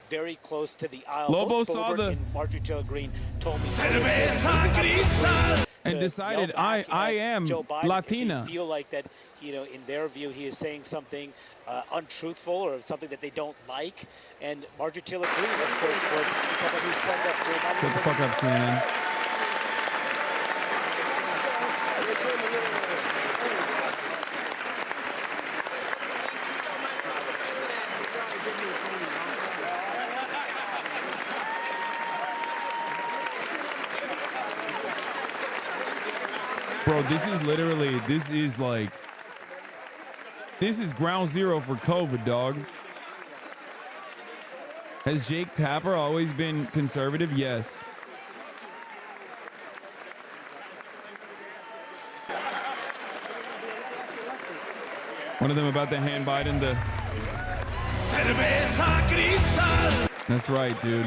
very close to the aisle. Lobo Both saw Boebert the and Marjorie Taylor Greene told me and decided I am Joe Biden. Latina. They feel like that, you know, in their view, he is saying something untruthful or something that they don't like. And Marjorie Taylor Greene, of course, was someone who said that Joe Biden. Shut the fuck up, CNN. Bro, this is literally, this is ground zero for COVID, dog. Has Jake Tapper always been conservative? Yes. One of them about to hand Biden the... That's right, dude.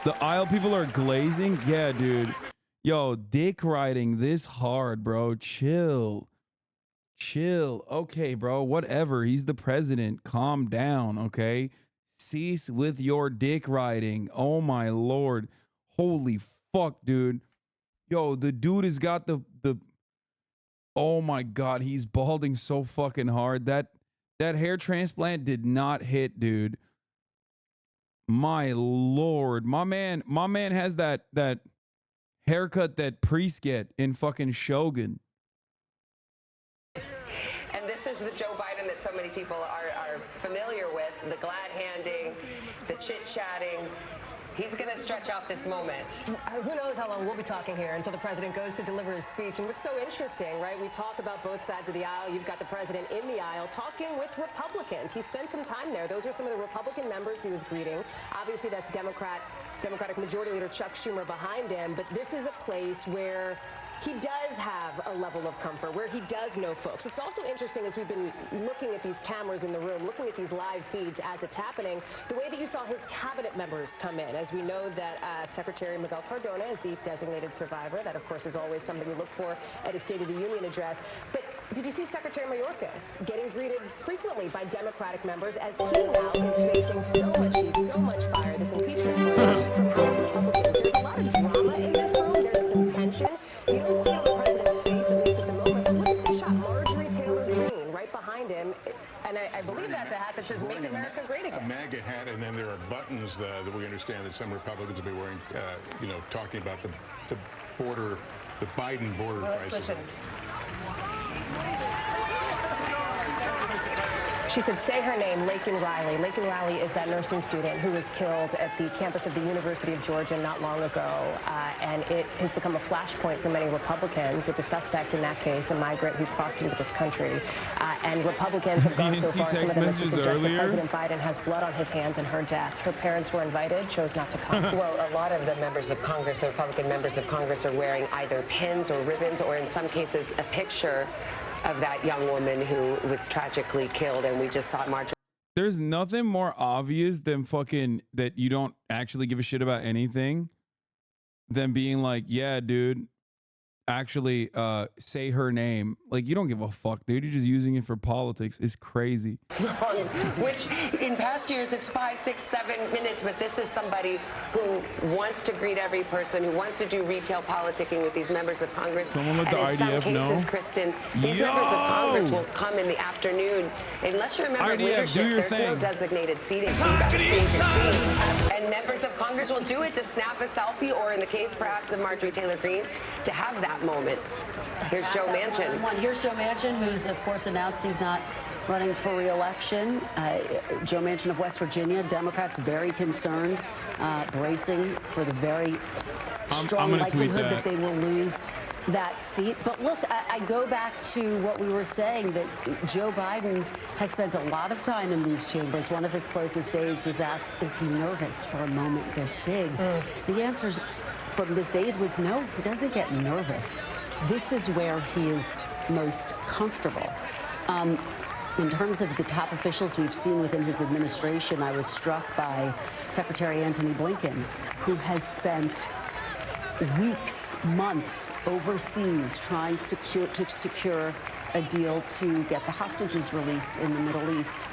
The aisle people are glazing? Yeah, dude. Yo, dick riding this hard, bro. Chill. Chill. Okay, bro. Whatever. He's the president. Calm down, okay? Cease with your dick riding. Oh, my Lord. Holy fuck, dude. Yo, the dude has got the... Oh, my God. He's balding so fucking hard. That hair transplant did not hit, dude. My Lord, my man has that haircut that priests get in fucking Shogun. And this is the Joe Biden that so many people are familiar with, the glad handing, the chit-chatting. He's going to stretch out this moment. Who knows how long we'll be talking here until the president goes to deliver his speech. And what's so interesting, right? We talk about both sides of the aisle. You've got the president in the aisle talking with Republicans. He spent some time there. Those are some of the Republican members he was greeting. Obviously, that's Democratic Majority Leader Chuck Schumer behind him. But this is a place where he does have a level of comfort, where he does know folks. It's also interesting as we've been looking at these cameras in the room, looking at these live feeds as it's happening, the way that you saw his cabinet members come in. As we know that Secretary Miguel Cardona is the designated survivor. That, of course, is always something we look for at a State of the Union address. But did you see Secretary Mayorkas getting greeted frequently by Democratic members as he now is facing so much heat, so much fire, this impeachment push from House Republicans? There's a lot of drama in this room. There's some tension. You don't see it on the president's face, at least at the moment. But look at the shot. Marjorie Taylor Greene right behind him. And I believe that's a hat that says Make America Great Again. A MAGA hat, and then there are buttons that we understand that some Republicans will be wearing, you know, talking about the border, the Biden border crisis. She said, say her name, Laken Riley. Laken Riley is that nursing student who was killed at the campus of the University of Georgia not long ago. And it has become a flashpoint for many Republicans, with the suspect in that case, a migrant who crossed into this country. And Republicans have gone so far, some of them, as to suggest that President Biden has blood on his hands in her death. Her parents were invited, chose not to come. Well, a lot of the members of Congress, the Republican members of Congress, are wearing either pins or ribbons, or in some cases, a picture of that young woman who was tragically killed. And we just saw Marjorie. There's nothing more obvious than fucking that you don't actually give a shit about anything than being like, yeah, dude, actually say her name. Like, you don't give a fuck, dude. You're just using it for politics. It's crazy. Which in past years it's 5, 6, 7 minutes, but this is somebody who wants to greet every person, who wants to do retail politicking with these members of Congress. Someone let the and in IDF some cases, know. Kristen, these members of Congress will come in the afternoon. Unless you're a member of leadership, there's no designated seating, so you got to save your seat. And members of Congress will do it to snap a selfie, or in the case perhaps of Marjorie Taylor Greene, to have that moment. Here's Joe Manchin. Here's Joe Manchin, who's of course announced he's not running for re-election. Joe Manchin of West Virginia. Democrats very concerned, bracing for the very strong likelihood that they will lose that seat. But look, I go back to what we were saying, that Joe Biden has spent a lot of time in these chambers. One of his closest aides was asked, is he nervous for a moment this big? The answer from this aide was no, he doesn't get nervous. This is where he is most comfortable. In terms of the top officials we've seen within his administration, I was struck by Secretary Antony Blinken, who has spent weeks, months overseas trying to secure a deal to get the hostages released in the Middle East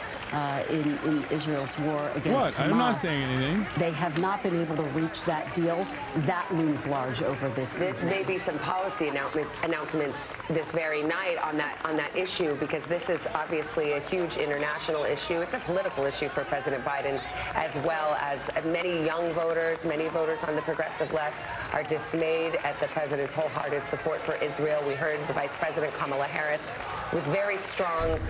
in Israel's war against Hamas. I'm not saying anything. They have not been able to reach that deal. That looms large over this. There may be some policy announcements this very night on that issue, because this is obviously a huge international issue. It's a political issue for President Biden, as well as many young voters, many voters on the progressive left are dismayed at the president's wholehearted support for Israel. We heard the Vice President Kamala Harris with very strong words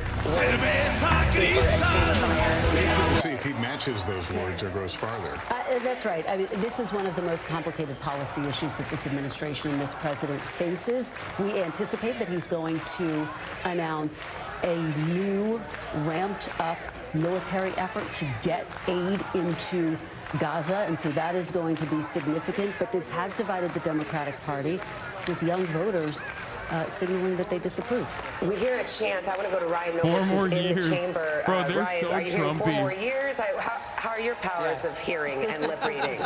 asking for a ceasefire. We'll see if he matches those words or goes farther. That's right. I mean, this is one of the most complicated policy issues that this administration and this president faces. We anticipate that he's going to announce a new ramped-up military effort to get aid into Gaza, and so that is going to be significant. But this has divided the Democratic Party, with young voters signaling that they disapprove. We hear a chant. I want to go to Ryan Knowles, who's in the chamber. Bro, Ryan, so are you hearing 4 Trumpy. more years? How are your powers of hearing and lip reading?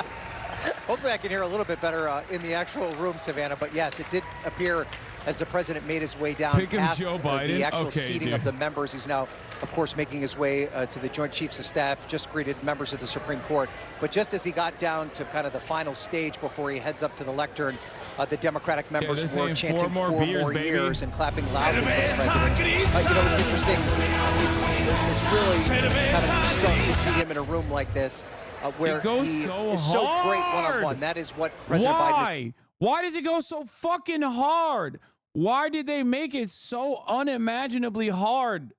Hopefully I can hear a little bit better in the actual room, Savannah. But yes, it did appear as the president made his way down past the actual seating of the members. He's now, of course, making his way to the Joint Chiefs of Staff, just greeted members of the Supreme Court. But just as he got down to kind of the final stage before he heads up to the lectern, the Democratic members were chanting 4 more years and clapping loudly for the president. You know, it's interesting. It's really kind of starting to see him in a room like this where he is so great one-on-one. That is what President Biden is. Why does it go so fucking hard? Why did they make it so unimaginably hard?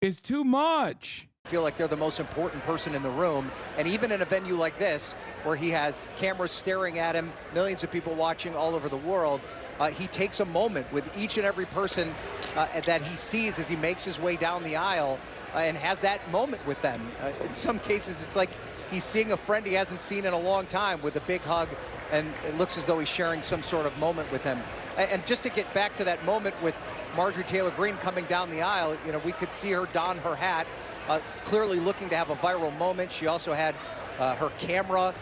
It's too much. Feel like they're the most important person in the room, and even in a venue like this where he has cameras staring at him, millions of people watching all over the world, he takes a moment with each and every person that he sees as he makes his way down the aisle and has that moment with them. In some cases, it's like he's seeing a friend he hasn't seen in a long time with a big hug, and it looks as though he's sharing some sort of moment with him. And just to get back to that moment with Marjorie Taylor Greene coming down the aisle, you know, we could see her don her hat, clearly looking to have a viral moment. She also had her camera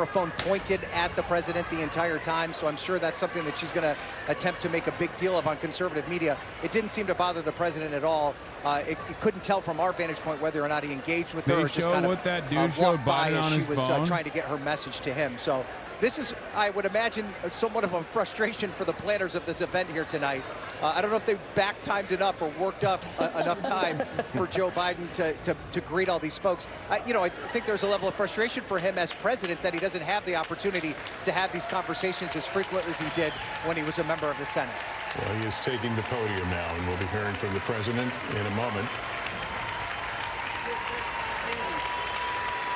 phone pointed at the president the entire time, so I'm sure that's something that she's going to attempt to make a big deal of on conservative media. It didn't seem to bother the president at all. It couldn't tell from our vantage point whether or not he engaged with her or just kind of walked by as she was trying to get her message to him. So this is, I would imagine, somewhat of a frustration for the planners of this event here tonight. I don't know if they back-timed enough or worked up enough time for Joe Biden to greet all these folks. You know, I think there's a level of frustration for him as president that he doesn't have the opportunity to have these conversations as frequently as he did when he was a member of the Senate. Well, he is taking the podium now, and we'll be hearing from the president in a moment.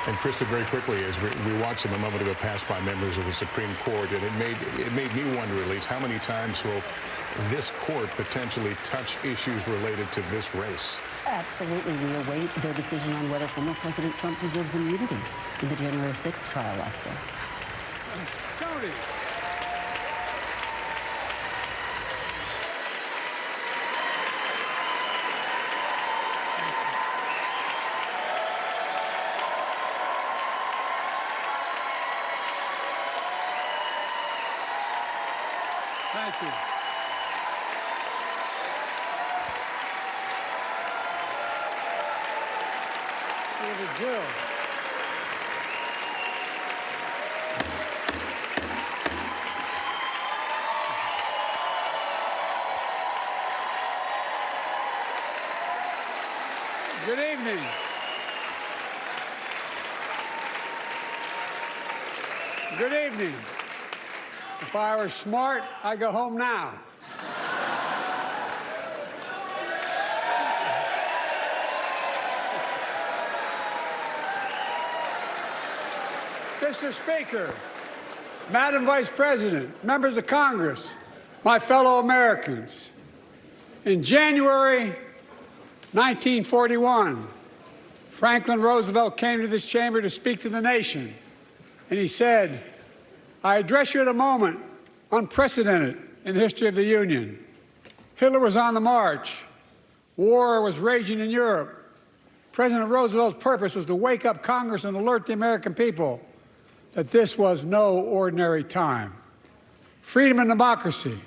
And Krista, very quickly, as we watched him a moment ago pass by members of the Supreme Court, and it made me wonder, at least, how many times will this court potentially touch issues related to this race? Absolutely. We await their decision on whether former President Trump deserves immunity in the January 6th trial, Lester. Tony. Thank you. Jill. Good evening. Good evening. If I were smart, I'd go home now. Mr. Speaker, Madam Vice President, members of Congress, my fellow Americans, in January 1941, Franklin Roosevelt came to this chamber to speak to the nation, and he said, "I address you at a moment unprecedented in the history of the Union. Hitler was on the march. War was raging in Europe. President Roosevelt's purpose was to wake up Congress and alert the American people that this was no ordinary time. Freedom and democracy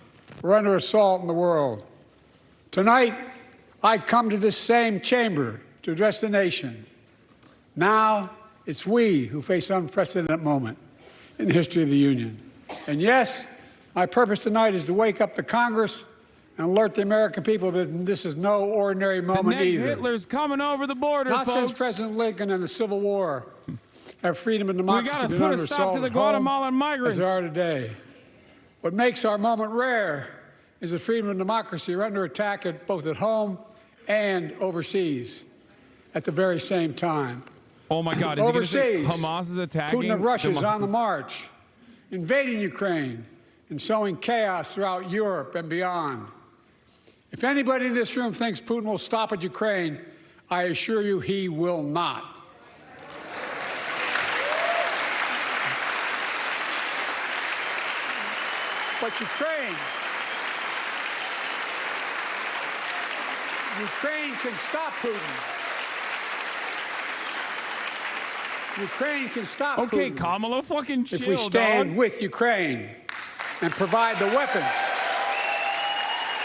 were under assault in the world. Tonight, I come to this same chamber to address the nation. Now, it's we who face an unprecedented moment in the history of the Union. And yes, my purpose tonight is to wake up the Congress and alert the American people that this is no ordinary moment the next either. Hitler's coming over the border, Not folks. since President Lincoln and the Civil War have freedom and democracy We got to been put under a stop assault to the at home Guatemalan migrants. as they are today. What makes our moment rare is that freedom and democracy are under attack both at home and overseas at the very same time. Oh my God! Is he going to say Overseas, Hamas is attacking? Putin of Russia is on the democracy? march, invading Ukraine and sowing chaos throughout Europe and beyond. If anybody in this room thinks Putin will stop at Ukraine, I assure you he will not. But Ukraine can stop Putin. Ukraine can stop Okay, Putin Kamala, fucking chill, if we stand dog. with Ukraine and provide the weapons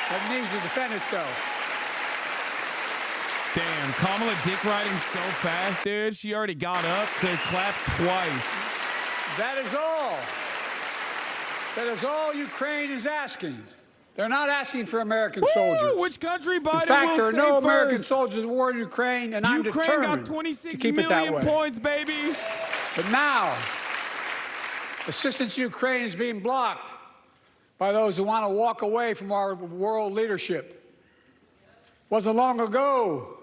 that needs to defend itself. Damn, Kamala dick riding so fast, dude. She already got up to clap twice. That is all. That is all Ukraine is asking. They're not asking for American soldiers. Which country Biden In fact, will there are say no first? American soldiers at war in Ukraine, and I'm Ukraine determined got 26 to keep it that million way. points, baby. But now, assistance to Ukraine is being blocked by those who want to walk away from our world leadership. It wasn't long ago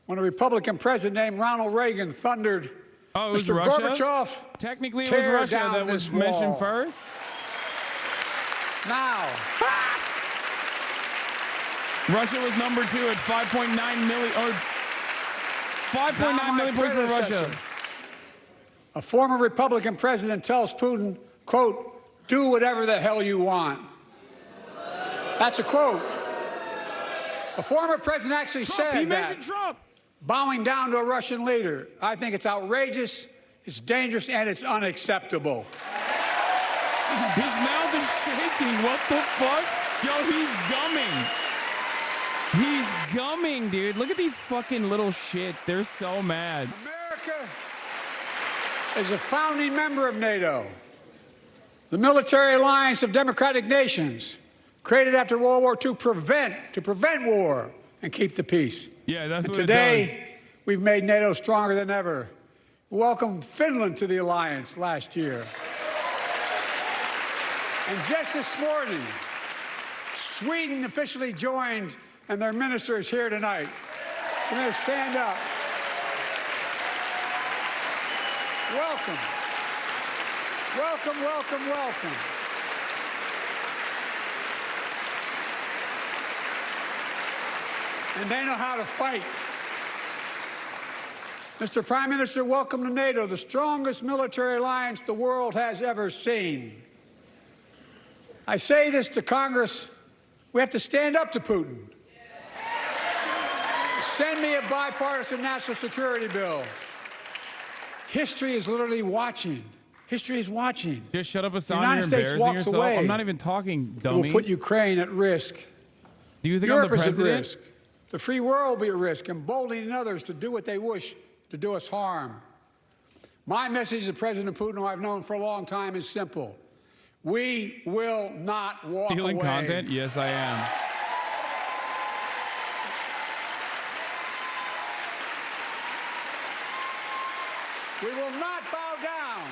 when a Republican president named Ronald Reagan thundered, Oh, it was Mr. Russia? Gorbachev, Technically, it was tear Russia down that was this mentioned wall. first. Now, Russia was number 2 at 5.9 million, or 5.9 million points for Russia. a former Republican president tells Putin, quote, do whatever the hell you want. That's a quote. A former president actually He said mentioned that, Trump. bowing down to a Russian leader. I think it's outrageous, it's dangerous, and it's unacceptable. His mouth is shaking. What the fuck? Yo, he's gumming. He's gumming, dude. Look at these fucking little shits. They're so mad. America is a founding member of NATO, the military alliance of democratic nations, created after World War II to prevent war and keep the peace. Yeah, that's And what it does. today, we've made NATO stronger than ever. We welcomed Finland to the alliance last year. And just this morning, Sweden officially joined, and their minister is here tonight. Come here, stand up. Welcome. Welcome, welcome, welcome. And they know how to fight. Mr. Prime Minister, welcome to NATO, the strongest military alliance the world has ever seen. I say this to Congress, we have to stand up to Putin. Send me a bipartisan national security bill. History is literally watching. History is watching. Just shut up, Hasan. The United You're States embarrassing walks yourself. away. I'm not even talking, It dummy. will put Ukraine at risk. Do you think Europe I'm the is at president? risk. The free world will be at risk, emboldening others to do what they wish to do us harm. My message to President Putin, who I've known for a long time, is simple. We will not walk Stealing away. content? Yes, I am. We will not bow down.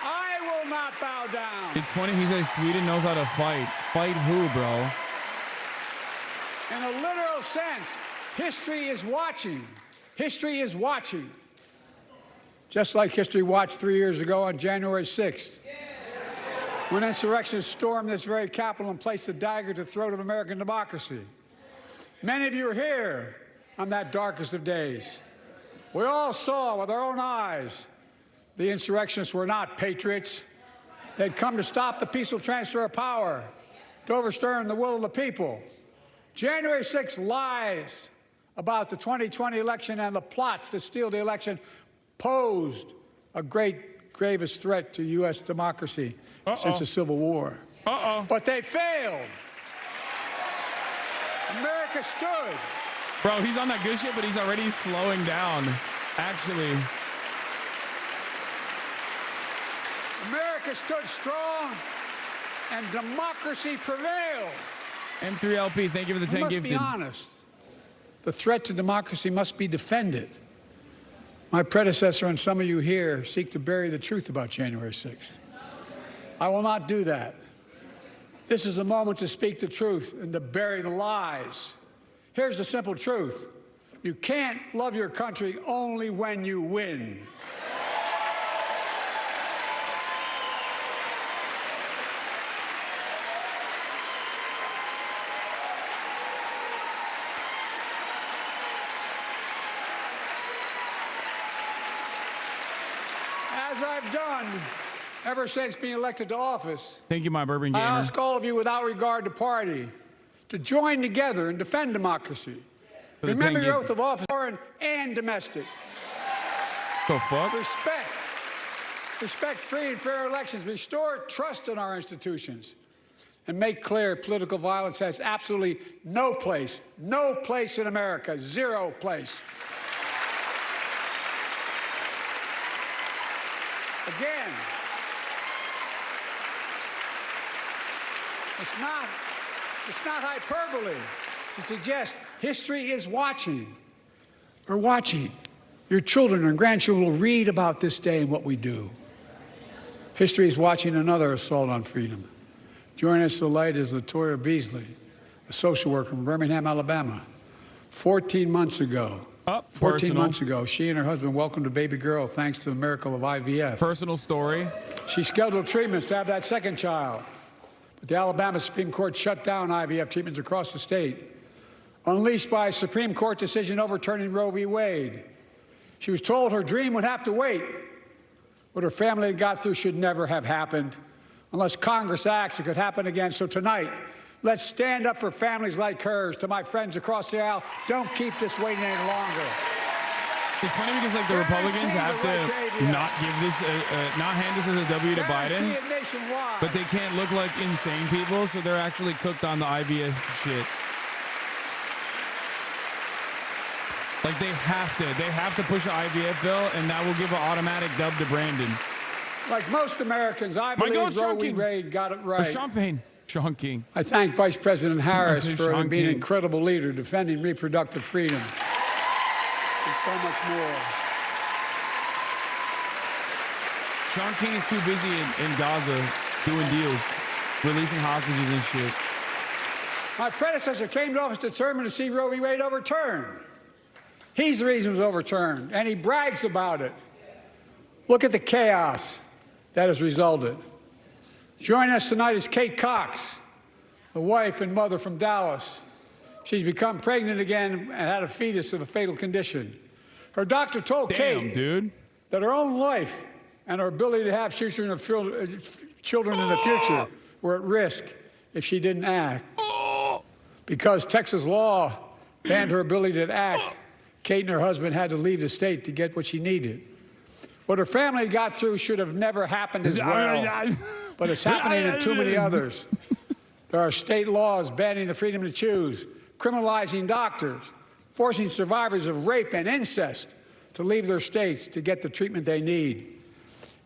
I will not bow down. It's funny he says Sweden knows how to fight. Fight who, bro? In a literal sense, history is watching. History is watching. Just like history watched 3 years ago on January 6th, when insurrectionists stormed this very Capitol and placed a dagger to the throat of American democracy. Many of you were here on that darkest of days. We all saw with our own eyes the insurrectionists were not patriots. They'd come to stop the peaceful transfer of power, to overturn the will of the people. January 6th lies about the 2020 election and the plots to steal the election posed a gravest threat to U.S. democracy since the Civil War. But they failed. America stood. Bro, he's on that good shit, but he's already slowing down, actually. America stood strong, and democracy prevailed. M3LP, thank you for the 10 gifted. We must be honest. The threat to democracy must be defended. My predecessor and some of you here seek to bury the truth about January 6th. I will not do that. This is the moment to speak the truth and to bury the lies. Here's the simple truth. You can't love your country only when you win. As I've done ever since being elected to office, thank you, my bourbon gamer. I ask all of you, without regard to party, to join together and defend democracy. Remember your oath of office, foreign and domestic. The fuck? Respect free and fair elections. Restore trust in our institutions. And make clear political violence has absolutely no place in America, zero place. Again, it's not hyperbole to suggest history is watching. We're watching. Your children and grandchildren will read about this day and what we do. History is watching another assault on freedom. Joining us tonight is Latoya Beasley, a social worker from Birmingham, Alabama. 14 months ago, she and her husband welcomed a baby girl thanks to the miracle of IVF. Personal story. She scheduled treatments to have that second child. But the Alabama Supreme Court shut down IVF treatments across the state, unleashed by a Supreme Court decision overturning Roe v. Wade. She was told her dream would have to wait. What her family had got through should never have happened. Unless Congress acts, it could happen again. So tonight, let's stand up for families like hers. To my friends across the aisle, don't keep this waiting any longer. It's funny because like the Republicans have to not give this, not hand this as a W to Biden, but they can't look like insane people, so they're actually cooked on the IVF shit. Like they have to push an IVF bill, and that will give an automatic dub to Brandon. Like most Americans, I believe Roe v. Wade got it right. Sean King. I thank Vice President Harris for being an incredible leader, defending reproductive freedom, and so much more. Sean King is too busy in Gaza doing deals, releasing hostages and shit. My predecessor came to office determined to see Roe v. Wade overturned. He's the reason it was overturned, and he brags about it. Look at the chaos that has resulted. Joining us tonight is Kate Cox, the wife and mother from Dallas. She's become pregnant again and had a fetus of a fatal condition. Her doctor told Kate that her own life and her ability to have children in the future were at risk if she didn't act. Because Texas law banned her ability to act, Kate and her husband had to leave the state to get what she needed. What her family got through should have never happened as well, but it's happening to too many others. There are state laws banning the freedom to choose, criminalizing doctors, forcing survivors of rape and incest to leave their states to get the treatment they need.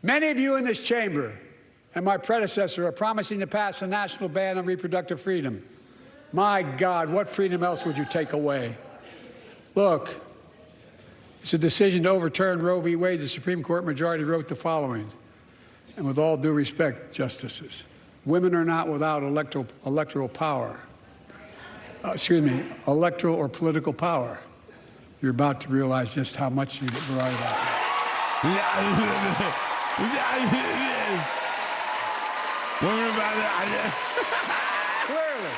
Many of you in this chamber and my predecessor are promising to pass a national ban on reproductive freedom. My God, what freedom else would you take away? Look, it's a decision to overturn Roe v. Wade. The Supreme Court majority wrote the following, and with all due respect, justices, women are not without electoral power. Electoral or political power. You're about to realize just how much you're right about that. Women about that. Clearly.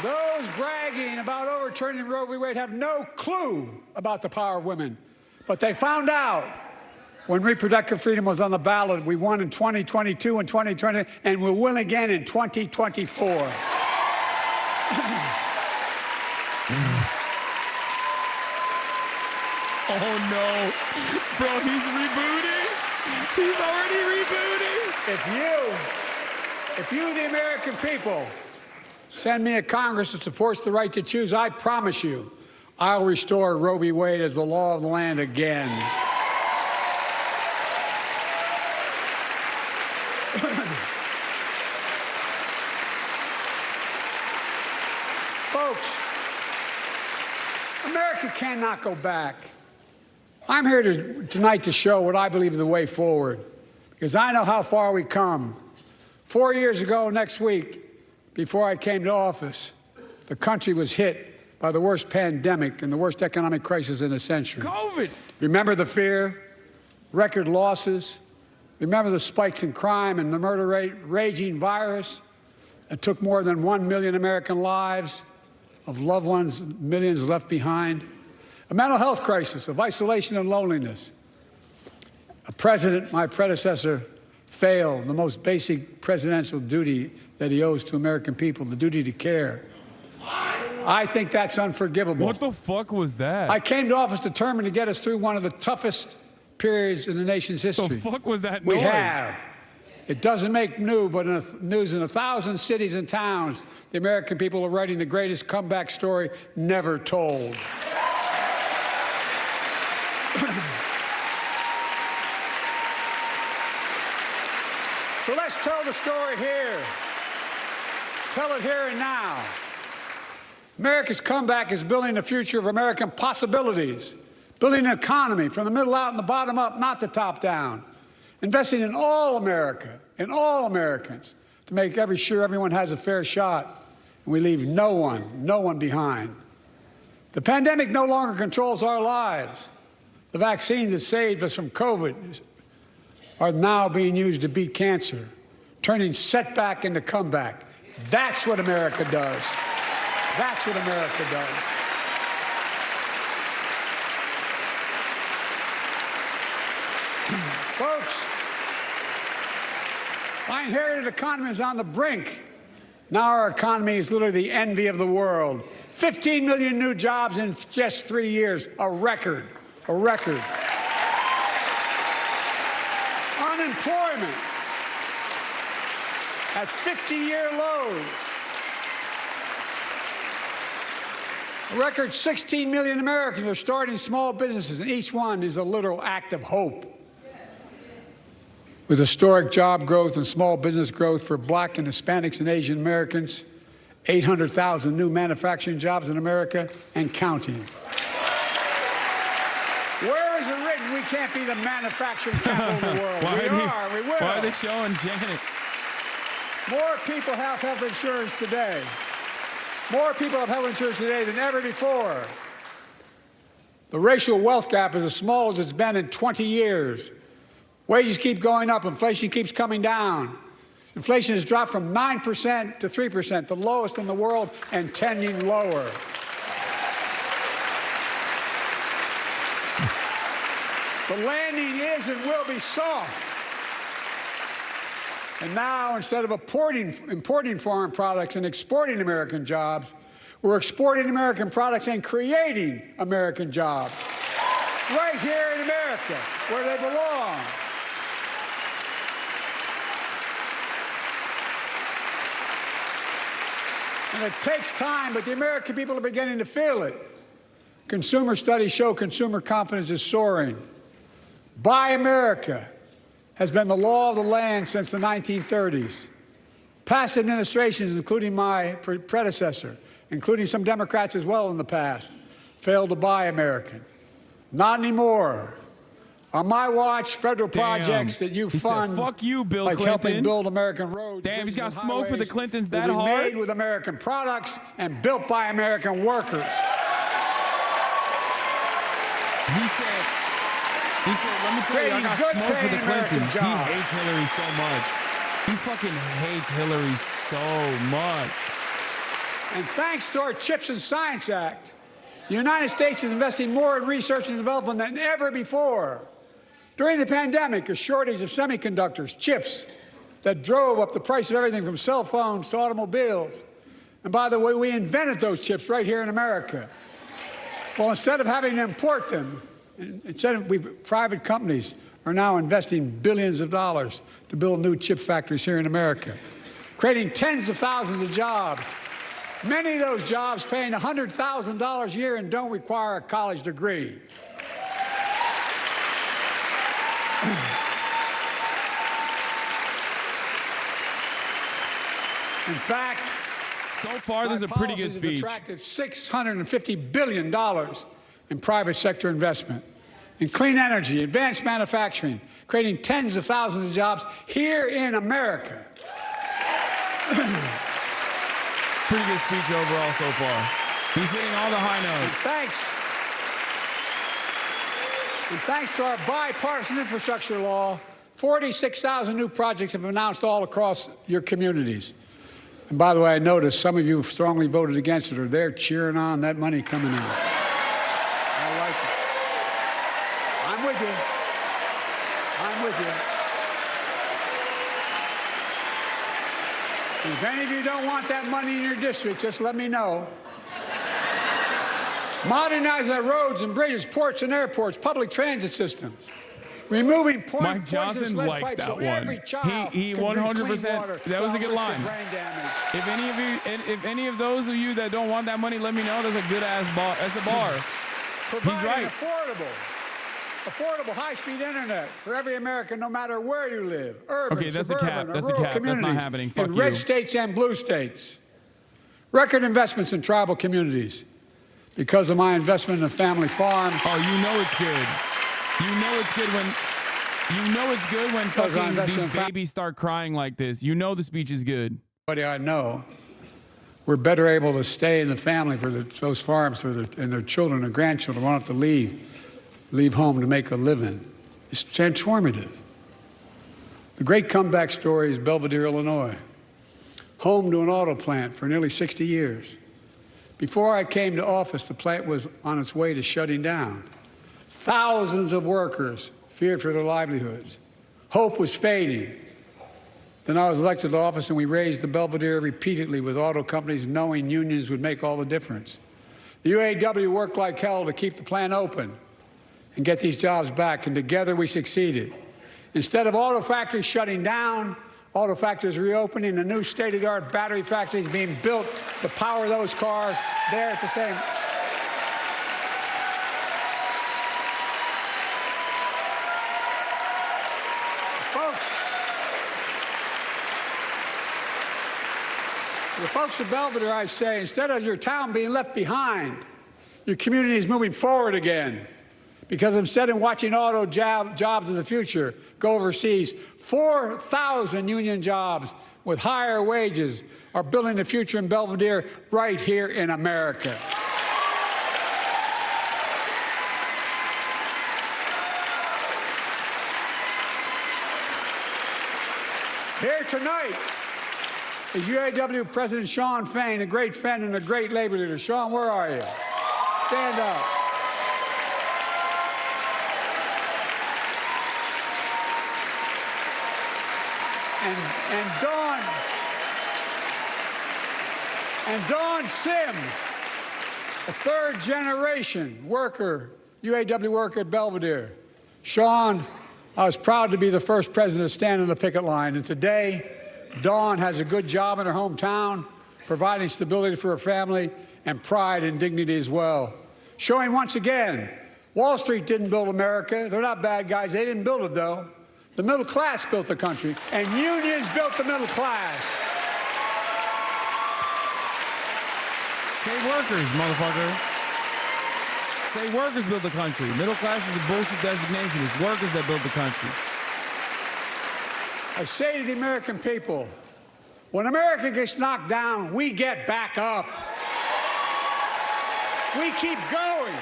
Those bragging about overturning Roe v. Wade have no clue about the power of women. But they found out when reproductive freedom was on the ballot. We won in 2022 and 2020, and we'll win again in 2024. Oh no, bro, he's rebooting. He's already rebooting. If you, the American people, send me a Congress that supports the right to choose, I promise you, I'll restore Roe v. Wade as the law of the land again. Folks, America cannot go back. I'm here tonight to show what I believe is the way forward, because I know how far we come. 4 years ago next week, before I came to office, the country was hit by the worst pandemic and the worst economic crisis in a century. COVID. Remember the fear, record losses. Remember the spikes in crime and the murder rate, raging virus that took more than 1 million American lives, of loved ones, millions left behind. A mental health crisis of isolation and loneliness. A president, my predecessor, failed the most basic presidential duty that he owes to American people, the duty to care. I think that's unforgivable. What the fuck was that? I came to office determined to get us through one of the toughest periods in the nation's history. The fuck was that We noise? have. It doesn't make news, but news in 1,000 cities and towns, the American people are writing the greatest comeback story never told. So let's tell the story here. Tell it here and now. America's comeback is building the future of American possibilities, building an economy from the middle out and the bottom up, not the top down, investing in all America, in all Americans, to make sure everyone has a fair shot, and we leave no one behind. The pandemic no longer controls our lives. The vaccines that saved us from COVID are now being used to beat cancer, turning setback into comeback. That's what America does. That's what America does. Folks, my inherited economy is on the brink. Now our economy is literally the envy of the world. 15 million new jobs in just 3 years, a record, a record. Unemployment at 50-year lows. A record 16 million Americans are starting small businesses, and each one is a literal act of hope. With historic job growth and small business growth for Black and Hispanics and Asian Americans, 800,000 new manufacturing jobs in America and counting. Where is it written we can't be the manufacturing capital of the world? We will. Why are they showing Janet? More people have health insurance today. More people have health insurance today than ever before. The racial wealth gap is as small as it's been in 20 years. Wages keep going up. Inflation keeps coming down. Inflation has dropped from 9% to 3%, the lowest in the world, and tending lower. The landing is and will be soft. And now, instead of importing foreign products and exporting American jobs, we're exporting American products and creating American jobs. Right here in America, where they belong. And it takes time, but the American people are beginning to feel it. Consumer studies show consumer confidence is soaring. Buy America has been the law of the land since the 1930s. Past administrations, including my predecessor, including some Democrats as well in the past, failed to buy American. Not anymore. On my watch, federal projects that you fund, said, fuck you, Bill like Clinton. helping build American roads. Damn, he's got smoke for the Clintons will that be hard? made with American products and built by American workers. He said, let me tell you, I got smoke for the Clintons. He hates Hillary so much. He fucking hates Hillary so much. And thanks to our CHIPS and Science Act, the United States is investing more in research and development than ever before. During the pandemic, a shortage of semiconductors, chips, that drove up the price of everything from cell phones to automobiles. And by the way, we invented those chips right here in America. Well, instead of having to import them, private companies are now investing billions of dollars to build new chip factories here in America, creating tens of thousands of jobs. Many of those jobs paying $100,000 a year and don't require a college degree. In fact, so far, this is a pretty good speech. Attracted $650 billion in private sector investment in clean energy, advanced manufacturing, creating tens of thousands of jobs here in America. Pretty good speech overall so far. He's hitting all the high notes. And thanks to our bipartisan infrastructure law, 46,000 new projects have been announced all across your communities. And by the way, I noticed some of you strongly voted against it, or they're cheering on that money coming in. I like it. I'm with you. I'm with you. If any of you don't want that money in your district, just let me know. Modernizing our roads and bridges, ports and airports, public transit systems. Removing Mike Johnson liked that one. He 100%. That was a good line. If any of those of you that don't want that money, let me know. That's a good ass bar. That's a bar. He's right. Affordable high-speed internet for every American, no matter where you live. Urban, okay, that's suburban, a cap. That's a cap. That's communities, not happening. Fuck in you. red states and blue states. Record investments in tribal communities. Because of my investment in a family farm. Oh, you know it's good. You know it's good when fucking these babies start crying like this. You know the speech is good. Buddy, I know we're better able to stay in the family for those farms and their children and grandchildren won't have to leave home to make a living. It's transformative. The great comeback story is Belvedere, Illinois, home to an auto plant for nearly 60 years. Before I came to office, the plant was on its way to shutting down. Thousands of workers feared for their livelihoods. Hope was fading. Then I was elected to office, and we raised the Belvedere repeatedly with auto companies, knowing unions would make all the difference. The UAW worked like hell to keep the plant open and get these jobs back, and together we succeeded. Instead of auto factories shutting down, auto factories reopening, and new state-of-the-art battery factories being built to power those cars there at the same. The folks at Belvedere, I say, instead of your town being left behind, your community is moving forward again. Because instead of watching auto jobs of the future go overseas, 4,000 union jobs with higher wages are building the future in Belvedere right here in America. Here tonight is UAW President Shawn Fain, a great friend and a great labor leader. Shawn, where are you? Stand up. And Dawn Sims, a third-generation worker, UAW worker at Belvedere. Shawn, I was proud to be the first president to stand on the picket line, and today, Dawn has a good job in her hometown, providing stability for her family and pride and dignity as well. Showing once again, Wall Street didn't build America. They're not bad guys. They didn't build it, though. The middle class built the country, and unions built the middle class. Say workers, motherfucker. Say workers built the country. Middle class is a bullshit designation. It's workers that built the country. I say to the American people, when America gets knocked down, we get back up. We keep going.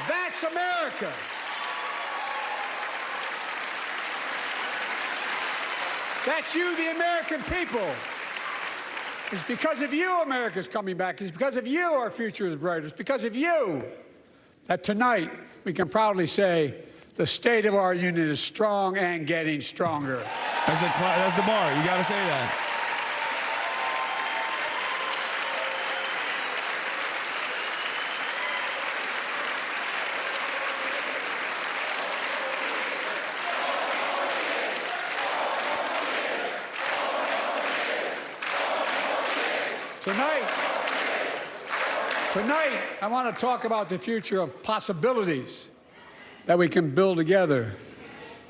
That's America. That's you, the American people. It's because of you America's coming back. It's because of you our future is brighter. It's because of you that tonight we can proudly say the state of our union is strong and getting stronger. That's the bar. You got to say that. Tonight, I want to talk about the future of possibilities that we can build together.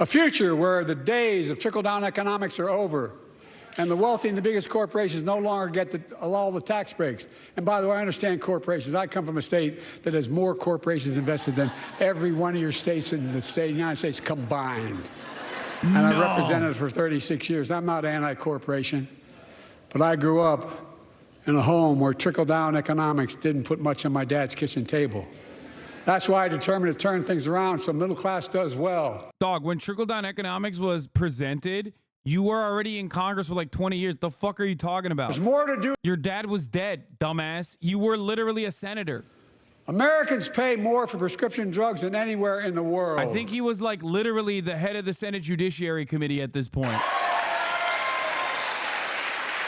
A future where the days of trickle-down economics are over and the wealthy and the biggest corporations no longer get all the tax breaks. And by the way, I understand corporations. I come from a state that has more corporations invested than every one of your states in the state of the United States combined. And I represented it for 36 years. I'm not anti-corporation, but I grew up in a home where trickle-down economics didn't put much on my dad's kitchen table. That's why I determined to turn things around so middle class does well. Dog, when trickle-down economics was presented, you were already in Congress for like 20 years. The fuck are you talking about? There's more to do. Your dad was dead, dumbass. You were literally a senator. Americans pay more for prescription drugs than anywhere in the world. I think he was like literally the head of the Senate Judiciary Committee at this point.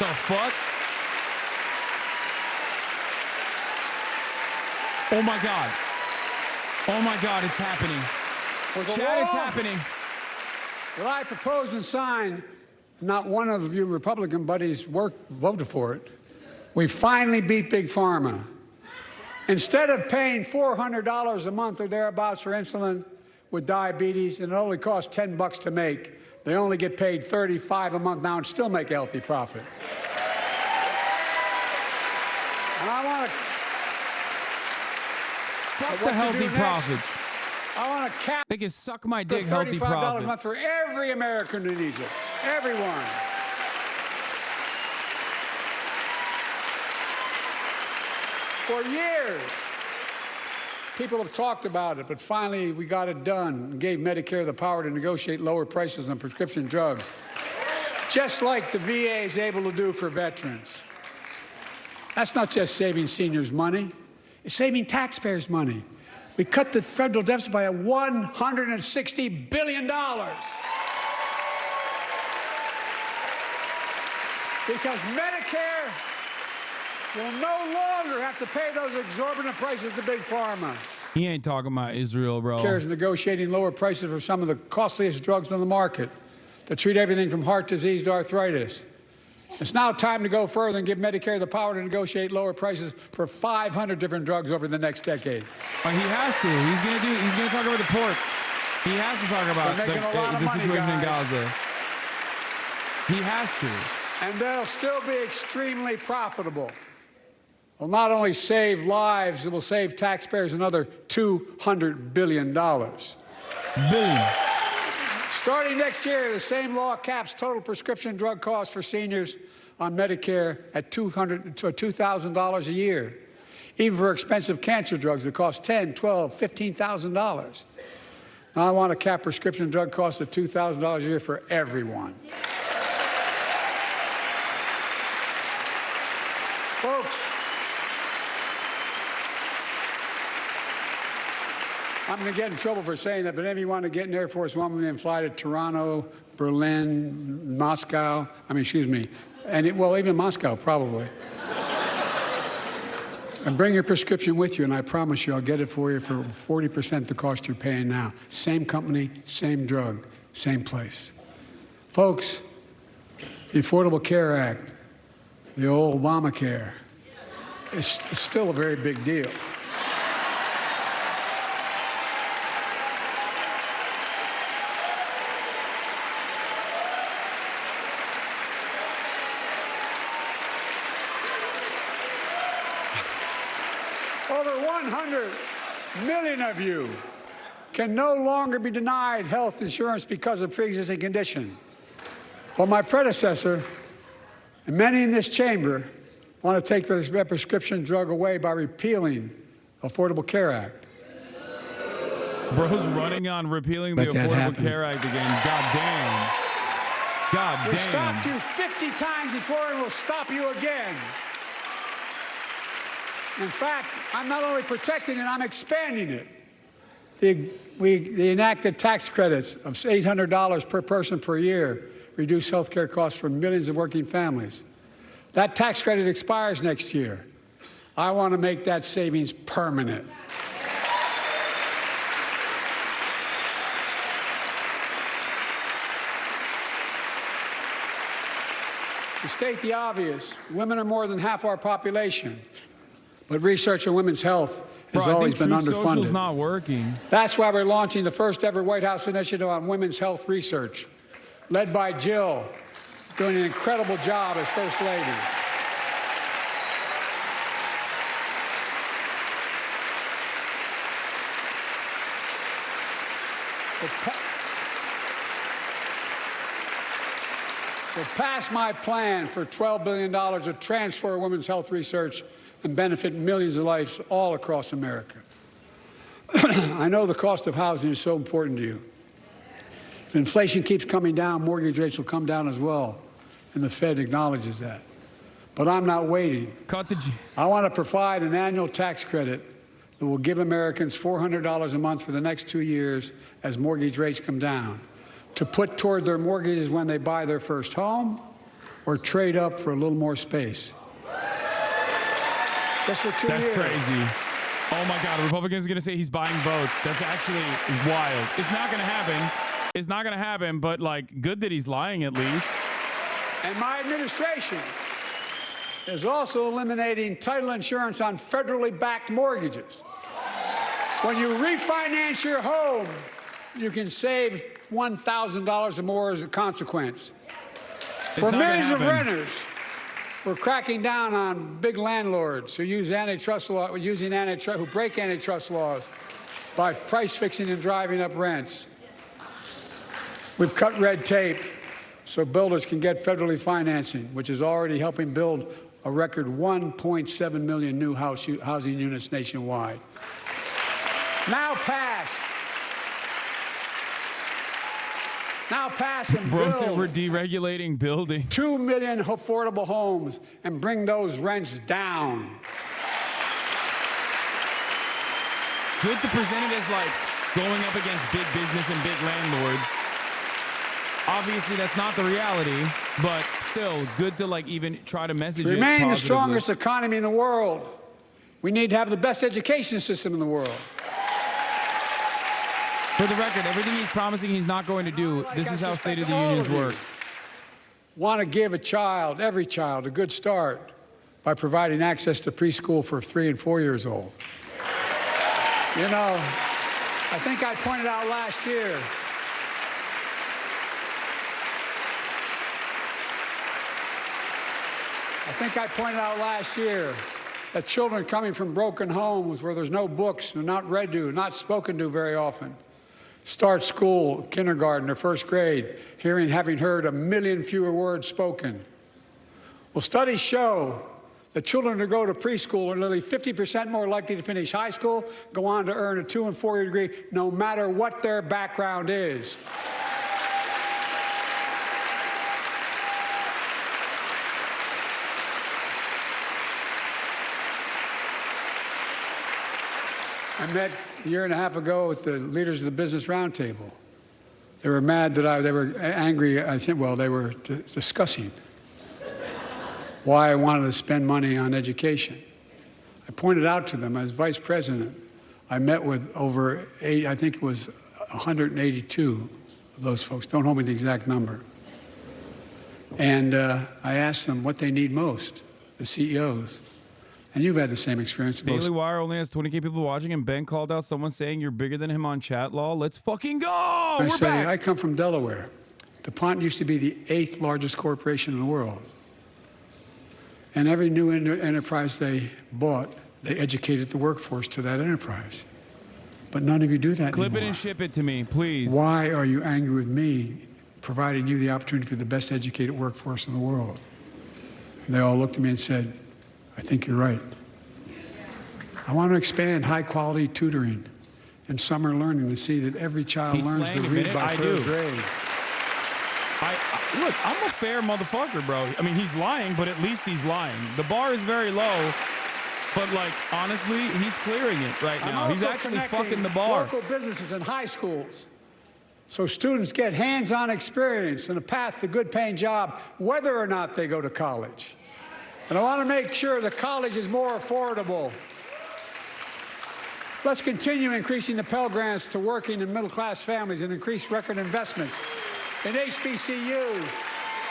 The fuck? Oh my God. Oh my God, it's happening. Chad, it's happening. Well, I proposed and signed, not one of you Republican buddies voted for it. We finally beat Big Pharma. Instead of paying $400 a month or thereabouts for insulin with diabetes, and it only costs $10 to make, they only get paid $35 a month now and still make a healthy profit. And I want to... Fuck the healthy profits. I want to cap they can suck my dick, healthy profit. $35 a month for every American who needs it. Everyone. For years, people have talked about it, but finally we got it done and gave Medicare the power to negotiate lower prices on prescription drugs, just like the VA is able to do for veterans. That's not just saving seniors money. It's saving taxpayers money. We cut the federal deficit by $160 billion. Because Medicare will no longer have to pay those exorbitant prices to Big Pharma. He ain't talking about Israel, bro. Medicare is negotiating lower prices for some of the costliest drugs on the market that treat everything from heart disease to arthritis. It's now time to go further and give Medicare the power to negotiate lower prices for 500 different drugs over the next decade. He has to. He's gonna talk about the pork. He has to talk about the situation in Gaza. He has to. And they'll still be extremely profitable. Will not only save lives, it will save taxpayers another $200 billion. Starting next year, the same law caps total prescription drug costs for seniors on Medicare at $2,000 a year, even for expensive cancer drugs that cost $10,000, $12,000, $15,000. Now I want to cap prescription drug costs at $2,000 a year for everyone. Folks, I'm going to get in trouble for saying that, but if you want to get in Air Force One and fly to Toronto, Berlin, Moscow, even Moscow, probably. And bring your prescription with you, and I promise you I'll get it for you for 40% the cost you're paying now. Same company, same drug, same place. Folks, the Affordable Care Act, the old Obamacare, is still a very big deal. Over 100 million of you can no longer be denied health insurance because of pre-existing condition. Well, my predecessor and many in this chamber want to take this prescription drug away by repealing the Affordable Care Act. Bro's running on repealing the Affordable Care Act again. God damn. God damn. We stopped you 50 times before and we'll stop you again. In fact, I'm not only protecting it, I'm expanding it. They enacted tax credits of $800 per person per year, reduce health care costs for millions of working families. That tax credit expires next year. I want to make that savings permanent. To state the obvious, women are more than half our population, but research on women's health has always been underfunded. Social's not working. That's why we're launching the first ever White House initiative on women's health research, led by Jill, doing an incredible job as First Lady. We'll pass my plan for $12 billion to transfer women's health research and benefit millions of lives all across America. I know the cost of housing is so important to you. If inflation keeps coming down, mortgage rates will come down as well, and the Fed acknowledges that. But I'm not waiting. I want to provide an annual tax credit that will give Americans $400 a month for the next 2 years as mortgage rates come down, to put toward their mortgages when they buy their first home or trade up for a little more space. Just for 2 years. That's crazy. Oh my God, a Republican's going to say he's buying votes. That's actually wild. It's not going to happen. It's not going to happen, but like, good that he's lying at least. And my administration is also eliminating title insurance on federally backed mortgages. When you refinance your home, you can save $1,000 or more as a consequence. For millions of renters, we're cracking down on big landlords who use antitrust law, who break antitrust laws by price fixing and driving up rents. We've cut red tape so builders can get federally financing, which is already helping build a record 1.7 million new housing units nationwide. Now pass and Bro said build we're deregulating building 2 million affordable homes and bring those rents down. Good to present it as like going up against big business and big landlords. Obviously, that's not the reality, but still good to like even try to message it positively. Remain the strongest economy in the world. We need to have the best education system in the world. For the record, everything he's promising he's not going to do, this is how State of the Unions work. Want to give a child, every child, a good start by providing access to preschool for 3 and 4 years old. You know, I think I pointed out last year, that children coming from broken homes where there's no books, they're not read to, not spoken to very often, start school, kindergarten, or first grade, having heard 1 million fewer words spoken. Well, studies show that children who go to preschool are nearly 50% more likely to finish high school, go on to earn a 2- and 4-year degree, no matter what their background is. I met a year and a half ago with the leaders of the Business Roundtable. They were mad that they were angry, I think, well, they were discussing why I wanted to spend money on education. I pointed out to them as vice president, I met with over 182 of those folks. Don't hold me to the exact number. And I asked them what they need most, the CEOs. And you've had the same experience. Daily Wire only has 20K people watching, and Ben called out someone saying you're bigger than him on chat law. Let's fucking go! I say, I come from Delaware. DuPont used to be the 8th largest corporation in the world. And every new enterprise they bought, they educated the workforce to that enterprise. But none of you do that Clip anymore. it and ship it to me, please. Why are you angry with me providing you the opportunity for the best educated workforce in the world? And they all looked at me and said, I think you're right. I want to expand high-quality tutoring and summer learning to see that every child learns to read by third grade. Look, I'm a fair motherfucker, bro. I mean, he's lying, but at least he's lying. The bar is very low, but like, honestly, he's clearing it right now. He's actually fucking the bar. Local businesses and high schools, so students get hands-on experience and a path to good paying job, whether or not they go to college. And I want to make sure the college is more affordable. Let's continue increasing the Pell Grants to working and middle-class families and increase record investments in HBCUs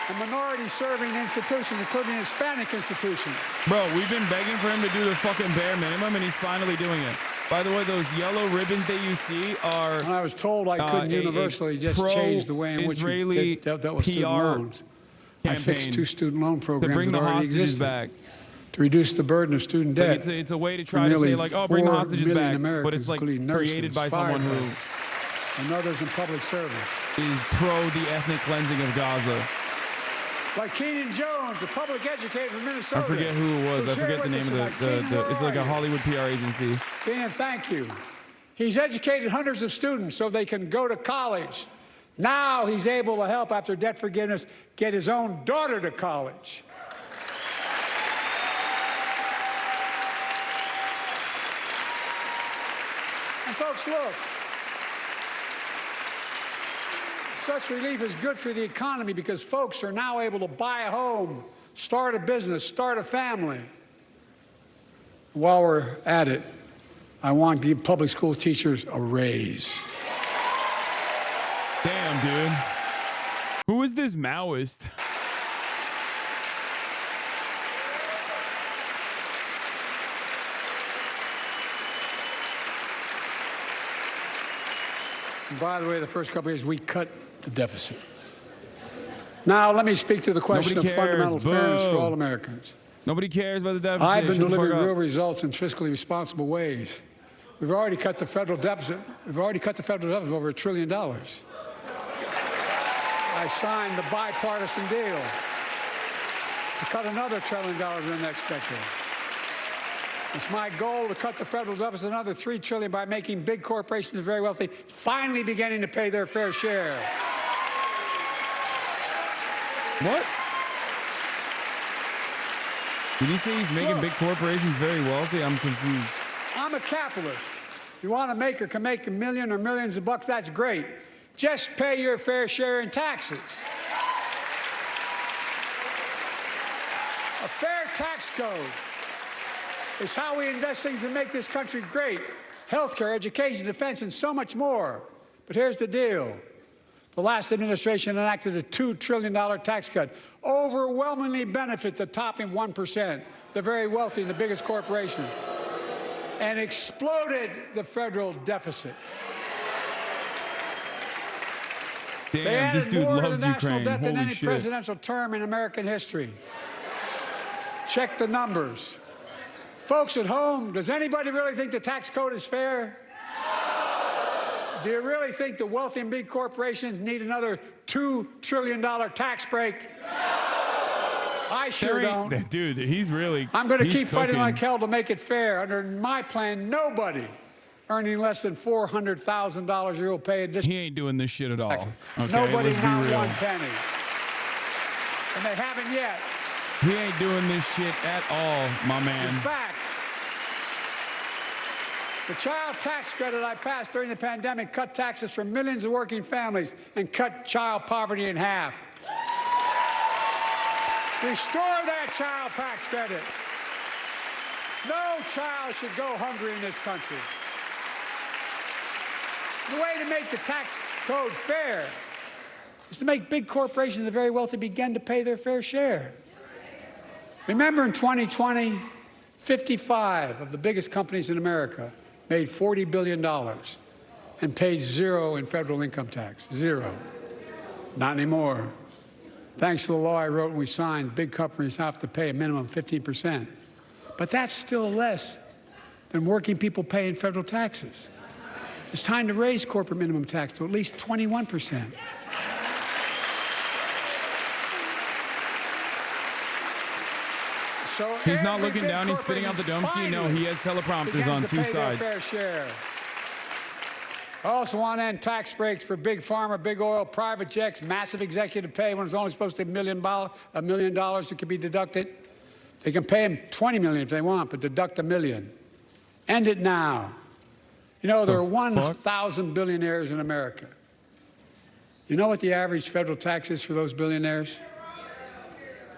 and minority-serving institutions, including Hispanic institutions. Bro, we've been begging for him to do the fucking bare minimum, and he's finally doing it. By the way, those yellow ribbons that you see are... And I was told I couldn't universally just change the way in which we dealt with student loans. I fixed 2 student loan programs to bring the hostages back. To reduce the burden of student debt. Like it's a way to try to say, like, oh, bring the hostages back, but it's like created by someone who... and others in public service. Is pro the ethnic cleansing of Gaza. Like Keenan Jones, a public educator from Minnesota. I forget who it was. I forget the name of the it's like a Hollywood PR agency. Keenan, thank you. He's educated hundreds of students so they can go to college. Now he's able to help, after debt forgiveness, get his own daughter to college. And folks, look. Such relief is good for the economy because folks are now able to buy a home, start a business, start a family. While we're at it, I want to give public school teachers a raise. Damn, dude. Who is this Maoist? And by the way, the first couple of years, we cut the deficit. Now, let me speak to the question of fundamental fairness for all Americans. Nobody cares about the deficit. I've been delivering real results in fiscally responsible ways. We've already cut the federal deficit. We've already cut the federal deficit over $1 trillion. I signed the bipartisan deal to cut another $1 trillion in the next decade. It's my goal to cut the federal deficit another $3 trillion by making big corporations and the very wealthy finally beginning to pay their fair share. What? Did he say he's making big corporations very wealthy? I'm confused. I'm a capitalist. If you want to make or can make $1 million or millions of bucks, that's great. Just pay your fair share in taxes. A fair tax code is how we invest things to make this country great. Healthcare, education, defense, and so much more. But here's the deal. The last administration enacted a $2 trillion tax cut, overwhelmingly benefit the top 1%, the very wealthy and the biggest corporations, and exploded the federal deficit. Damn, this dude loves Ukraine. Debt than Holy any shit. presidential term in American history. Check the numbers. Folks at home, does anybody really think the tax code is fair? Do you really think the wealthy and big corporations need another $2 trillion tax break? I sure don't. Dude, he's really... I'm going to keep fighting like hell to make it fair. Under my plan, nobody earning less than $400,000 a year will pay additional... He ain't doing this shit at all. Okay, nobody, let's not be real. one penny. And they haven't yet. He ain't doing this shit at all, my man. In fact, the child tax credit I passed during the pandemic cut taxes for millions of working families and cut child poverty in half. Restore that child tax credit. No child should go hungry in this country. The way to make the tax code fair is to make big corporations and the very wealthy begin to pay their fair share. Remember in 2020, 55 of the biggest companies in America made $40 billion and paid zero in federal income tax. Zero. Not anymore. Thanks to the law I wrote and we signed, big companies have to pay a minimum of 15%. But that's still less than working people pay in federal taxes. It's time to raise corporate minimum tax to at least 21%. So he's not looking down, he's spitting out the dome ski. No, he has teleprompters on two sides. I also want to end tax breaks for big pharma, big oil, private jets, massive executive pay when it's only supposed to be $1 million that could be deducted. They can pay them $20 million if they want, but deduct $1 million. End it now. You know, there are 1,000 billionaires in America. You know what the average federal tax is for those billionaires?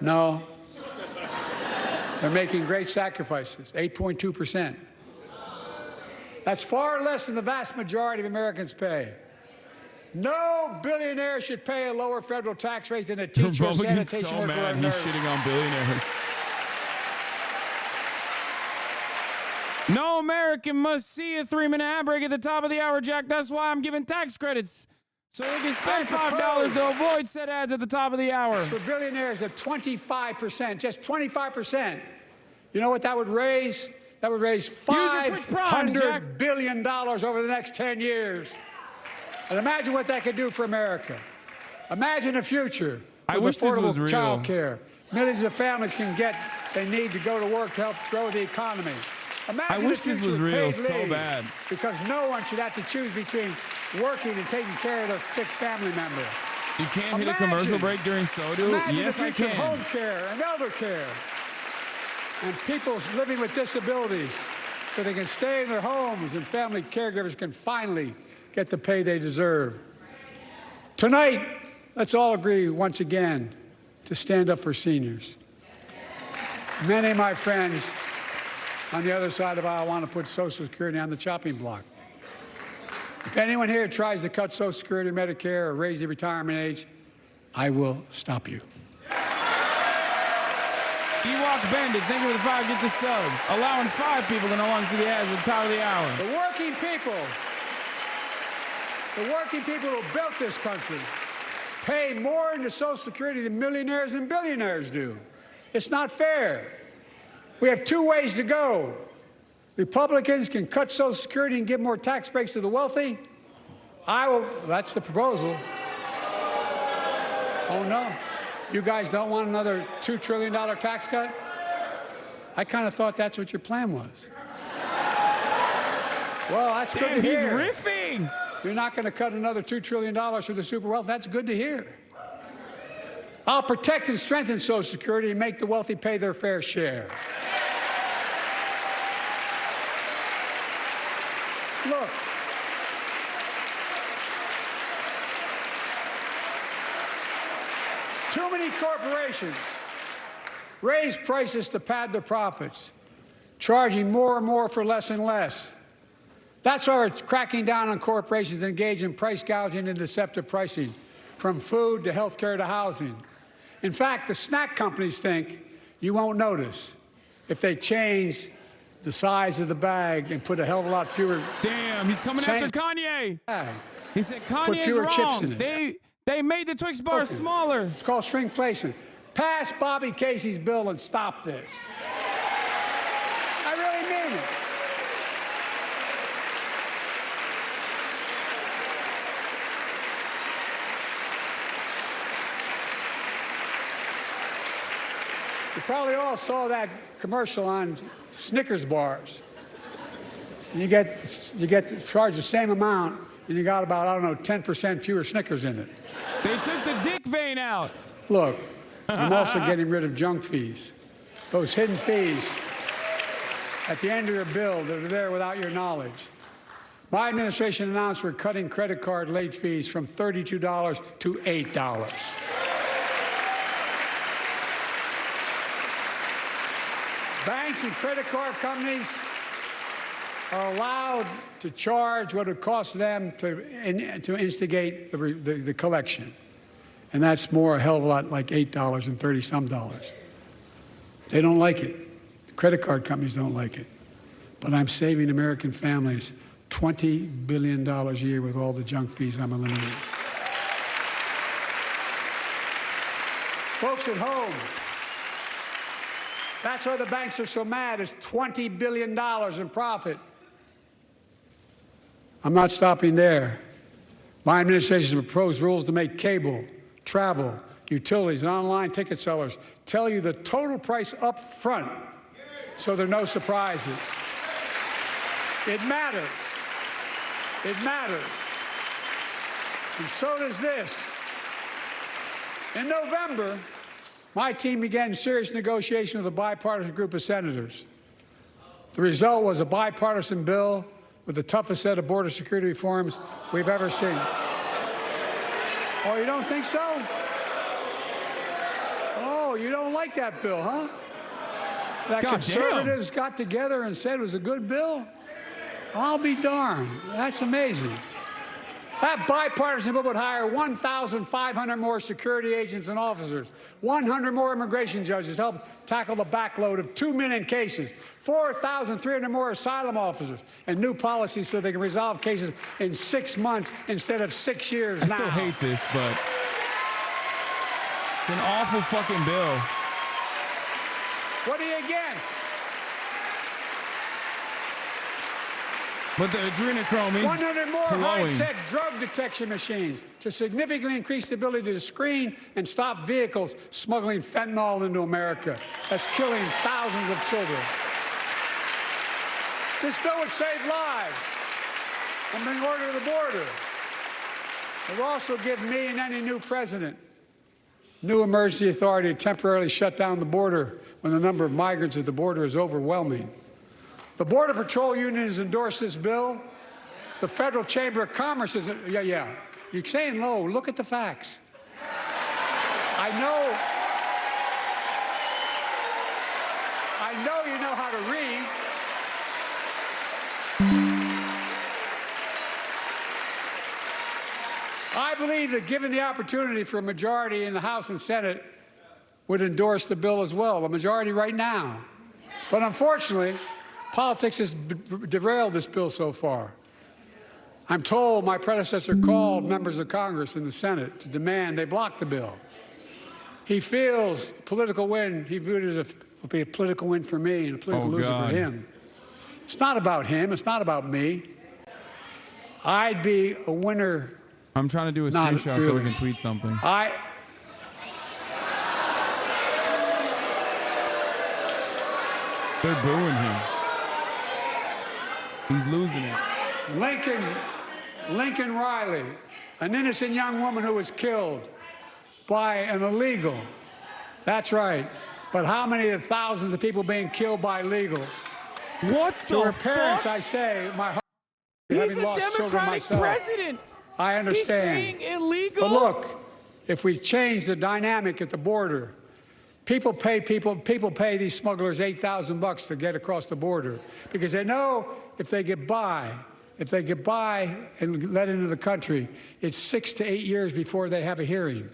No. They're making great sacrifices, 8.2%. That's far less than the vast majority of Americans pay. No billionaire should pay a lower federal tax rate than a teacher or sanitation so worker mad or he's nurse. shitting on billionaires. No American must see a 3-minute ad break at the top of the hour, Jack. That's why I'm giving tax credits. So they can spend $5 to avoid said ads at the top of the hour. For billionaires at 25%, just 25%. You know what that would raise? That would raise $500 billion over the next 10 years. And imagine what that could do for America. Imagine a future with affordable child care. Millions of families can get they need to go to work to help grow the economy. Imagine I wish this was real so bad. Because no one should have to choose between working and taking care of their sick family member. You can't hit a commercial break during SoDo? Yes, I can. Home care and elder care. And people living with disabilities so they can stay in their homes and family caregivers can finally get the pay they deserve. Tonight, let's all agree once again to stand up for seniors. Many of my friends on the other side of the aisle want to put Social Security on the chopping block. If anyone here tries to cut Social Security, Medicare, or raise the retirement age, I will stop you. Ewok Bandit, thank you for the 5 get the subs. Allowing 5 people to no longer see the ads at the top of the hour. The working people who built this country pay more into Social Security than millionaires and billionaires do. It's not fair. We have 2 ways to go. Republicans can cut Social Security and give more tax breaks to the wealthy. That's the proposal. Oh, no. You guys don't want another $2 trillion tax cut? I kind of thought that's what your plan was. Well, that's good to hear. He's riffing. You're not going to cut another $2 trillion for the super wealthy. That's good to hear. I'll protect and strengthen Social Security and make the wealthy pay their fair share. Look. Too many corporations raise prices to pad their profits, charging more and more for less and less. That's why we're cracking down on corporations that engage in price gouging and deceptive pricing, from food to health care to housing. In fact, the snack companies think you won't notice if they change the size of the bag and put a hell of a lot fewer. Damn, he's coming after Kanye. Bag. He said Kanye's put fewer wrong. Chips in it. They made the Twix bar smaller. It's called shrinkflation. Pass Bobby Casey's bill and stop this. I really mean it. You probably all saw that commercial on Snickers bars. You get charged the same amount, and you got about, I don't know, 10% fewer Snickers in it. They took the dick vein out. Look, I'm also getting rid of junk fees. Those hidden fees at the end of your bill that are there without your knowledge. My administration announced we're cutting credit card late fees from $32 to $8. Banks and credit card companies are allowed to charge what it costs them to instigate the collection. And that's more a hell of a lot like $8 and 30-some dollars. They don't like it. The credit card companies don't like it. But I'm saving American families $20 billion a year with all the junk fees I'm eliminating. Folks at home, that's why the banks are so mad. It's $20 billion in profit. I'm not stopping there. My administration has proposed rules to make cable, travel, utilities, and online ticket sellers tell you the total price up front so there are no surprises. It matters. It matters. And so does this. In November, my team began serious negotiation with a bipartisan group of senators. The result was a bipartisan bill with the toughest set of border security reforms we've ever seen. Oh, you don't think so? Oh, you don't like that bill, huh? That conservatives got together and said it was a good bill? I'll be darned. That's amazing. That bipartisan bill would hire 1,500 more security agents and officers, 100 more immigration judges to help tackle the backload of 2 million cases, 4,300 more asylum officers, and new policies so they can resolve cases in 6 months instead of 6 years now. I still hate this, but it's an awful fucking bill. What are you against? But the adrenochrome is 100 more flowing. high-tech drug detection machines to significantly increase the ability to screen and stop vehicles smuggling fentanyl into America. That's killing thousands of children. This bill would save lives and bring order to the border. It will also give me and any new president new emergency authority to temporarily shut down the border when the number of migrants at the border is overwhelming. The Border Patrol Union has endorsed this bill. The Federal Chamber of Commerce is, yeah. You're saying low. Look at the facts. I know you know how to read. I believe that given the opportunity for a majority in the House and Senate would endorse the bill as well, a majority right now. But unfortunately, politics has derailed this bill so far. I'm told my predecessor called members of Congress in the Senate to demand they block the bill. He feels political win, he viewed it as a political win for me and a political loser for him. It's not about him, it's not about me. I'd be a winner. I'm trying to do a screenshot so we can tweet something. They're booing him. He's losing it. Lincoln Riley, an innocent young woman who was killed by an illegal. That's right. But how many of the thousands of people being killed by illegals? What the To her fuck? parents, I say, my heart. He's a Democratic president. I understand. He's saying illegal. But look, if we change the dynamic at the border, people pay these smugglers $8,000 to get across the border because they know if they get by and let into the country, it's 6 to 8 years before they have a hearing.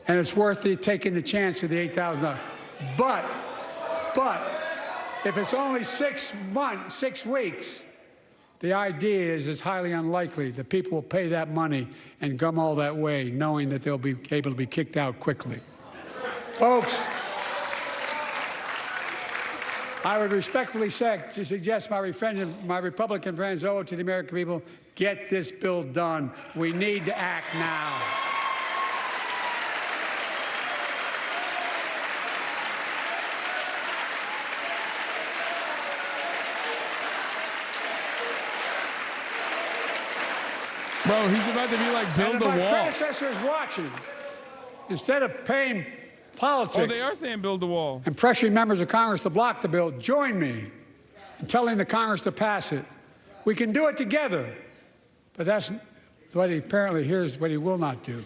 And it's worth taking the chance of the $8,000. But if it's only 6 weeks, the idea is it's highly unlikely that people will pay that money and come all that way knowing that they'll be able to be kicked out quickly. Folks, I would respectfully suggest my Republican friends owe it to the American people, get this bill done. We need to act now. Bro, he's about to be like, build the wall. My predecessor is watching. Instead of paying politics. Oh, they are saying build the wall. And pressuring members of Congress to block the bill, join me in telling the Congress to pass it. We can do it together. But that's what here's what he will not do.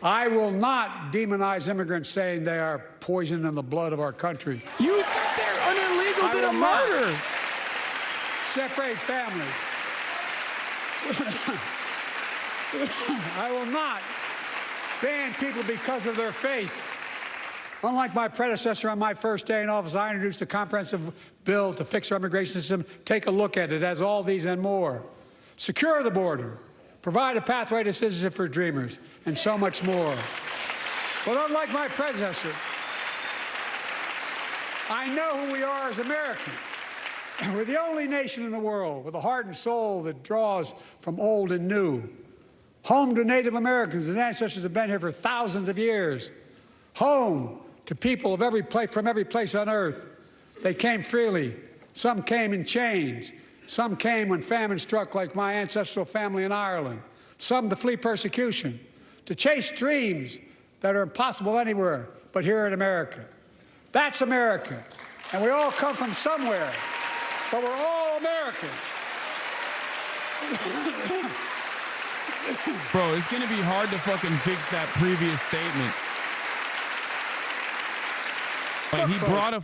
I will not demonize immigrants saying they are poison in the blood of our country. You said they're illegal to the murder. Separate families. I will not ban people because of their faith. Unlike my predecessor on my first day in office, I introduced a comprehensive bill to fix our immigration system. Take a look at it. It has all these and more. Secure the border. Provide a pathway to citizenship for dreamers, and so much more. But unlike my predecessor, I know who we are as Americans. We're the only nation in the world with a heart and soul that draws from old and new. Home to Native Americans, whose ancestors have been here for thousands of years. Home to people of from every place on earth. They came freely. Some came in chains. Some came when famine struck, like my ancestral family in Ireland. Some to flee persecution, to chase dreams that are impossible anywhere but here in America. That's America. And we all come from somewhere, but we're all Americans. Bro, it's going to be hard to fucking fix that previous statement. Like he brought a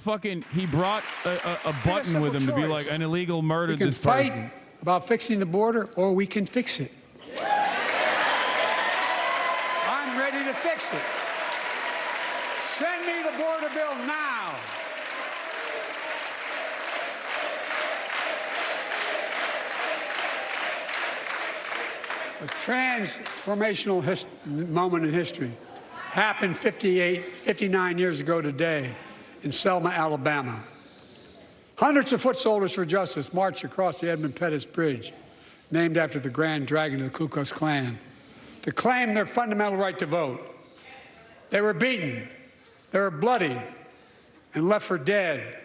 button with him to be like, an illegal murdered this person. We can fight about fixing the border, or we can fix it. I'm ready to fix it. Send me the border bill now. A transformational moment in history happened 59 years ago today in Selma, Alabama. Hundreds of foot soldiers for justice marched across the Edmund Pettus Bridge, named after the Grand Dragon of the Ku Klux Klan, to claim their fundamental right to vote. They were beaten, they were bloody, and left for dead.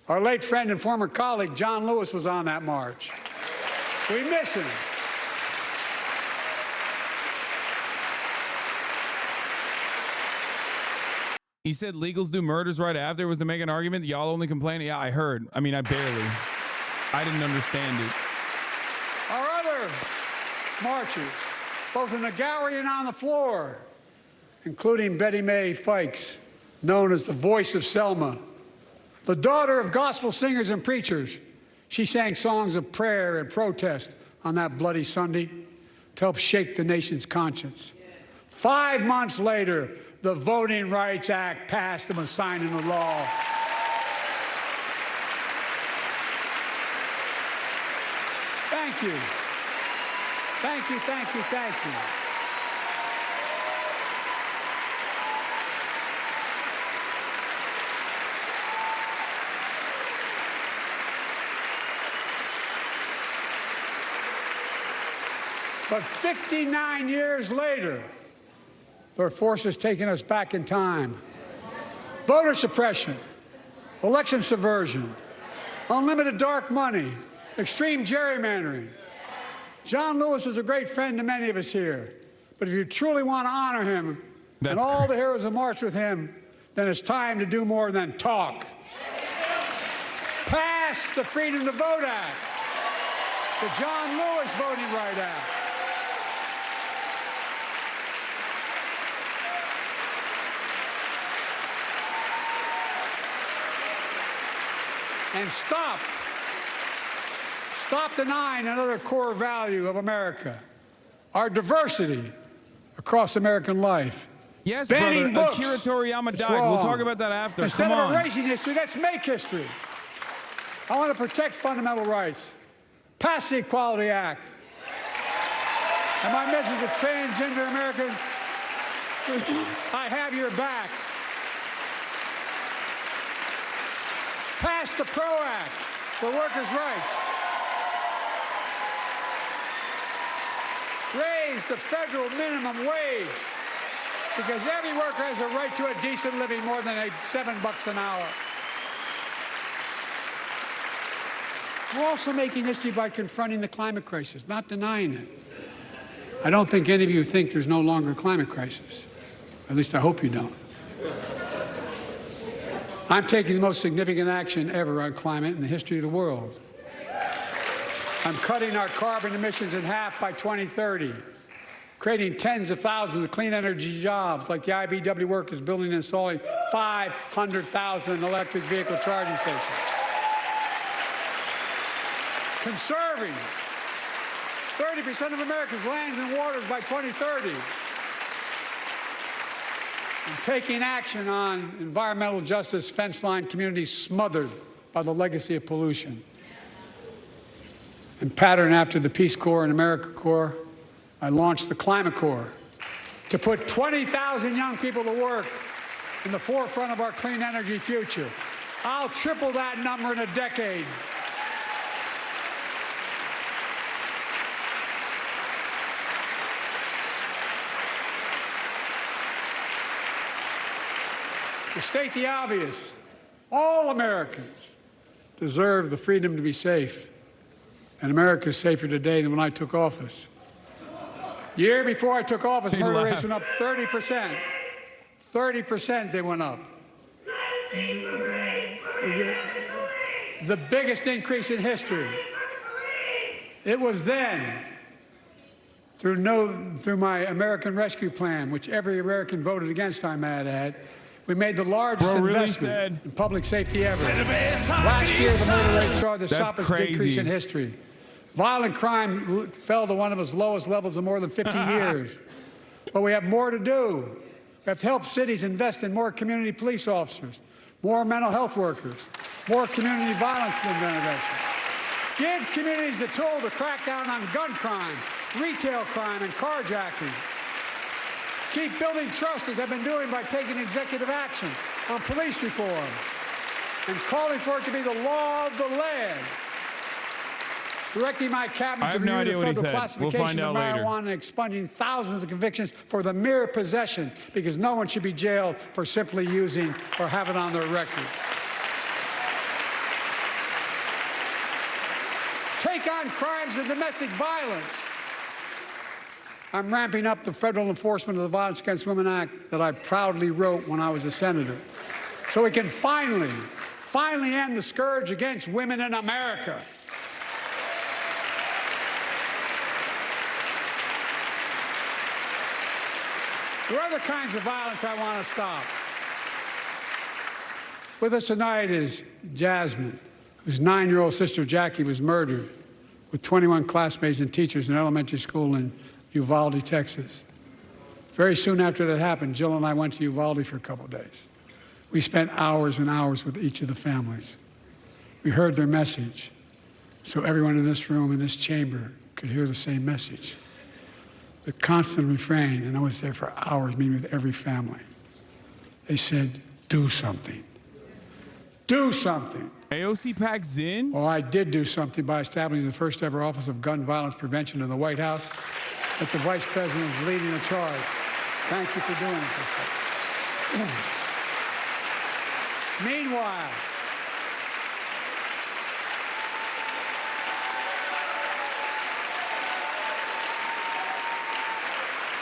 Our late friend and former colleague, John Lewis, was on that march. We miss him. He said legals do murders right after. Was to make an argument that y'all only complain. Yeah, I heard. I mean, I didn't understand it. Our other marchers, both in the gallery and on the floor, including Betty Mae Fikes, known as the voice of Selma, the daughter of gospel singers and preachers. She sang songs of prayer and protest on that bloody Sunday to help shake the nation's conscience. 5 months later, the Voting Rights Act passed and was signed into law. Thank you. Thank you, thank you, thank you. But 59 years later, there are forces taking us back in time. Voter suppression, election subversion, unlimited dark money, extreme gerrymandering. John Lewis was a great friend to many of us here. But if you truly want to honor him and all the heroes who marched with him, then it's time to do more than talk. Pass the Freedom to Vote Act, the John Lewis Voting Rights Act. And stop denying another core value of America, our diversity across American life. Yes, banning brother. books. Akira Toriyama died. We'll talk about that after. Instead Come of on. erasing history, let's make history. I want to protect fundamental rights. Pass the Equality Act. And my message to transgender Americans, I have your back. Pass the PRO Act for workers' rights. Raise the federal minimum wage, because every worker has a right to a decent living, more than $7 an hour. We're also making history by confronting the climate crisis, not denying it. I don't think any of you think there's no longer a climate crisis. At least I hope you don't. I'm taking the most significant action ever on climate in the history of the world. I'm cutting our carbon emissions in half by 2030, creating tens of thousands of clean energy jobs, like the IBEW workers building and installing 500,000 electric vehicle charging stations. Conserving 30% of America's lands and waters by 2030. And taking action on environmental justice, fence line communities smothered by the legacy of pollution. And patterned after the Peace Corps and AmeriCorps, I launched the Climate Corps to put 20,000 young people to work in the forefront of our clean energy future. I'll triple that number in a decade. To state the obvious, all Americans deserve the freedom to be safe And America is safer today than when I took office. Year before I took office, murder rates went up 30%. 30% they went up. The biggest increase in history. It was then, through my American Rescue Plan, which every American voted against, I might add, we made the largest investment in public safety ever. Last year, the murder rate saw the sharpest decrease in history. Violent crime fell to one of its lowest levels in more than 50 years. But we have more to do. We have to help cities invest in more community police officers, more mental health workers, more community violence intervention. Give communities the tool to crack down on gun crime, retail crime, and carjacking. Keep building trust, as they've been doing by taking executive action on police reform and calling for it to be the law of the land. Directing my cabinet to review the federal classification of marijuana and expunging thousands of convictions for the mere possession, because no one should be jailed for simply using or have it on their record. Take on crimes of domestic violence. I'm ramping up the federal enforcement of the Violence Against Women Act that I proudly wrote when I was a senator, so we can finally end the scourge against women in America. There are other kinds of violence I want to stop. With us tonight is Jasmine, whose 9-year-old sister Jackie was murdered with 21 classmates and teachers in an elementary school in Uvalde, Texas. Very soon after that happened, Jill and I went to Uvalde for a couple of days. We spent hours and hours with each of the families. We heard their message, so everyone in this room, in this chamber, could hear the same message. The constant refrain, and I was there for hours meeting with every family. They said, do something. Do something. AOC packs in? Well, I did do something by establishing the first ever Office of Gun Violence Prevention in the White House, that the Vice President is leading the charge. Thank you for doing it. Meanwhile,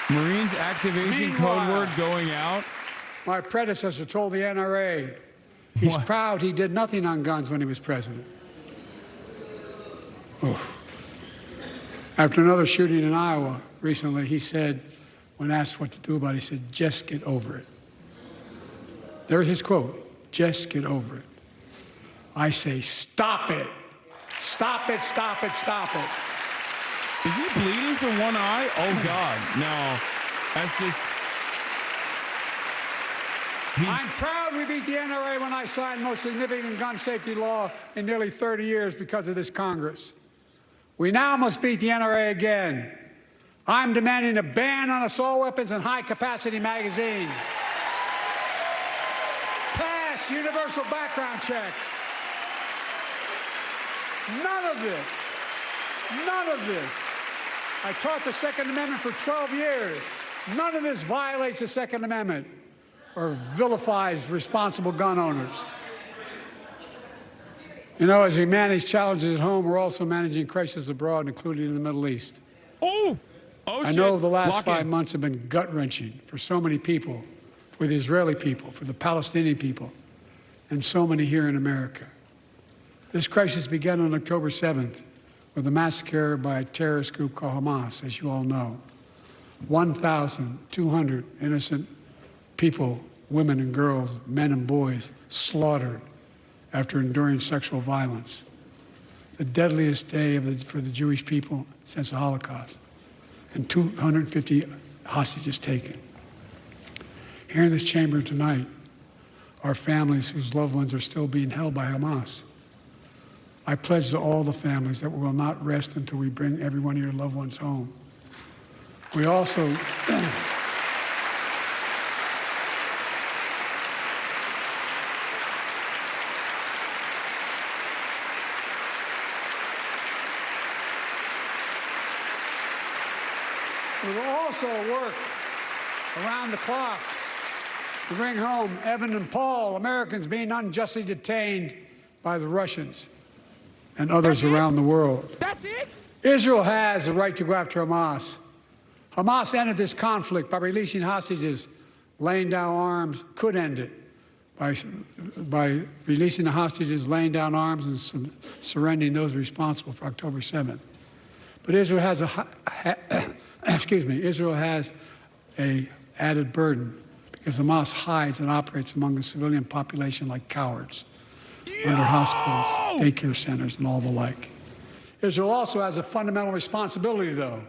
Marines activation code word going out. My predecessor told the NRA he's proud he did nothing on guns when he was president. Oh. After another shooting in Iowa recently, he said, when asked what to do about it, he said, just get over it. There's his quote, just get over it. I say, stop it. Stop it, stop it, stop it. Is he bleeding from one eye? Oh, God. No. That's just... I'm proud we beat the NRA when I signed the most significant gun safety law in nearly 30 years because of this Congress. We now must beat the NRA again. I'm demanding a ban on assault weapons and high-capacity magazines. Pass universal background checks. None of this. I taught the Second Amendment for 12 years. None of this violates the Second Amendment or vilifies responsible gun owners. You know, as we manage challenges at home, we're also managing crises abroad, including in the Middle East. I know the last 5 months have been gut-wrenching for so many people, for the Israeli people, for the Palestinian people, and so many here in America. This crisis began on October 7th with a massacre by a terrorist group called Hamas, as you all know. 1,200 innocent people, women and girls, men and boys, slaughtered after enduring sexual violence. The deadliest day for the Jewish people since the Holocaust. And 250 hostages taken. Here in this chamber tonight are families whose loved ones are still being held by Hamas. I pledge to all the families that we will not rest until we bring every one of your loved ones home. We also work around the clock to bring home Evan and Paul, Americans being unjustly detained by the Russians. and others around the world. That's it? Israel has a right to go after Hamas. Hamas ended this conflict by releasing hostages, laying down arms, could end it by releasing the hostages, laying down arms, and surrendering those responsible for October 7th. But Israel has Israel has a added burden because Hamas hides and operates among the civilian population like cowards under hospitals, daycare centers, and all the like. Israel also has a fundamental responsibility, though,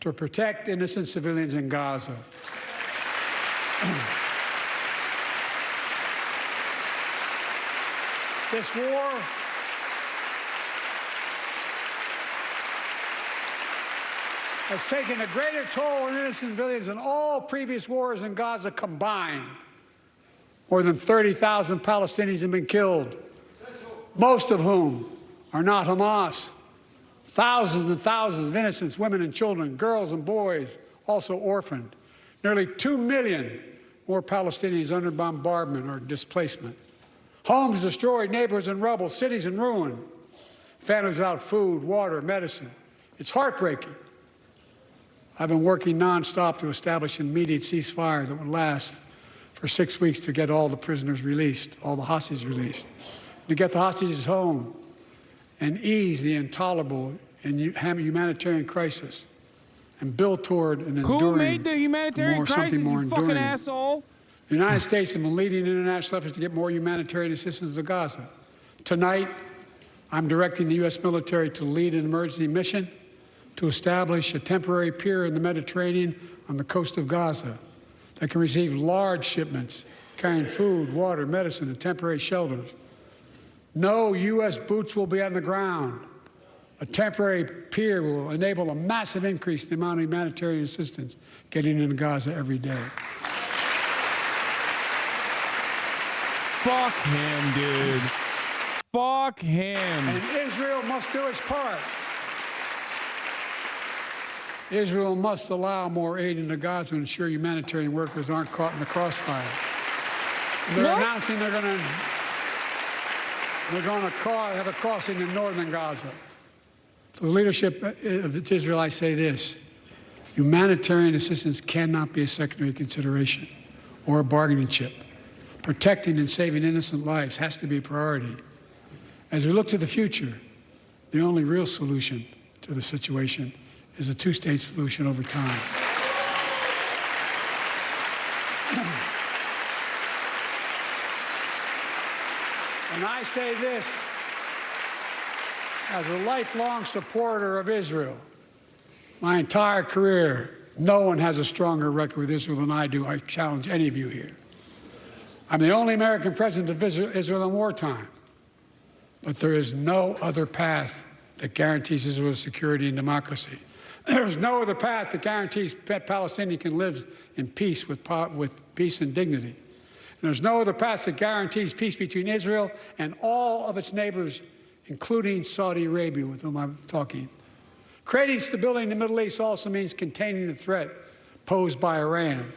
to protect innocent civilians in Gaza. This war has taken a greater toll on innocent civilians than all previous wars in Gaza combined. More than 30,000 Palestinians have been killed, most of whom are not Hamas. Thousands and thousands of innocents, women and children, girls and boys, also orphaned. Nearly 2 million more Palestinians under bombardment or displacement. Homes destroyed, neighborhoods in rubble, cities in ruin. Families without food, water, medicine. It's heartbreaking. I've been working nonstop to establish an immediate ceasefire that would last for 6 weeks to get all the prisoners released, all the hostages released, to get the hostages home and ease the intolerable and humanitarian crisis and build toward an enduring, who made the humanitarian crisis, more you enduring. fucking asshole? The United States has been leading international efforts to get more humanitarian assistance to Gaza. Tonight, I'm directing the U.S. military to lead an emergency mission to establish a temporary pier in the Mediterranean on the coast of Gaza that can receive large shipments carrying food, water, medicine, and temporary shelters. No U.S. boots will be on the ground. A temporary pier will enable a massive increase in the amount of humanitarian assistance getting into Gaza every day. Fuck him, dude. Fuck him. And Israel must do its part. Israel must allow more aid into Gaza to ensure humanitarian workers aren't caught in the crossfire. They're announcing they're going to have a crossing in northern Gaza. To the leadership of Israel, I say this: humanitarian assistance cannot be a secondary consideration or a bargaining chip. Protecting and saving innocent lives has to be a priority. As we look to the future, the only real solution to the situation is a two-state solution over time. And I say this as a lifelong supporter of Israel. My entire career, no one has a stronger record with Israel than I do. I challenge any of you here. I'm the only American president to visit Israel in wartime. But there is no other path that guarantees Israel's security and democracy. There is no other path that guarantees Palestinians can live in peace with peace and dignity. And there's no other path that guarantees peace between Israel and all of its neighbors, including Saudi Arabia, with whom I'm talking. Creating stability in the Middle East also means containing the threat posed by Iran.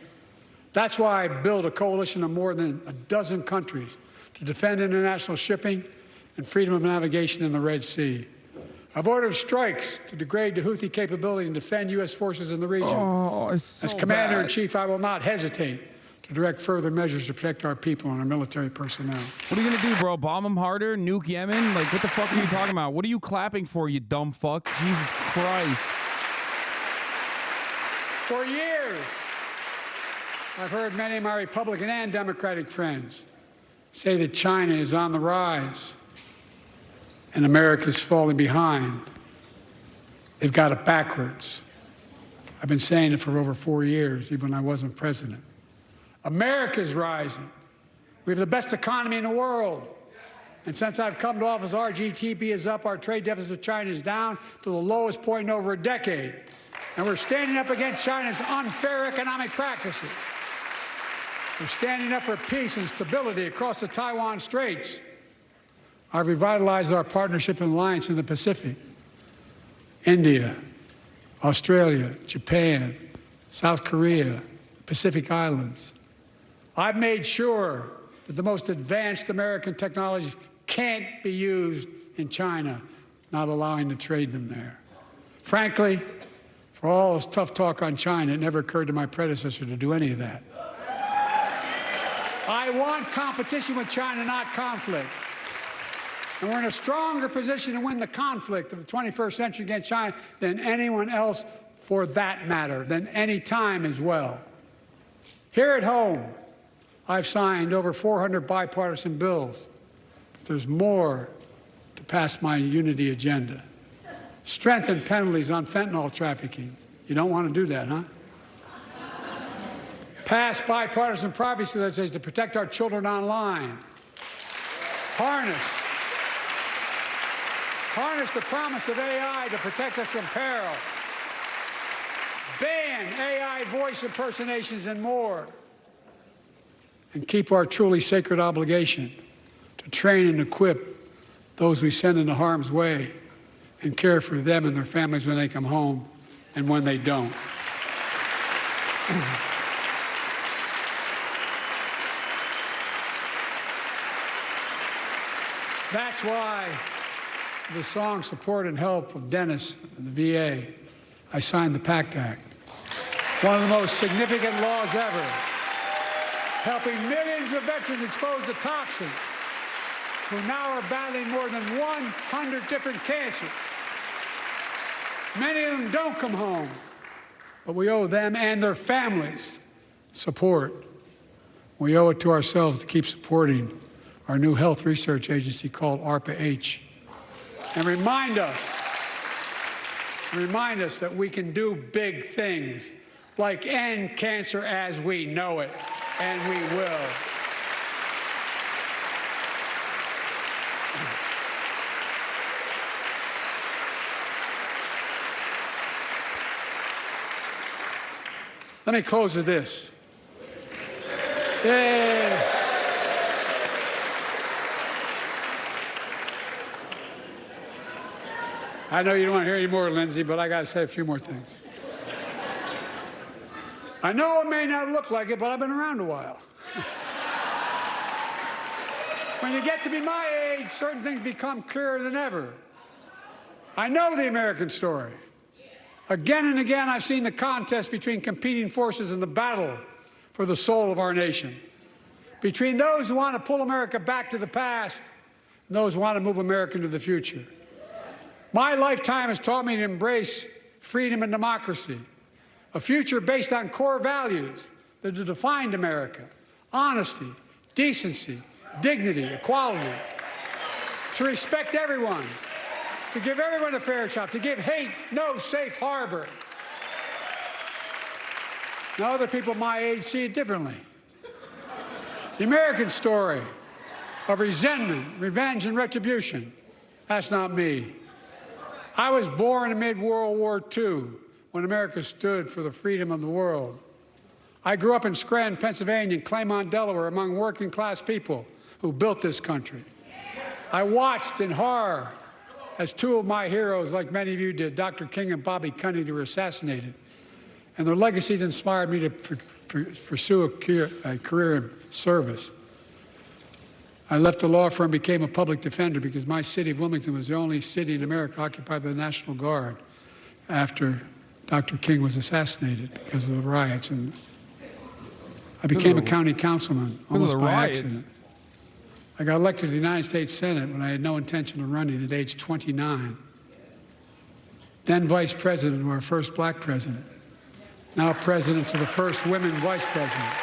That's why I built a coalition of more than a dozen countries to defend international shipping and freedom of navigation in the Red Sea. I've ordered strikes to degrade the Houthi capability and defend U.S. forces in the region. As Commander-in-Chief, I will not hesitate to direct further measures to protect our people and our military personnel. What are you going to do, bro? Bomb them harder? Nuke Yemen? Like, what the fuck are you talking about? What are you clapping for, you dumb fuck? Jesus Christ. For years, I've heard many of my Republican and Democratic friends say that China is on the rise and America's falling behind. They've got it backwards. I've been saying it for over 4 years, even when I wasn't president. America's rising. We have the best economy in the world. And since I've come to office, our GDP is up, our trade deficit with China is down to the lowest point in over a decade. And we're standing up against China's unfair economic practices. We're standing up for peace and stability across the Taiwan Straits. I've revitalized our partnership and alliance in the Pacific. India, Australia, Japan, South Korea, Pacific Islands. I've made sure that the most advanced American technologies can't be used in China not allowing to trade them there. Frankly, for all this tough talk on China, it never occurred to my predecessor to do any of that. I want competition with China, not conflict. And we're in a stronger position to win the conflict of the 21st century against China than anyone else, for that matter, than any time as well. Here at home, I've signed over 400 bipartisan bills, but there's more to pass my unity agenda. Strengthen penalties on fentanyl trafficking. You don't want to do that, huh? Pass bipartisan privacy legislation to protect our children online. Harness the promise of AI to protect us from peril. Ban AI voice impersonations and more. And keep our truly sacred obligation to train and equip those we send into harm's way and care for them and their families when they come home and when they don't. That's why the song Support and Help of Dennis and the VA, I signed the PACT Act. One of the most significant laws ever, helping millions of veterans exposed to toxins who now are battling more than 100 different cancers. Many of them don't come home, but we owe them and their families support. We owe it to ourselves to keep supporting our new health research agency called ARPA-H, and remind us that we can do big things like end cancer as we know it, and we will. Let me close with this. Yeah. I know you don't want to hear any more, Lindsay, but I got to say a few more things. I know it may not look like it, but I've been around a while. When you get to be my age, certain things become clearer than ever. I know the American story. Again and again, I've seen the contest between competing forces in the battle for the soul of our nation, between those who want to pull America back to the past and those who want to move America into the future. My lifetime has taught me to embrace freedom and democracy, a future based on core values that have defined America: honesty, decency, dignity, equality, to respect everyone, to give everyone a fair shot, to give hate no safe harbor. Now, other people my age see it differently. The American story of resentment, revenge, and retribution, that's not me. I was born amid World War II, when America stood for the freedom of the world. I grew up in Scranton, Pennsylvania, and Claymont, Delaware, among working-class people who built this country. I watched in horror as two of my heroes, like many of you did, Dr. King and Bobby Kennedy, were assassinated. And their legacies inspired me to pursue a career in service. I left the law firm and became a public defender because my city of Wilmington was the only city in America occupied by the National Guard after Dr. King was assassinated because of the riots. And I became a county councilman almost by accident. I got elected to the United States Senate when I had no intention of running at age 29. Then vice president to our first black president. Now president to the first women vice president.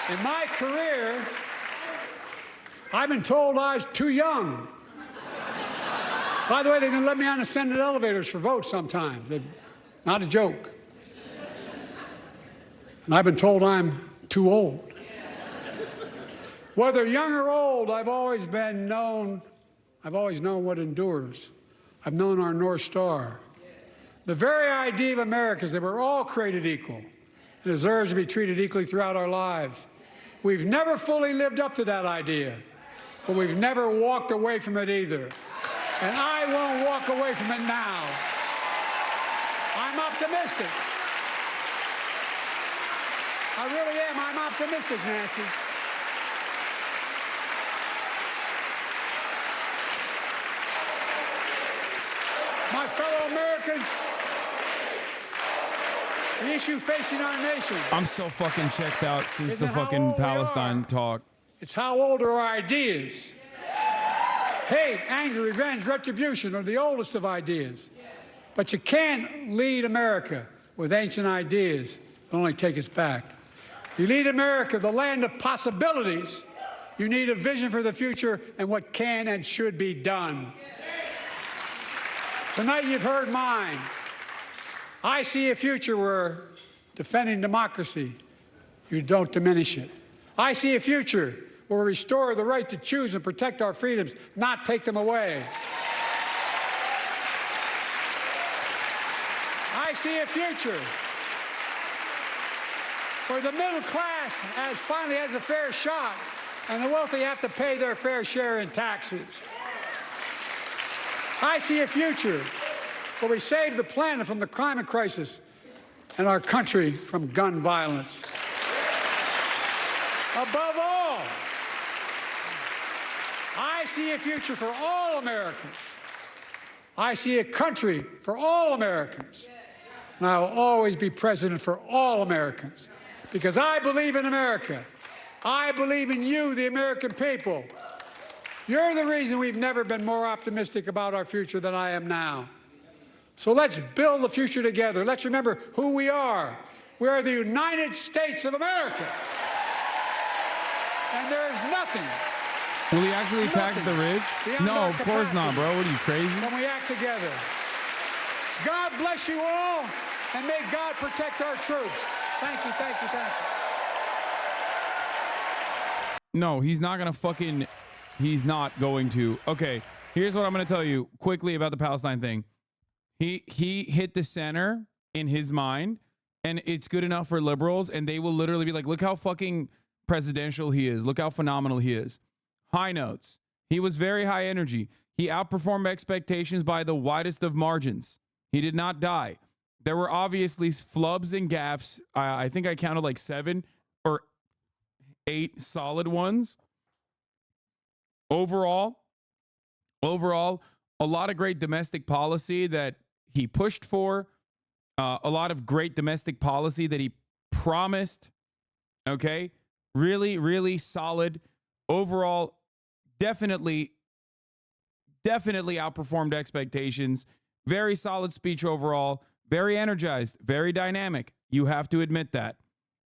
In my career, I've been told I was too young. By the way, they didn't let me on the Senate elevators for votes sometimes. Not a joke. And I've been told I'm too old. Whether young or old, I've always known what endures. I've known our North Star. The very idea of America is that we're all created equal and deserves to be treated equally throughout our lives. We've never fully lived up to that idea, but we've never walked away from it either. And I won't walk away from it now. I'm optimistic. I really am. I'm optimistic, Nancy. My fellow Americans, the issue facing our nation. I'm so fucking checked out since the fucking Palestine talk. It's how old are our ideas. Hate, anger, revenge, retribution are the oldest of ideas. But you can't lead America with ancient ideas that only take us back. You lead America, the land of possibilities. You need a vision for the future and what can and should be done. Tonight you've heard mine. I see a future where defending democracy, you don't diminish it. I see a future where we restore the right to choose and protect our freedoms, not take them away. I see a future where the middle class finally has a fair shot and the wealthy have to pay their fair share in taxes. I see a future where we save the planet from the climate crisis and our country from gun violence. Above all, I see a future for all Americans. I see a country for all Americans. And I will always be president for all Americans because I believe in America. I believe in you, the American people. You're the reason we've never been more optimistic about our future than I am now. So let's build the future together. Let's remember who we are. We are the United States of America. And there is nothing. Will he actually attack the ridge? No, of course not, bro. What are you, crazy? When we act together. God bless you all, and may God protect our troops. Thank you, thank you, thank you. No, he's not going to fucking... He's not going to. Okay, here's what I'm going to tell you quickly about the Palestine thing. He hit the center in his mind, and it's good enough for liberals, and they will literally be like, look how fucking presidential he is. Look how phenomenal he is. High notes. He was very high energy. He outperformed expectations by the widest of margins. He did not die. There were obviously flubs and gaps. I think I counted like 7 or 8 solid ones. Overall, a lot of great domestic policy that he pushed for, a lot of great domestic policy that he promised. Okay, really, really solid. Overall, definitely outperformed expectations. Very solid speech overall. Very energized, very dynamic. You have to admit that.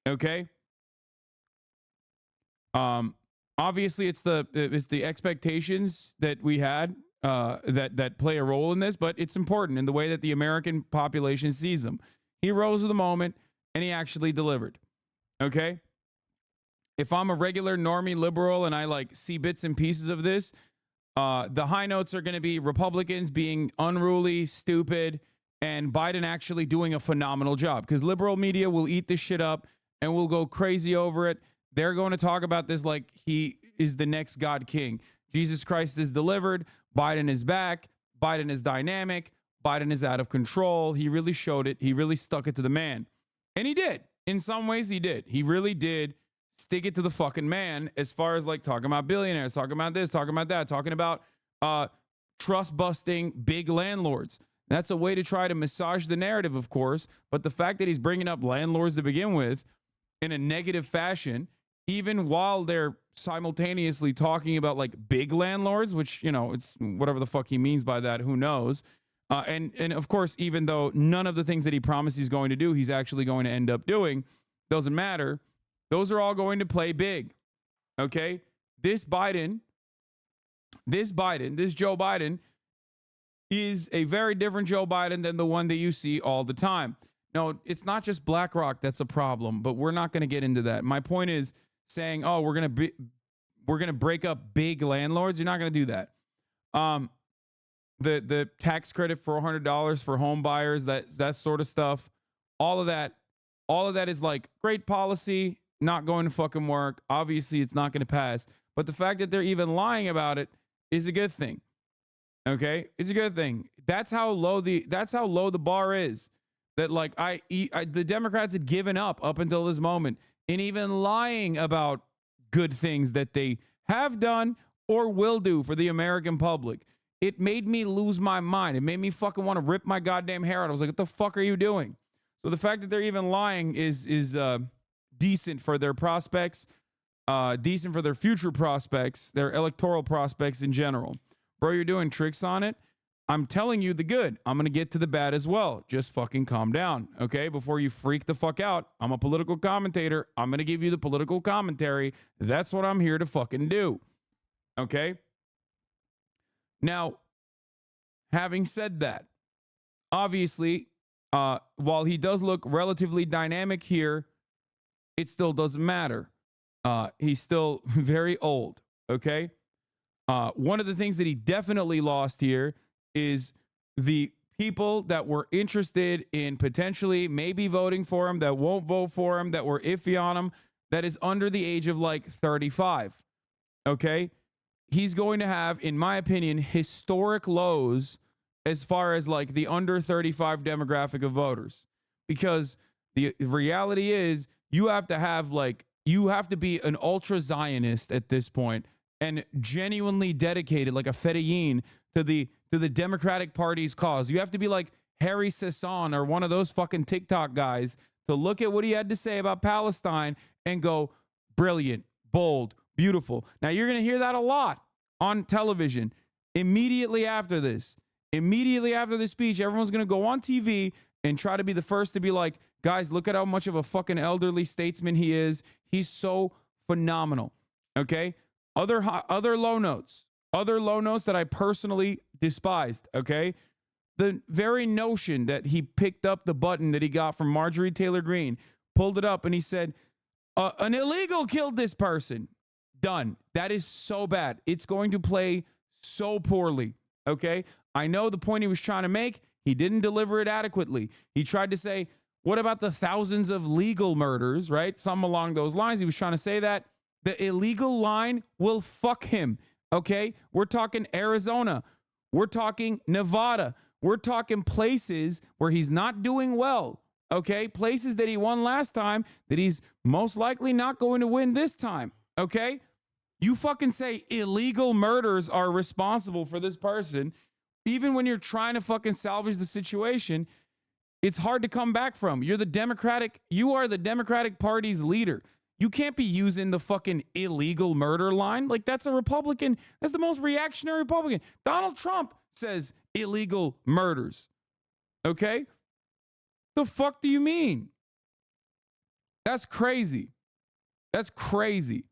Okay. Obviously, it's the expectations that we had that play a role in this, but it's important in the way that the American population sees them. He rose to the moment, and he actually delivered. Okay? If I'm a regular normie liberal and I like see bits and pieces of this, the high notes are going to be Republicans being unruly, stupid, and Biden actually doing a phenomenal job because liberal media will eat this shit up and will go crazy over it. They're going to talk about this like he is the next God King. Jesus Christ is delivered. Biden is back. Biden is dynamic. Biden is out of control. He really showed it. He really stuck it to the man. And he did. In some ways, he did. He really did stick it to the fucking man as far as like talking about billionaires, talking about this, talking about that, talking about trust busting big landlords. That's a way to try to massage the narrative, of course. But the fact that he's bringing up landlords to begin with in a negative fashion, even while they're simultaneously talking about like big landlords, which, you know, it's whatever the fuck he means by that, who knows? And of course, even though none of the things that he promised he's going to do, he's actually going to end up doing, doesn't matter. Those are all going to play big. Okay? This Joe Biden is a very different Joe Biden than the one that you see all the time. No, it's not just BlackRock that's a problem, but we're not going to get into that. My point is saying, oh, we're going to break up big landlords. You're not going to do that. The tax credit for $100 for home buyers, that sort of stuff, all of that is like great policy, not going to fucking work. Obviously, it's not going to pass. But the fact that they're even lying about it is a good thing. Okay, it's a good thing. That's how low the bar is. That like the Democrats had given up until this moment in even lying about good things that they have done or will do for the American public. It made me lose my mind. It made me fucking want to rip my goddamn hair out. I was like, what the fuck are you doing? So the fact that they're even lying is decent for their prospects, decent for their future prospects, their electoral prospects in general. Bro, you're doing tricks on it. I'm telling you the good. I'm going to get to the bad as well. Just fucking calm down, okay? Before you freak the fuck out. I'm a political commentator. I'm going to give you the political commentary. That's what I'm here to fucking do, okay? Now, having said that, obviously, while he does look relatively dynamic here, it still doesn't matter. He's still very old, okay? One of the things that he definitely lost here is the people that were interested in potentially maybe voting for him, that won't vote for him, that were iffy on him, that is under the age of like 35, okay? He's going to have, in my opinion, historic lows as far as like the under 35 demographic of voters. Because the reality is you have to be an ultra Zionist at this point and genuinely dedicated like a Fedayeen to the Democratic Party's cause. You have to be like Harry Sasson or one of those fucking TikTok guys to look at what he had to say about Palestine and go, brilliant, bold, beautiful. Now, you're going to hear that a lot on television. Immediately after this speech, everyone's going to go on TV and try to be the first to be like, guys, look at how much of a fucking elderly statesman he is. He's so phenomenal. Okay? Other low notes that I personally despised. Okay? The very notion that he picked up the button that he got from Marjorie Taylor Greene, pulled it up, and he said, an illegal killed this person. Done. That is so bad. It's going to play so poorly. Okay? I know the point he was trying to make. He didn't deliver it adequately. He tried to say, what about the thousands of legal murders, right? Something along those lines. He was trying to say that. The illegal line will fuck him. Okay? We're talking Arizona. We're talking Nevada. We're talking places where he's not doing well. Okay? Places that he won last time that he's most likely not going to win this time. Okay? You fucking say illegal murders are responsible for this person. Even when you're trying to fucking salvage the situation, it's hard to come back from. You are the Democratic Party's leader. You can't be using the fucking illegal murder line. Like, that's a Republican. That's the most reactionary Republican. Donald Trump says illegal murders. Okay? The fuck do you mean? That's crazy. That's crazy.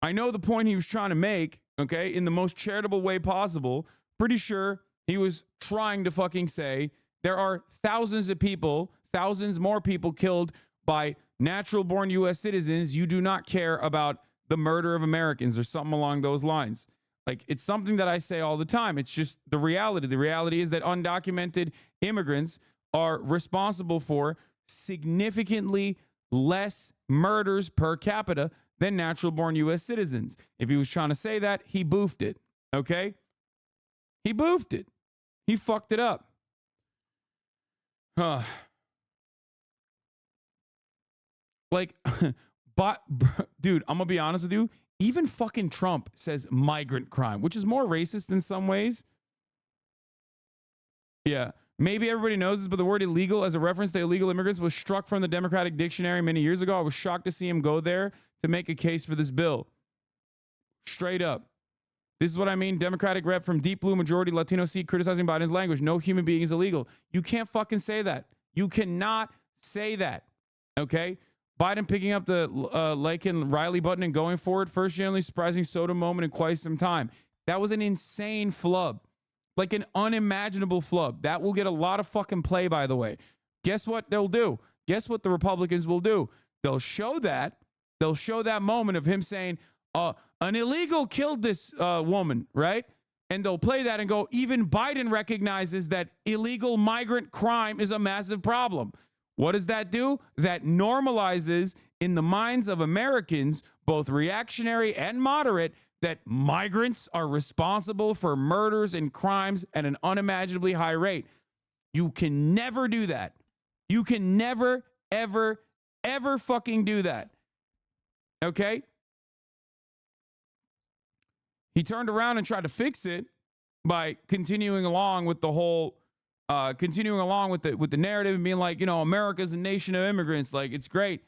I know the point he was trying to make, okay, in the most charitable way possible. Pretty sure he was trying to fucking say there are thousands of people, thousands more people killed by natural-born U.S. citizens. You do not care about the murder of Americans or something along those lines. Like, it's something that I say all the time. It's just the reality. The reality is that undocumented immigrants are responsible for significantly less murders per capita than natural-born U.S. citizens. If he was trying to say that, he boofed it, okay? He boofed it. He fucked it up. Like, but, dude, I'm going to be honest with you. Even fucking Trump says migrant crime, which is more racist in some ways. Yeah. Maybe everybody knows this, but the word illegal as a reference to illegal immigrants was struck from the Democratic Dictionary many years ago. I was shocked to see him go there to make a case for this bill. Straight up. This is what I mean. Democratic rep from deep blue majority Latino seat criticizing Biden's language. No human being is illegal. You can't fucking say that. You cannot say that. Okay? Biden picking up the Lakin Riley button and going for it. First generally surprising soda moment in quite some time. That was an insane flub. Like an unimaginable flub. That will get a lot of fucking play, by the way. Guess what they'll do? Guess what the Republicans will do? They'll show that. They'll show that moment of him saying, an illegal killed this woman, right? And they'll play that and go, even Biden recognizes that illegal migrant crime is a massive problem. What does that do? That normalizes in the minds of Americans, both reactionary and moderate, that migrants are responsible for murders and crimes at an unimaginably high rate. You can never do that. You can never, ever, ever fucking do that. Okay? He turned around and tried to fix it by continuing along with the whole, with the narrative and being like, you know, America's a nation of immigrants. Like, it's great.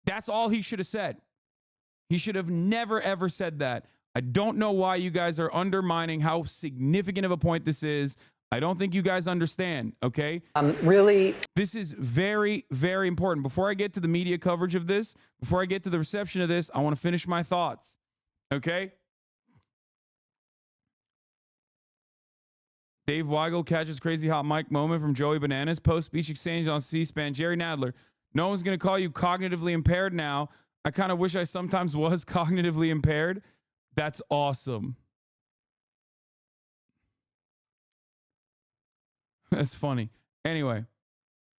That's all he should have said. He should have never, ever said that. I don't know why you guys are undermining how significant of a point this is. I don't think you guys understand, okay? Really? This is very, very important. Before I get to the media coverage of this, before I get to the reception of this, I want to finish my thoughts, okay? Dave Weigel catches crazy hot mic moment from Joey Bananas. Post-speech exchange on C-SPAN. Jerry Nadler, no one's going to call you cognitively impaired now. I kind of wish I sometimes was cognitively impaired. That's awesome. That's funny. Anyway,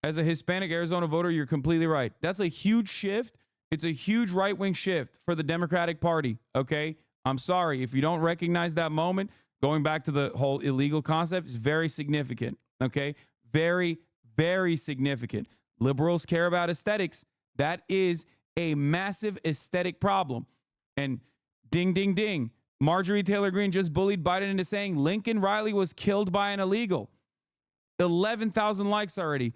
as a Hispanic Arizona voter, you're completely right. That's a huge shift. It's a huge right-wing shift for the Democratic Party, okay? I'm sorry. If you don't recognize that moment, going back to the whole illegal concept is very significant, okay? Very, very significant. Liberals care about aesthetics. That is a massive aesthetic problem. And ding, ding, ding. Marjorie Taylor Greene just bullied Biden into saying Lincoln Riley was killed by an illegal. 11,000 likes already.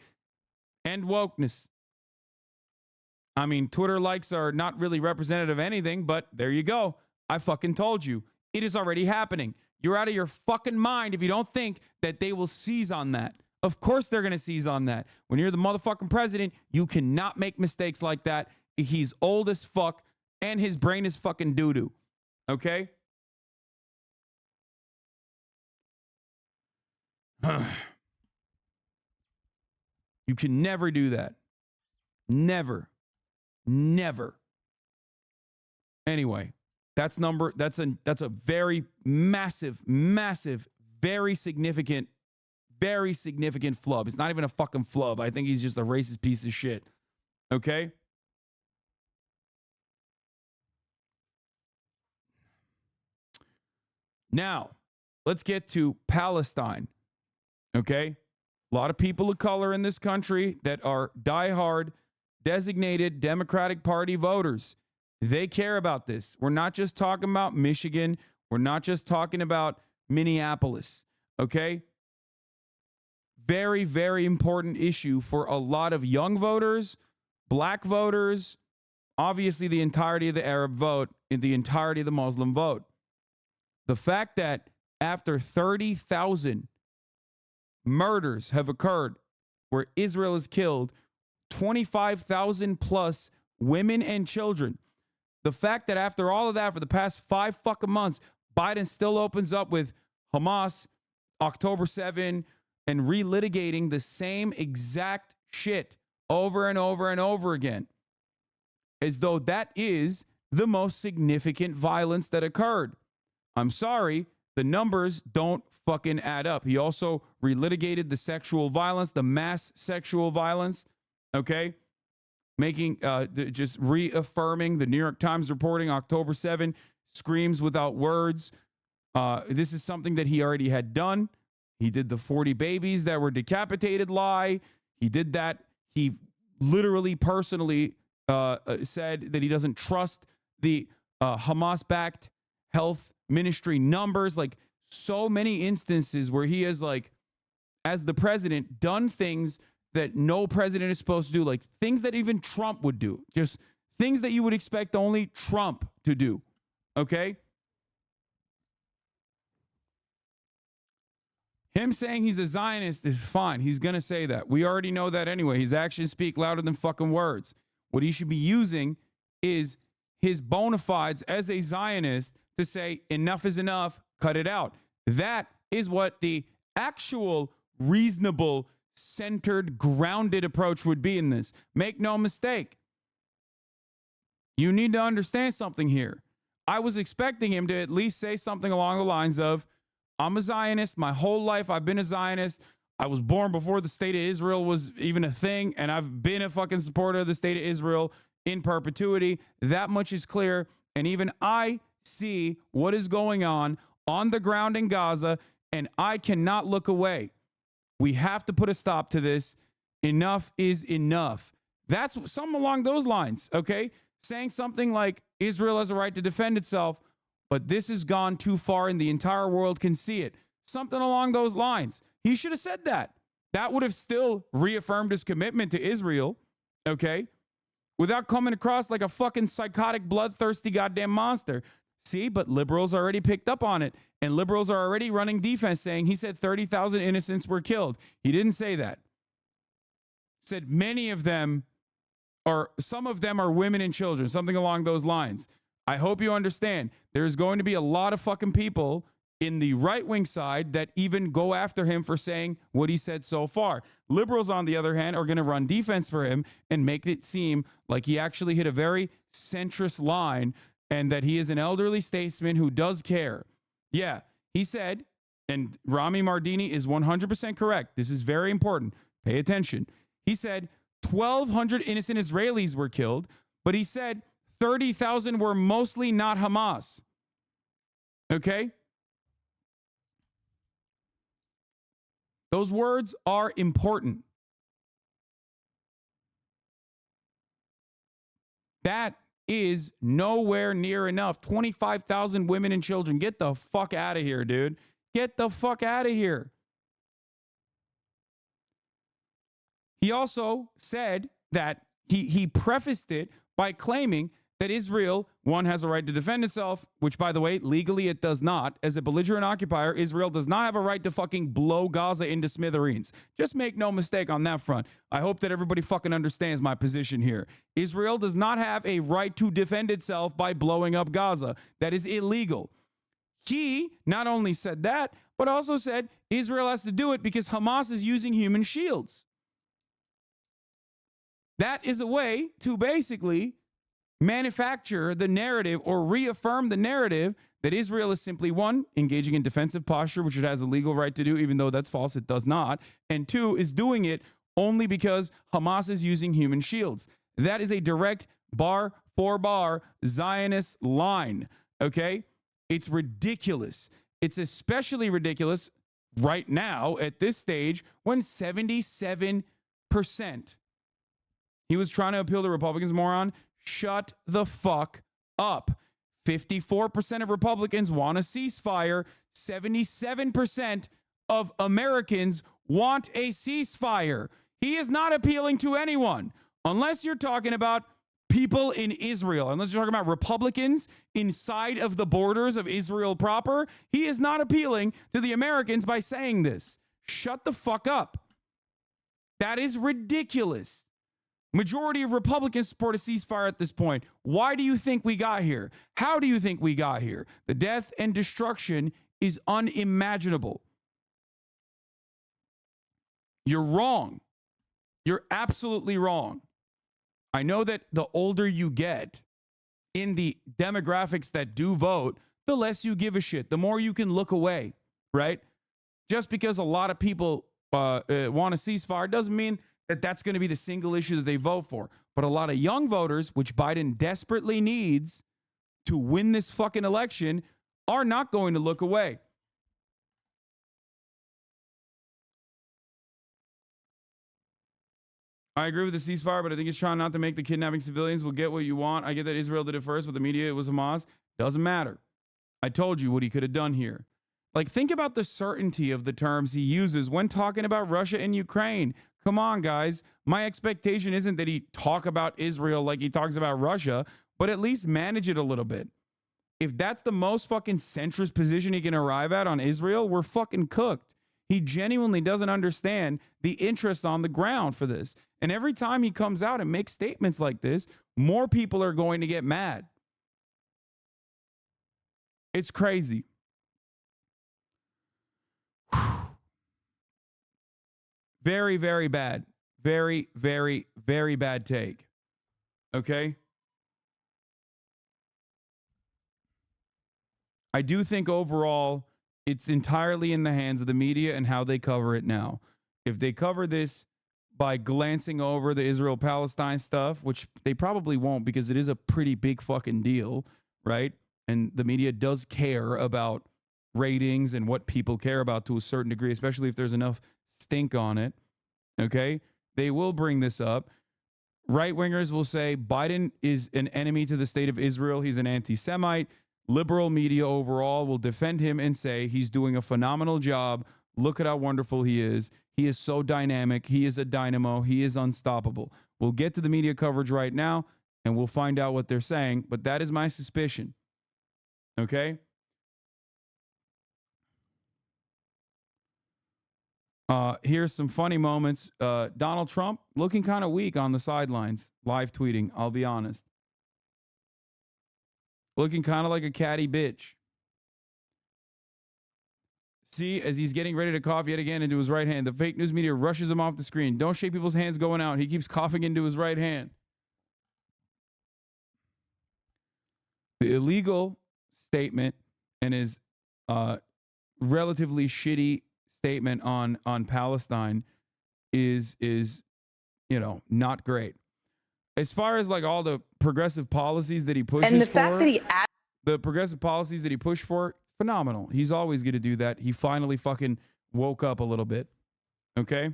And wokeness. I mean, Twitter likes are not really representative of anything, but there you go. I fucking told you. It is already happening. You're out of your fucking mind if you don't think that they will seize on that. Of course they're going to seize on that. When you're the motherfucking president, you cannot make mistakes like that. He's old as fuck, and his brain is fucking doo-doo. Okay? You can never do that. Never. Never. Anyway, that's a very massive, very significant flub. It's not even a fucking flub. I think he's just a racist piece of shit. Okay? Now, let's get to Palestine. Okay? A lot of people of color in this country that are diehard, designated Democratic Party voters. They care about this. We're not just talking about Michigan. We're not just talking about Minneapolis. Okay? Very, very important issue for a lot of young voters, black voters, obviously the entirety of the Arab vote, and the entirety of the Muslim vote. The fact that after 30,000 murders have occurred where Israel has killed 25,000 plus women and children. The fact that after all of that, for the past 5 fucking months, Biden still opens up with Hamas, October 7, and relitigating the same exact shit over and over and over again. As though that is the most significant violence that occurred. I'm sorry, the numbers don't fucking add up. He also relitigated the sexual violence, the mass sexual violence, okay? Making, just reaffirming the New York Times reporting October 7, screams without words. This is something that he already had done. He did the 40 babies that were decapitated lie. He did that. He literally personally said that he doesn't trust the Hamas-backed health ministry numbers. Like, so many instances where he has, like, as the president, done things that no president is supposed to do, like things that even Trump would do, just things that you would expect only Trump to do. Okay? Him saying he's a Zionist is fine. He's going to say that. We already know that anyway. His actions speak louder than fucking words. What he should be using is his bona fides as a Zionist to say enough is enough, cut it out. That is what the actual reasonable, centered, grounded approach would be in this. Make no mistake. You need to understand something here. I was expecting him to at least say something along the lines of, I'm a Zionist. My whole life I've been a Zionist. I was born before the state of Israel was even a thing, and I've been a fucking supporter of the state of Israel in perpetuity. That much is clear. And even I see what is going on the ground in Gaza, and I cannot look away. We have to put a stop to this. Enough is enough. That's something along those lines, okay? Saying something like Israel has a right to defend itself, but this has gone too far and the entire world can see it. Something along those lines. He should have said that. That would have still reaffirmed his commitment to Israel, okay? Without coming across like a fucking psychotic, bloodthirsty goddamn monster. See, but liberals already picked up on it, and liberals are already running defense saying he said 30,000 innocents were killed. He didn't say that. Said many of them, or some of them are women and children, something along those lines. I hope you understand. There's going to be a lot of fucking people in the right-wing side that even go after him for saying what he said so far. Liberals, on the other hand, are going to run defense for him and make it seem like he actually hit a very centrist line and that he is an elderly statesman who does care. Yeah, he said, and Rami Mardini is 100% correct. This is very important. Pay attention. He said 1,200 innocent Israelis were killed, but he said 30,000 were mostly not Hamas. Okay? Those words are important. That is nowhere near enough. 25,000 women and children. Get the fuck out of here, dude. Get the fuck out of here. He also said that he prefaced it by claiming that Israel, one, has a right to defend itself, which, by the way, legally it does not. As a belligerent occupier, Israel does not have a right to fucking blow Gaza into smithereens. Just make no mistake on that front. I hope that everybody fucking understands my position here. Israel does not have a right to defend itself by blowing up Gaza. That is illegal. He not only said that, but also said Israel has to do it because Hamas is using human shields. That is a way to basically manufacture the narrative or reaffirm the narrative that Israel is simply, one, engaging in defensive posture, which it has a legal right to do, even though that's false, it does not. And two, is doing it only because Hamas is using human shields. That is a direct bar for bar Zionist line, okay? It's ridiculous. It's especially ridiculous right now at this stage when 77%, he was trying to appeal to Republicans, moron. Shut the fuck up. 54% of Republicans want a ceasefire. 77% of Americans want a ceasefire. He is not appealing to anyone, unless you're talking about people in Israel, unless you're talking about Republicans inside of the borders of Israel proper. He is not appealing to the Americans by saying this. Shut the fuck up. That is ridiculous. Majority of Republicans support a ceasefire at this point. Why do you think we got here? How do you think we got here? The death and destruction is unimaginable. You're wrong. You're absolutely wrong. I know that the older you get in the demographics that do vote, the less you give a shit, the more you can look away, right? Just because a lot of people want a ceasefire doesn't mean that that's going to be the single issue that they vote for. But a lot of young voters, which Biden desperately needs to win this fucking election, are not going to look away. I agree with the ceasefire, but I think it's trying not to make the kidnapping civilians will get what you want. I get that Israel did it first, but the media, it was Hamas. Doesn't matter. I told you what he could have done here. Like, think about the certainty of the terms he uses when talking about Russia and Ukraine. Come on, guys. My expectation isn't that he talk about Israel like he talks about Russia, but at least manage it a little bit. If that's the most fucking centrist position he can arrive at on Israel, we're fucking cooked. He genuinely doesn't understand the interest on the ground for this. And every time he comes out and makes statements like this, more people are going to get mad. It's crazy. Very, very bad. Very, very, very bad take. Okay? I do think overall it's entirely in the hands of the media and how they cover it now. If they cover this by glancing over the Israel-Palestine stuff, which they probably won't because it is a pretty big fucking deal, right? And the media does care about ratings and what people care about to a certain degree, especially if there's enough stink on it. Okay? They will bring this up. Right-wingers will say Biden is an enemy to the state of Israel. He's an anti-Semite. Liberal media overall will defend him and say he's doing a phenomenal job. Look at how wonderful he is. He is so dynamic. He is a dynamo. He is unstoppable. We'll get to the media coverage right now, and we'll find out what they're saying. But that is my suspicion. Okay? Here's some funny moments. Donald Trump looking kind of weak on the sidelines, live tweeting, I'll be honest. Looking kind of like a catty bitch. See, as he's getting ready to cough yet again into his right hand, the fake news media rushes him off the screen. Don't shake people's hands going out. He keeps coughing into his right hand. The illegal statement and his relatively shitty statement on Palestine is not great. As far as like all the progressive policies that he pushes and the fact that the progressive policies that he pushed for, phenomenal. He's always going to do that. He finally fucking woke up a little bit. Okay?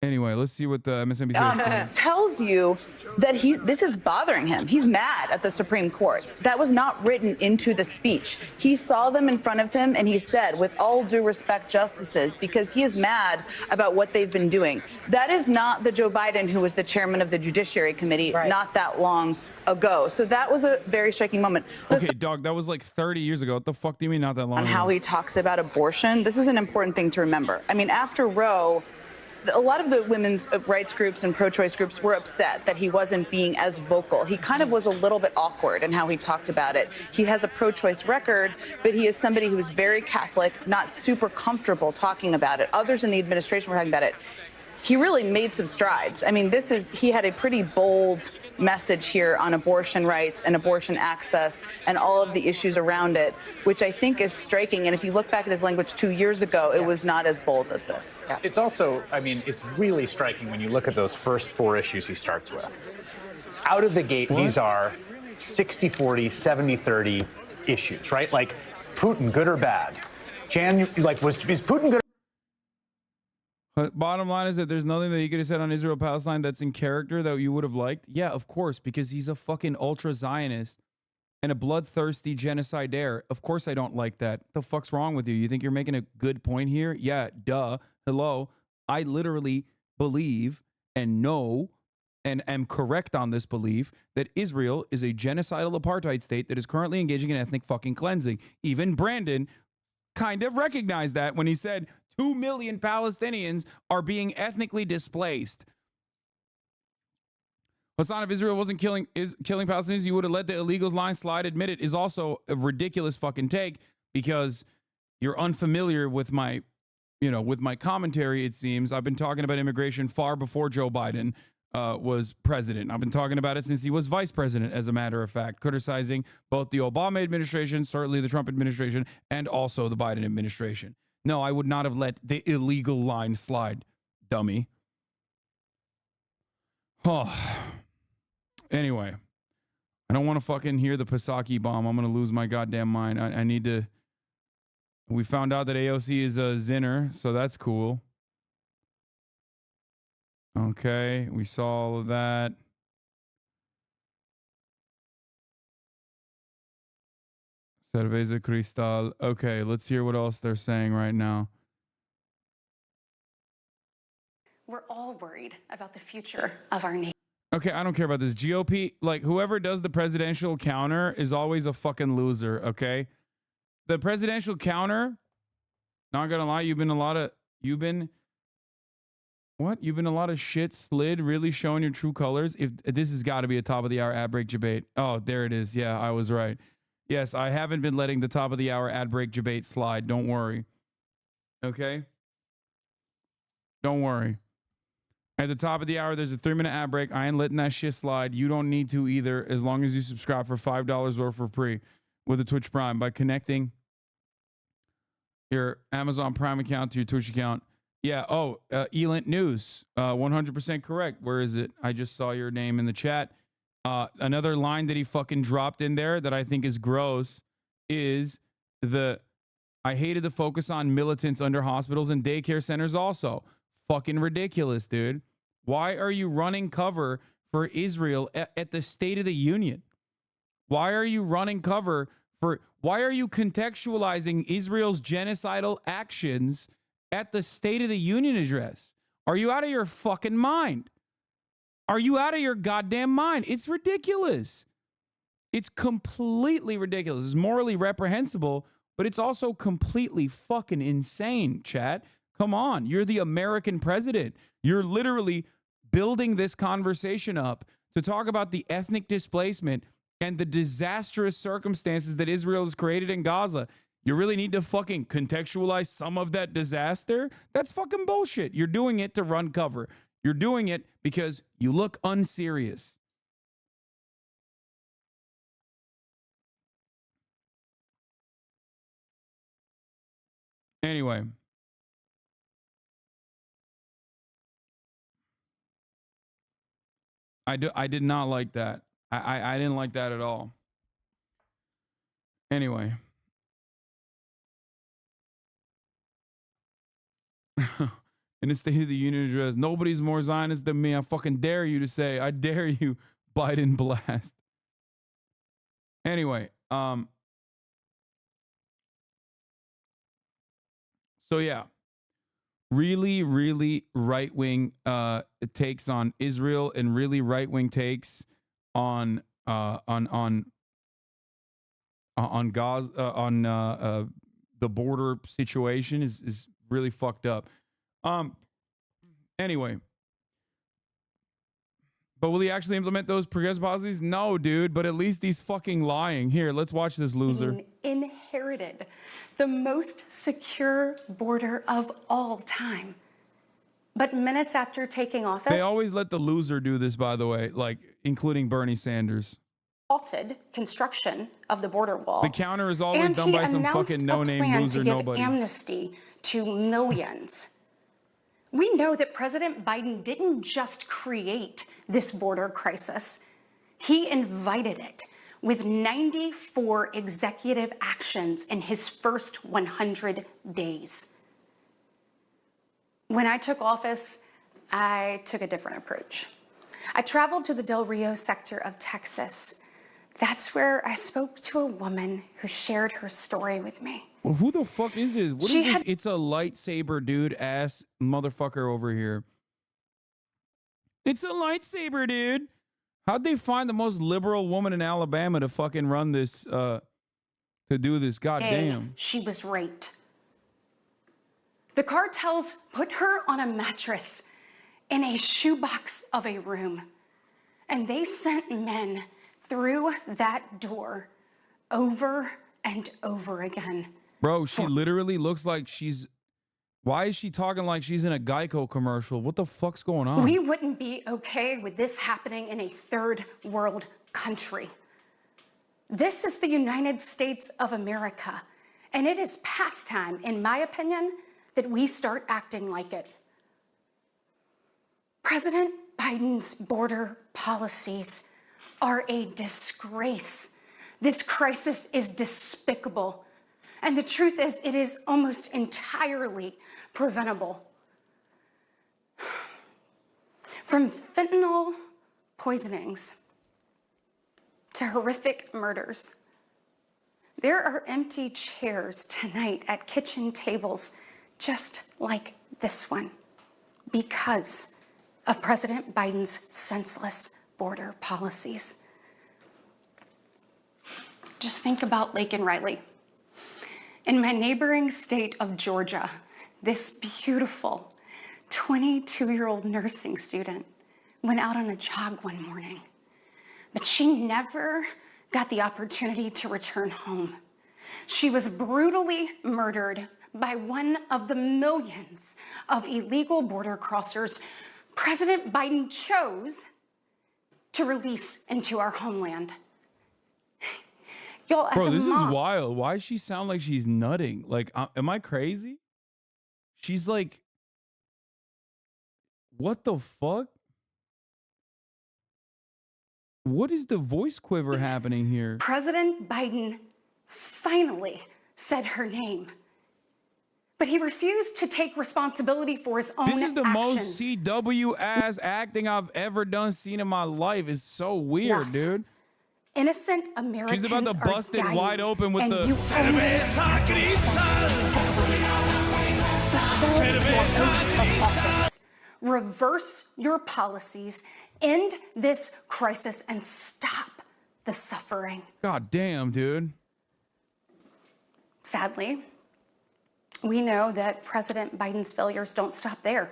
Anyway, let's see what the MSNBC tells you that this is bothering him. He's mad at the Supreme Court. That was not written into the speech. He saw them in front of him and he said, with all due respect, justices, because he is mad about what they've been doing. That is not the Joe Biden who was the chairman of the Judiciary Committee not that long ago. So that was a very striking moment. Okay, dog, that was like 30 years ago. What the fuck do you mean not that long ago? On how he talks about abortion, this is an important thing to remember. I mean, after Roe, a lot of the women's rights groups and pro-choice groups were upset that he wasn't being as vocal. He kind of was a little bit awkward in how he talked about it. He has a pro-choice record, but he is somebody who is very Catholic, not super comfortable talking about it. Others in the administration were talking about it. He really made some strides. I mean, he had a pretty bold message here on abortion rights and abortion access and all of the issues around it, which I think is striking. And if you look back at his language 2 years ago, it was not as bold as this. Yeah. It's also, I mean, it's really striking when you look at those first four issues he starts with. Out of the gate, these are 60-40, 70-30 issues, right? Like, Putin, good or bad? Is Putin good? But bottom line is that there's nothing that he could have said on Israel-Palestine that's in character that you would have liked. Yeah, of course, because he's a fucking ultra-Zionist and a bloodthirsty genocidaire. Of course I don't like that. The fuck's wrong with you? You think you're making a good point here? Yeah, duh. Hello. I literally believe and know and am correct on this belief that Israel is a genocidal apartheid state that is currently engaging in ethnic fucking cleansing. Even Brandon kind of recognized that when he said 2 million Palestinians are being ethnically displaced. Hasan, if Israel wasn't killing Palestinians, you would have let the illegals line slide. Admit it is also a ridiculous fucking take because you're unfamiliar with my commentary, it seems. I've been talking about immigration far before Joe Biden was president. I've been talking about it since he was vice president, as a matter of fact, criticizing both the Obama administration, certainly the Trump administration, and also the Biden administration. No, I would not have let the illegal line slide, dummy. Oh. Anyway, I don't want to fucking hear the Psaki bomb. I'm going to lose my goddamn mind. I need to. We found out that AOC is a Zinner, so that's cool. Okay, we saw all of that. Cerveza Cristal. Okay, let's hear what else they're saying right now. We're all worried about the future of our nation. Okay, I don't care about this. GOP, like whoever does the presidential counter is always a fucking loser, okay? The presidential counter, not gonna lie, you've been a lot of shit slid, really showing your true colors. If this has got to be a top of the hour ad break debate. Oh, there it is. Yeah, I was right. Yes, I haven't been letting the top of the hour ad break debate slide. Don't worry. Okay? Don't worry. At the top of the hour, there's a 3-minute ad break. I ain't letting that shit slide. You don't need to either, as long as you subscribe for $5 or for free with a Twitch Prime by connecting your Amazon Prime account to your Twitch account. Yeah. Oh, Elent News. 100% correct. Where is it? I just saw your name in the chat. Another line that he fucking dropped in there that I think is gross is I hated the focus on militants under hospitals and daycare centers also. Fucking ridiculous, dude. Why are you running cover for Israel at the State of the Union? Why are you running cover why are you contextualizing Israel's genocidal actions at the State of the Union address? Are you out of your fucking mind? Are you out of your goddamn mind? It's ridiculous. It's completely ridiculous. It's morally reprehensible, but it's also completely fucking insane, chat. Come on. You're the American president. You're literally building this conversation up to talk about the ethnic displacement and the disastrous circumstances that Israel has created in Gaza. You really need to fucking contextualize some of that disaster? That's fucking bullshit. You're doing it to run cover. You're doing it because you look unserious. Anyway. I did not like that. I didn't like that at all. Anyway. In the State of the Union address, nobody's more Zionist than me. I fucking dare you to say, I dare you, Biden blast. Anyway, so yeah, really, really right-wing takes on Israel and really right-wing takes on Gaza, the border situation is really fucked up. Anyway, but will he actually implement those progressive policies? No, dude, but at least he's fucking lying. Here, let's watch this loser. Inherited the most secure border of all time. But minutes after taking office, they always let the loser do this, by the way, like including Bernie Sanders. Halted construction of the border wall. The counter is always done by some fucking no-name loser nobody. Amnesty to millions. We know that President Biden didn't just create this border crisis. He invited it with 94 executive actions in his first 100 days. When I took office, I took a different approach. I traveled to the Del Rio sector of Texas. That's where I spoke to a woman who shared her story with me. Well, who the fuck is this? What is this? It's a lightsaber dude ass motherfucker over here. It's a lightsaber dude. How'd they find the most liberal woman in Alabama to fucking run this, to do this? God damn. She was raped. The cartels put her on a mattress in a shoebox of a room, and they sent men through that door over and over again. Bro, she literally looks like she's... Why is she talking like she's in a Geico commercial? What the fuck's going on? We wouldn't be okay with this happening in a third world country. This is the United States of America, and it is past time, in my opinion, that we start acting like it. President Biden's border policies are a disgrace. This crisis is despicable. And the truth is, it is almost entirely preventable. From fentanyl poisonings to horrific murders, there are empty chairs tonight at kitchen tables just like this one because of President Biden's senseless border policies. Just think about Laken Riley. In my neighboring state of Georgia, this beautiful 22-year-old nursing student went out on a jog one morning, but she never got the opportunity to return home. She was brutally murdered by one of the millions of illegal border crossers President Biden chose to release into our homeland. Y'all, as Bro, this is wild. Why does she sound like she's nutting? Like, am I crazy? She's like, what the fuck? What is the voice quiver happening here? President Biden finally said her name. But he refused to take responsibility for his own actions. This is the most CW ass acting I've ever seen in my life. It's so weird, dude. Innocent Americans She's about to bust it wide open with the reverse your policies, end this crisis, and stop the suffering. God damn, dude. Sadly, we know that President Biden's failures don't stop there.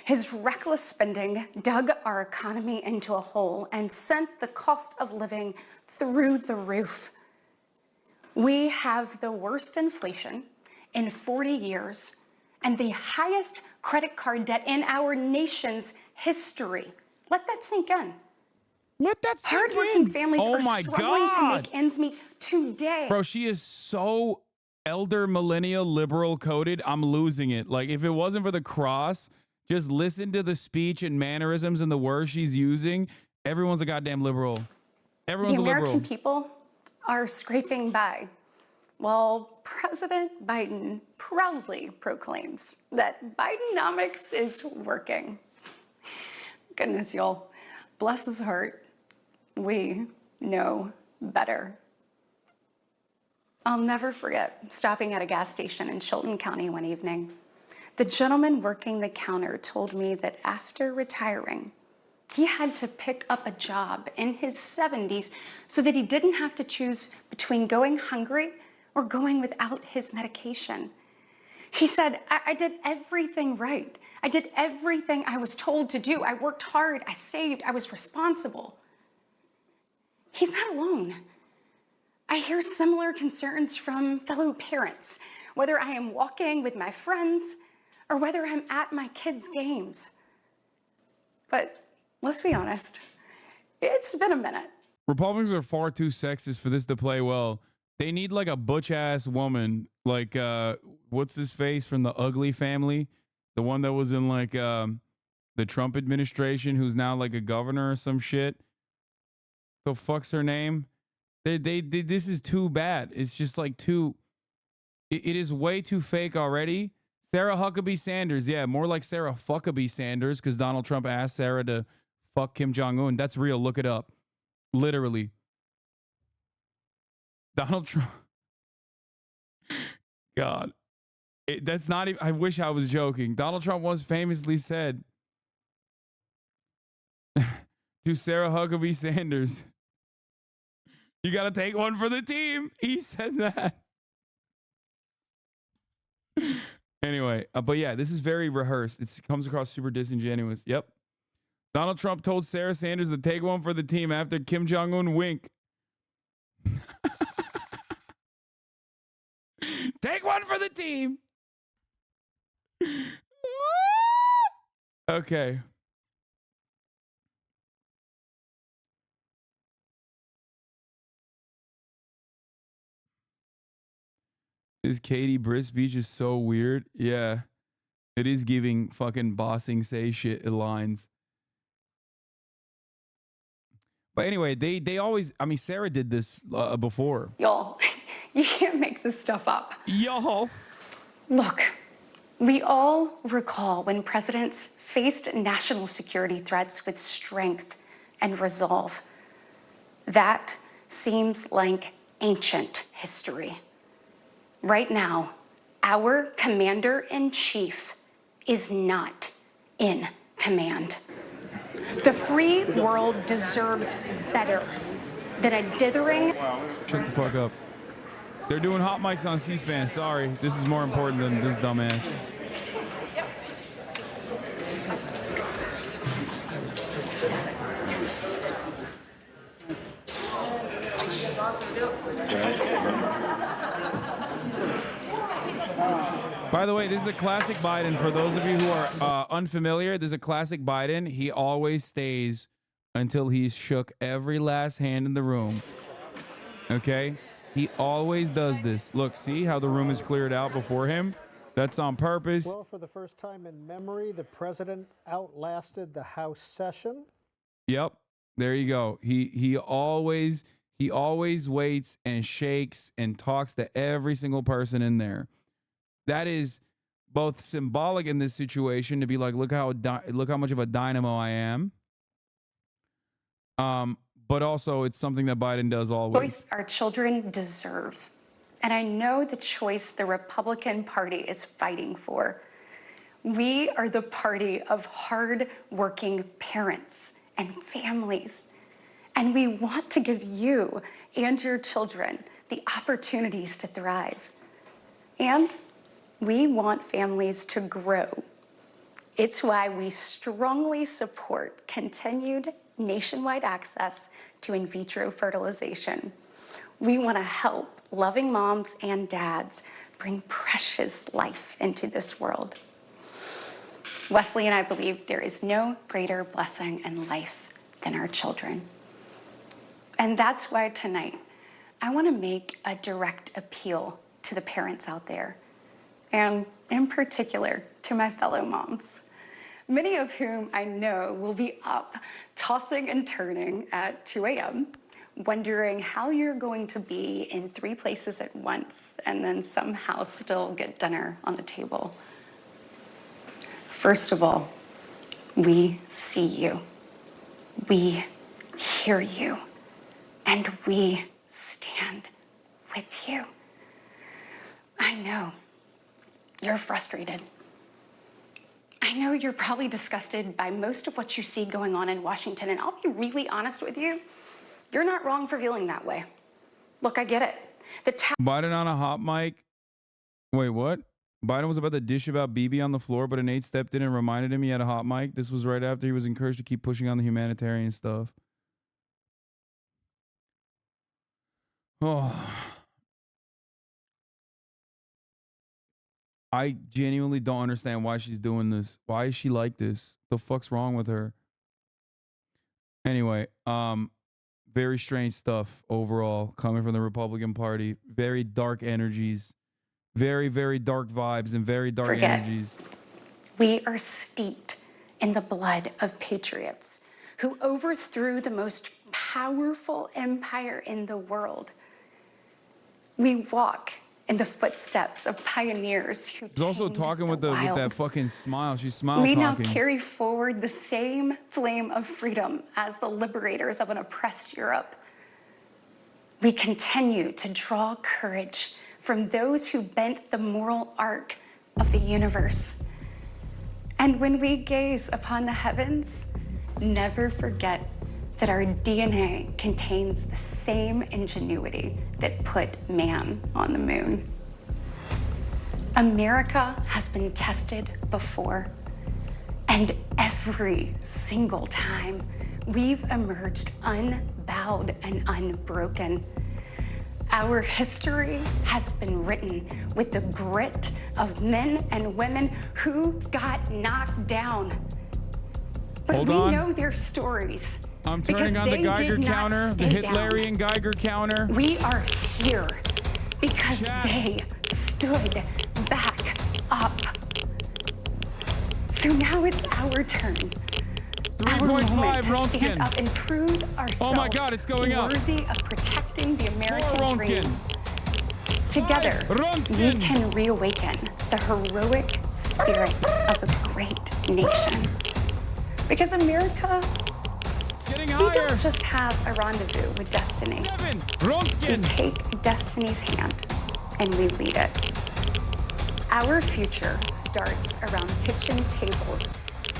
His reckless spending dug our economy into a hole and sent the cost of living through the roof. We have the worst inflation in 40 years and the highest credit card debt in our nation's history. Let that sink in. Let that sink in. Hardworking families Oh are my struggling to God. make ends meet today. Bro, she is so elder millennial liberal coded. I'm losing it. Like, if it wasn't for the cross, just listen to the speech and mannerisms and the words she's using. Everyone's a goddamn liberal. Everyone's The a liberal. American people are scraping by, while President Biden proudly proclaims that Bidenomics is working. Goodness, y'all. Bless his heart. We know better. I'll never forget stopping at a gas station in Chilton County one evening. The gentleman working the counter told me that after retiring, he had to pick up a job in his 70s so that he didn't have to choose between going hungry or going without his medication. He said, I did everything right. I did everything I was told to do. I worked hard, I saved, I was responsible. He's not alone. I hear similar concerns from fellow parents, whether I am walking with my friends or whether I'm at my kids' games. But let's be honest, it's been a minute. Republicans are far too sexist for this to play well. They need like a butch ass woman, like what's his face from the Ugly Family, the one that was in like the Trump administration, who's now like a governor or some shit. The fuck's her name? They this is too bad. It's just like too. It is way too fake already. Sarah Huckabee Sanders, yeah, more like Sarah Fuckabee Sanders, because Donald Trump asked Sarah to fuck Kim Jong-un. That's real. Look it up. Literally. Donald Trump. God. That's not even, I wish I was joking. Donald Trump once famously said to Sarah Huckabee Sanders, "You got to take one for the team." He said that. Anyway, but yeah, this is very rehearsed. It comes across super disingenuous. Yep. Donald Trump told Sarah Sanders to take one for the team after Kim Jong-un wink. Take one for the team. Okay. This Katie Britt speech is so weird. Yeah. It is giving fucking bossing say shit lines. But anyway, they always, I mean, Sarah did this before. Y'all, you can't make this stuff up. Y'all. Look, we all recall when presidents faced national security threats with strength and resolve. That seems like ancient history. Right now, our commander-in-chief is not in command. The free world deserves better than a dithering. Shut the fuck up. They're doing hot mics on C-SPAN. Sorry, this is more important than this dumbass. By the way, this is a classic Biden. For those of you who are unfamiliar, this is a classic Biden. He always stays until he's shook every last hand in the room. Okay? He always does this. Look, see how the room is cleared out before him? That's on purpose. Well, for the first time in memory, the president outlasted the House session. Yep. There you go. He always waits and shakes and talks to every single person in there. That is both symbolic in this situation to be like, look how much of a dynamo I am. But also it's something that Biden does always. Choice our children deserve. And I know the choice the Republican Party is fighting for. We are the party of hard-working parents and families. And we want to give you and your children the opportunities to thrive. And we want families to grow. It's why we strongly support continued nationwide access to in vitro fertilization. We want to help loving moms and dads bring precious life into this world. Wesley and I believe there is no greater blessing in life than our children. And that's why tonight, I want to make a direct appeal to the parents out there, and in particular, to my fellow moms, many of whom I know will be up, tossing and turning at 2 a.m., wondering how you're going to be in 3 places at once and then somehow still get dinner on the table. First of all, we see you, we hear you, and we stand with you. I know you're frustrated. I know you're probably disgusted by most of what you see going on in Washington, and I'll be really honest with you, you're not wrong for feeling that way. Look, I get it. Biden on a hot mic. Wait, what? Biden was about to dish about Bibi on the floor, but an aide stepped in and reminded him he had a hot mic. This was right after he was encouraged to keep pushing on the humanitarian stuff. Oh. I genuinely don't understand why she's doing this. Why is she like this? The fuck's wrong with her? Anyway, very strange stuff overall coming from the Republican Party. Very dark energies. Very, very dark vibes and very dark energies. We are steeped in the blood of patriots who overthrew the most powerful empire in the world. We walk in the footsteps of pioneers who She's also talking with that fucking smile. She's smile talking. We now carry forward the same flame of freedom as the liberators of an oppressed Europe. We continue to draw courage from those who bent the moral arc of the universe. And when we gaze upon the heavens, never forget that our DNA contains the same ingenuity that put man on the moon. America has been tested before, and every single time we've emerged unbowed and unbroken. Our history has been written with the grit of men and women who got knocked down. But we know their stories. I'm turning on the Geiger counter, the Hitlerian Geiger counter. We are here because they stood back up. So now it's our turn. Our moment to stand up and prove ourselves oh my God, it's going up. Worthy of protecting the American dream. Together, we can reawaken the heroic spirit of a great nation. Because America, we don't just have a rendezvous with destiny. We take destiny's hand and we lead it. Our future starts around kitchen tables,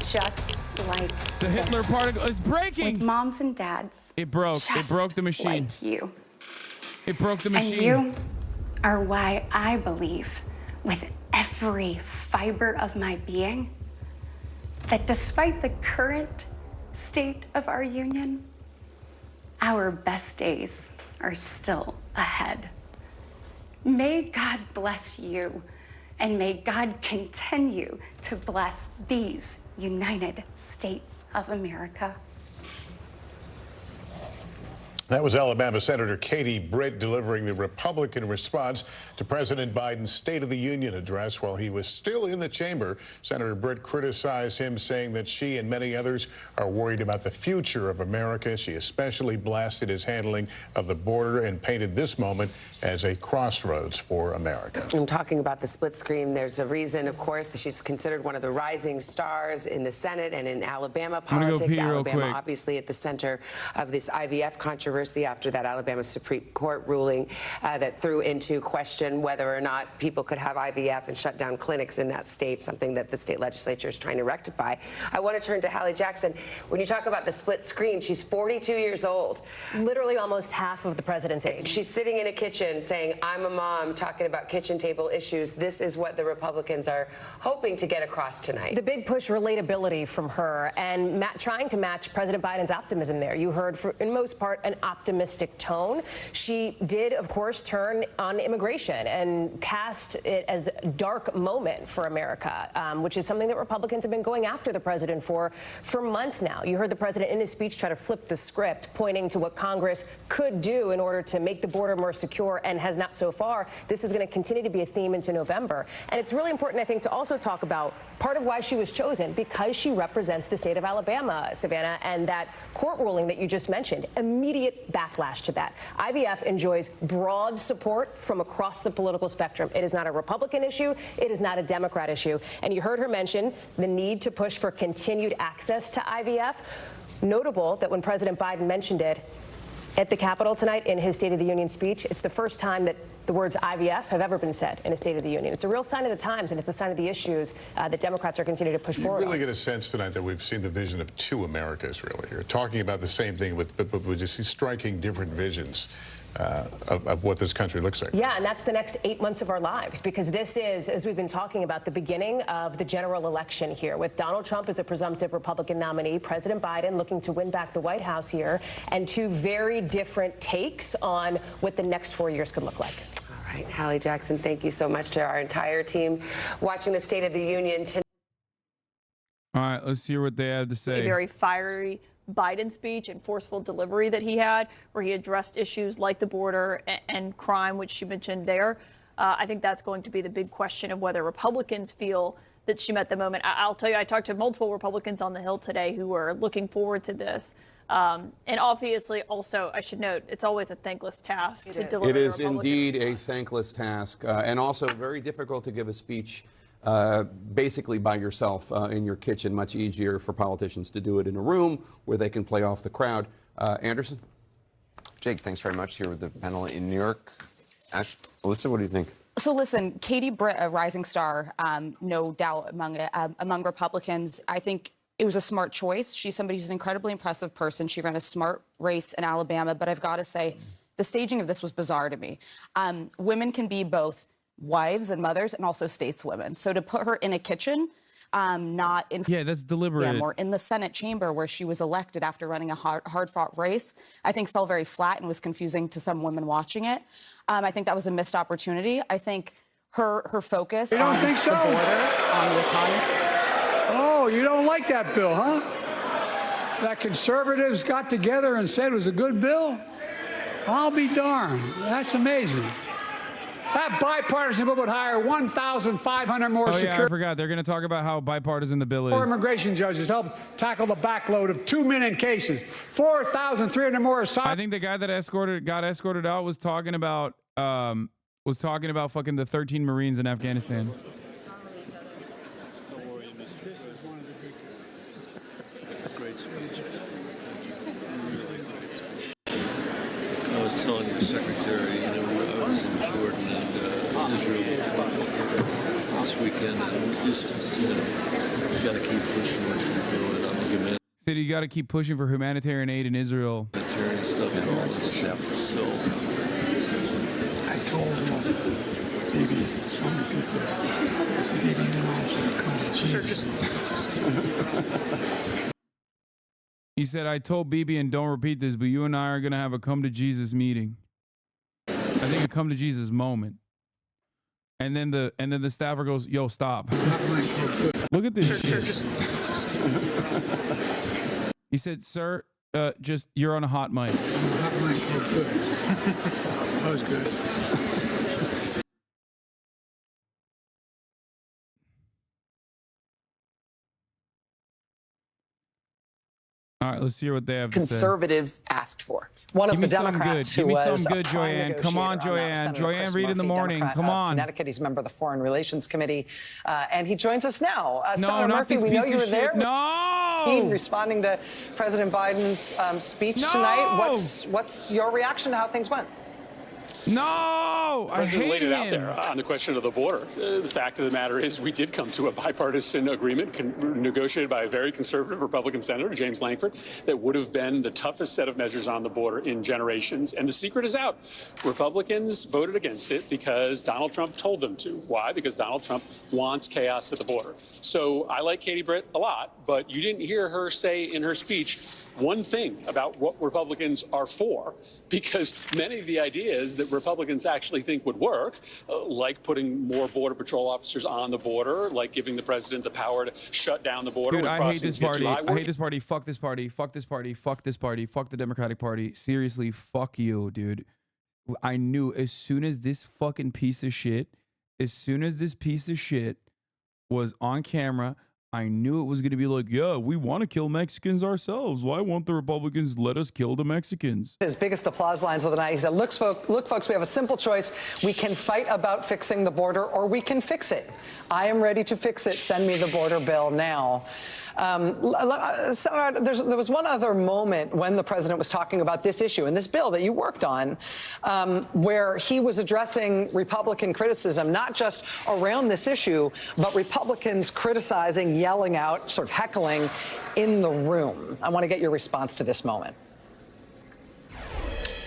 just like the Hitler particle is breaking. With moms and dads. It broke. It broke the machine. Like you. It broke the machine. And you are why I believe with every fiber of my being that despite the current state of our union, our best days are still ahead. May God bless you, and may God continue to bless these United States of America. That was Alabama Senator Katie Britt delivering the Republican response to President Biden's State of the Union address while he was still in the chamber. Senator Britt criticized him, saying that she and many others are worried about the future of America. She especially blasted his handling of the border and painted this moment as a crossroads for America. I'm talking about the split screen. There's a reason, of course, that she's considered one of the rising stars in the Senate and in Alabama politics. Alabama, obviously, at the center of this IVF controversy after that Alabama Supreme Court ruling that threw into question whether or not people could have IVF and shut down clinics in that state, something that the state legislature is trying to rectify. I want to turn to Hallie Jackson. When you talk about the split screen, she's 42 years old. Literally almost half of the president's age. She's sitting in a kitchen saying, I'm a mom, talking about kitchen table issues. This is what the Republicans are hoping to get across tonight. The big push, relatability from her, and trying to match President Biden's optimism there. You heard, in most part, an optimistic tone. She did, of course, turn on immigration and cast it as a dark moment for America, which is something that Republicans have been going after the president for months now. You heard the president in his speech try to flip the script, pointing to what Congress could do in order to make the border more secure, and has not so far. This is going to continue to be a theme into November. And it's really important, I think, to also talk about part of why she was chosen, because she represents the state of Alabama, Savannah, and that court ruling that you just mentioned, immediate backlash to that. IVF enjoys broad support from across the political spectrum. It is not a Republican issue. It is not a Democrat issue. And you heard her mention the need to push for continued access to IVF. Notable that when President Biden mentioned it at the Capitol tonight in his State of the Union speech, it's the first time that the words IVF have ever been said in a State of the Union. It's a real sign of the times, and it's a sign of the issues that Democrats are continuing to push forward. You really get a sense tonight that we've seen the vision of two Americas, really. You're talking about the same thing, but with just striking different visions of what this country looks like. Yeah, and that's the next 8 months of our lives, because this is, as we've been talking about, the beginning of the general election here, with Donald Trump as a presumptive Republican nominee, President Biden looking to win back the White House here, and two very different takes on what the next 4 years could look like. All right, Hallie Jackson, thank you so much to our entire team watching the State of the Union tonight. All right, let's hear what they have to say. A very fiery Biden speech and forceful delivery that he had, where he addressed issues like the border and crime, which she mentioned there. I think that's going to be the big question of whether Republicans feel that she met the moment. I'll tell you, I talked to multiple Republicans on the Hill today who are looking forward to this. And obviously, also, I should note, it's always a thankless task to deliver. It is indeed a thankless task, and also very difficult to give a speech basically by yourself in your kitchen. Much easier for politicians to do it in a room where they can play off the crowd. Anderson? Jake, thanks very much. Here with the panel in New York. Alyssa, what do you think? So listen, Katie Britt, a rising star, no doubt among Republicans. I think it was a smart choice. She's somebody who's an incredibly impressive person. She ran a smart race in Alabama, but I've got to say, the staging of this was bizarre to me. Women can be both wives and mothers and also stateswomen. So to put her in a kitchen, not in... Yeah, that's deliberate. Or in the Senate chamber where she was elected after running a hard-fought race, I think fell very flat and was confusing to some women watching it. I think that was a missed opportunity. I think her focus on the border, on the economy... Oh, you don't like that bill, huh? That conservatives got together and said it was a good bill? I'll be darned. That's amazing. That bipartisan bill would hire 1,500 more Yeah, I forgot. They're going to talk about how bipartisan the bill is. more immigration judges help tackle the backload of 2 million cases. 4,300 more asylum. I think the guy that got escorted out was talking about fucking the 13 Marines in Afghanistan. Great speech. I was telling your secretary, I was in Jordan and Israel this weekend, and just, you got to keep pushing what you're doing on the humanitarian. Said you got to keep pushing for humanitarian aid in Israel. Humanitarian stuff and all this stuff. So I told him, baby, don't repeat this. I said, baby, you and I should come to Jesus. Sir, just He said, I told Bibi, and don't repeat this, but you and I are going to have a come to Jesus meeting. I think a come to Jesus moment. And then the staffer goes, yo, stop. Look at this shit. Sir, just. He said, sir, Just you're on a hot mic. Hot mic. Oh, good. That was good. All right, let's hear what they have to say. Conservatives asked for. One of the Democrats who was Give me some good, a prime Joanne. Come on, negotiator Joanne. Read in the morning. Democrat Come of on. Connecticut. He's a member of the Foreign Relations Committee, and he joins us now. No, Senator not Murphy, this we piece know you of were there. shit. No! Responding to President Biden's speech tonight. What's your reaction to how things went? No, the president laid it out there on the question of the border. The fact of the matter is we did come to a bipartisan agreement negotiated by a very conservative Republican senator, James Lankford, that would have been the toughest set of measures on the border in generations. And the secret is out. Republicans voted against it because Donald Trump told them to. Why? Because Donald Trump wants chaos at the border. So I like Katie Britt a lot, but you didn't hear her say in her speech one thing about what Republicans are for, because many of the ideas that Republicans actually think would work, like putting more Border Patrol officers on the border, like giving the president the power to shut down the border. Dude, when I hate this party. I hate this party. Fuck this party. Fuck this party. Fuck this party. Fuck the Democratic Party. Seriously, fuck you, dude. I knew as soon as this fucking piece of shit, was on camera, I knew it was going to be like, yeah, we want to kill Mexicans ourselves. Why won't the Republicans let us kill the Mexicans? His biggest applause lines of the night. He said, look, folks, we have a simple choice. We can fight about fixing the border, or we can fix it. I am ready to fix it. Send me the border bill now. Senator, there was one other moment when the president was talking about this issue and this bill that you worked on, where he was addressing Republican criticism, not just around this issue, but Republicans criticizing, yelling out, sort of heckling in the room. I want to get your response to this moment.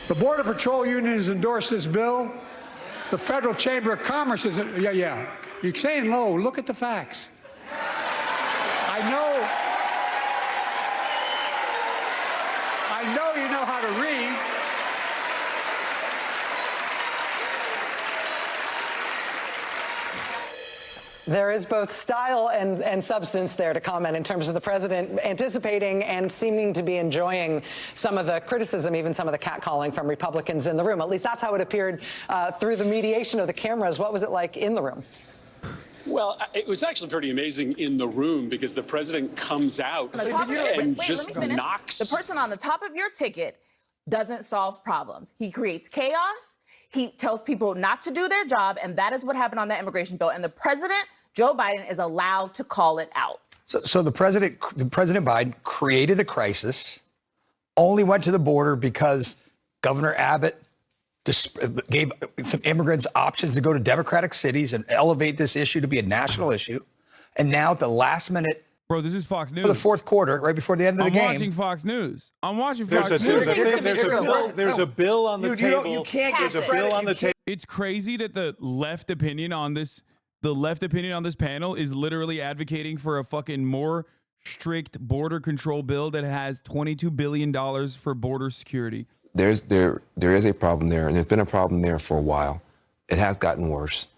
The Border Patrol Union has endorsed this bill. The Federal Chamber of Commerce is, yeah. You're saying low. Look at the facts. I know you know how to read. There is both style and substance there to comment in terms of the president anticipating and seeming to be enjoying some of the criticism, even some of the catcalling from Republicans in the room. At least that's how it appeared through the mediation of the cameras. What was it like in the room? Well, it was actually pretty amazing in the room because the president comes out and just knocks. The person on the top of your ticket doesn't solve problems. He creates chaos. He tells people not to do their job, and that is what happened on that immigration bill. And the president, Joe Biden, is allowed to call it out. So the President Biden created the crisis, only went to the border because Governor Abbott gave some immigrants options to go to Democratic cities and elevate this issue to be a national issue. And now at the last minute, bro, this is Fox News. For the fourth quarter, right before the end of the game. I'm watching Fox News. There's a bill on the table. You can't There's a bill on the table. It's crazy that the left opinion on this panel is literally advocating for a fucking more strict border control bill that has $22 billion for border security. There is a problem there, and there's been a problem there for a while. It has gotten worse.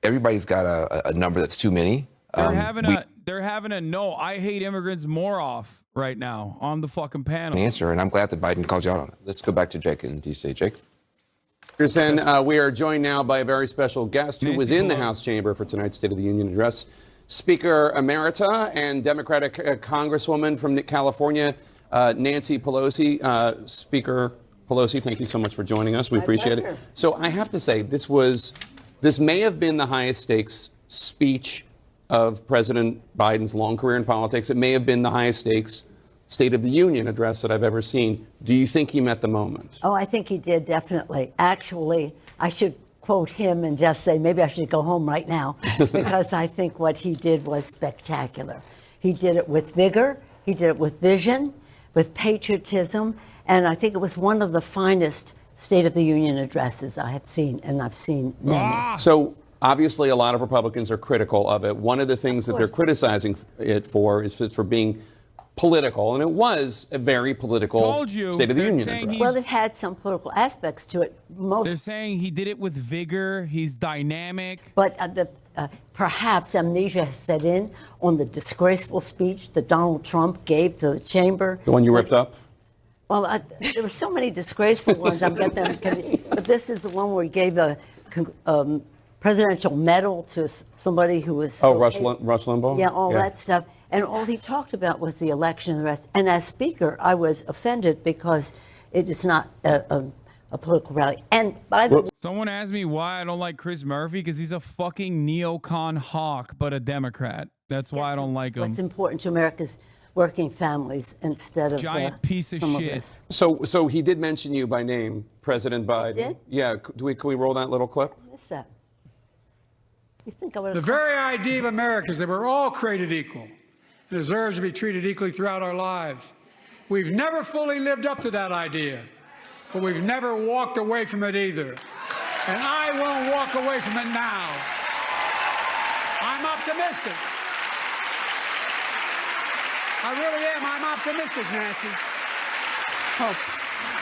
Everybody's got a number that's too many. They're having a no, I hate immigrants more off right now on the fucking panel. Answer, and I'm glad that Biden called you out on it. Let's go back to Jake in D.C. Jake? Kristen, we are joined now by a very special guest who was in the House chamber for tonight's State of the Union address. Speaker Emerita and Democratic Congresswoman from California, Nancy Pelosi. Speaker Pelosi, thank you so much for joining us. We appreciate it. So I have to say, this may have been the highest stakes speech of President Biden's long career in politics. It may have been the highest stakes State of the Union address that I've ever seen. Do you think he met the moment? Oh, I think he did, definitely. Actually, I should quote him and just say maybe I should go home right now because I think what he did was spectacular. He did it with vigor. He did it with vision, with patriotism, and I think it was one of the finest State of the Union addresses I have seen, and I've seen many. So obviously a lot of Republicans are critical of it. One of the things that they're criticizing it for is for being political, and it was a very political State of the Union address. Well, it had some political aspects to it. They're saying he did it with vigor. He's dynamic. But perhaps amnesia has set in on the disgraceful speech that Donald Trump gave to the chamber. The one you ripped up? Well, there were so many disgraceful ones. I'm getting them, but this is the one where he gave a presidential medal to somebody who was. Rush Limbaugh? Yeah, all that stuff. And all he talked about was the election and the rest. And as Speaker, I was offended because it is not a political rally. And by the way, someone asked me why I don't like Chris Murphy, because he's a fucking neocon hawk, but a Democrat. That's why I don't like him. what's important to America's working families instead of giant piece of some shit. this. So he did mention you by name, President Biden. Did? Yeah. Can we roll that little clip? What's that? You think I would The have very idea of America is that we're all created equal and deserves to be treated equally throughout our lives. We've never fully lived up to that idea, but we've never walked away from it either. And I won't walk away from it now. I'm optimistic. I really am. I'm optimistic, Nancy. Oh,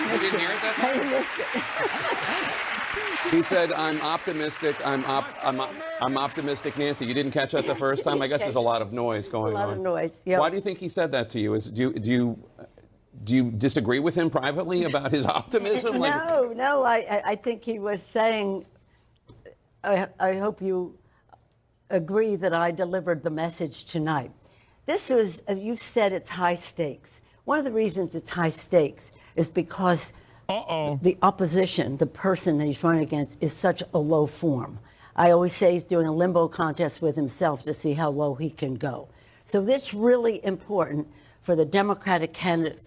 You didn't hear it that I time? missed it. He said, "I'm optimistic. I'm optimistic, Nancy." You didn't catch that the first time. I guess there's a lot of noise going on. A lot of noise. Yep. Why do you think he said that to you? Do you disagree with him privately about his optimism? No. I think he was saying, I hope you agree that I delivered the message tonight. This is, you said it's high stakes. One of the reasons it's high stakes is because the opposition, the person that he's running against, is such a low form. I always say he's doing a limbo contest with himself to see how low he can go. So that's really important for the Democratic candidate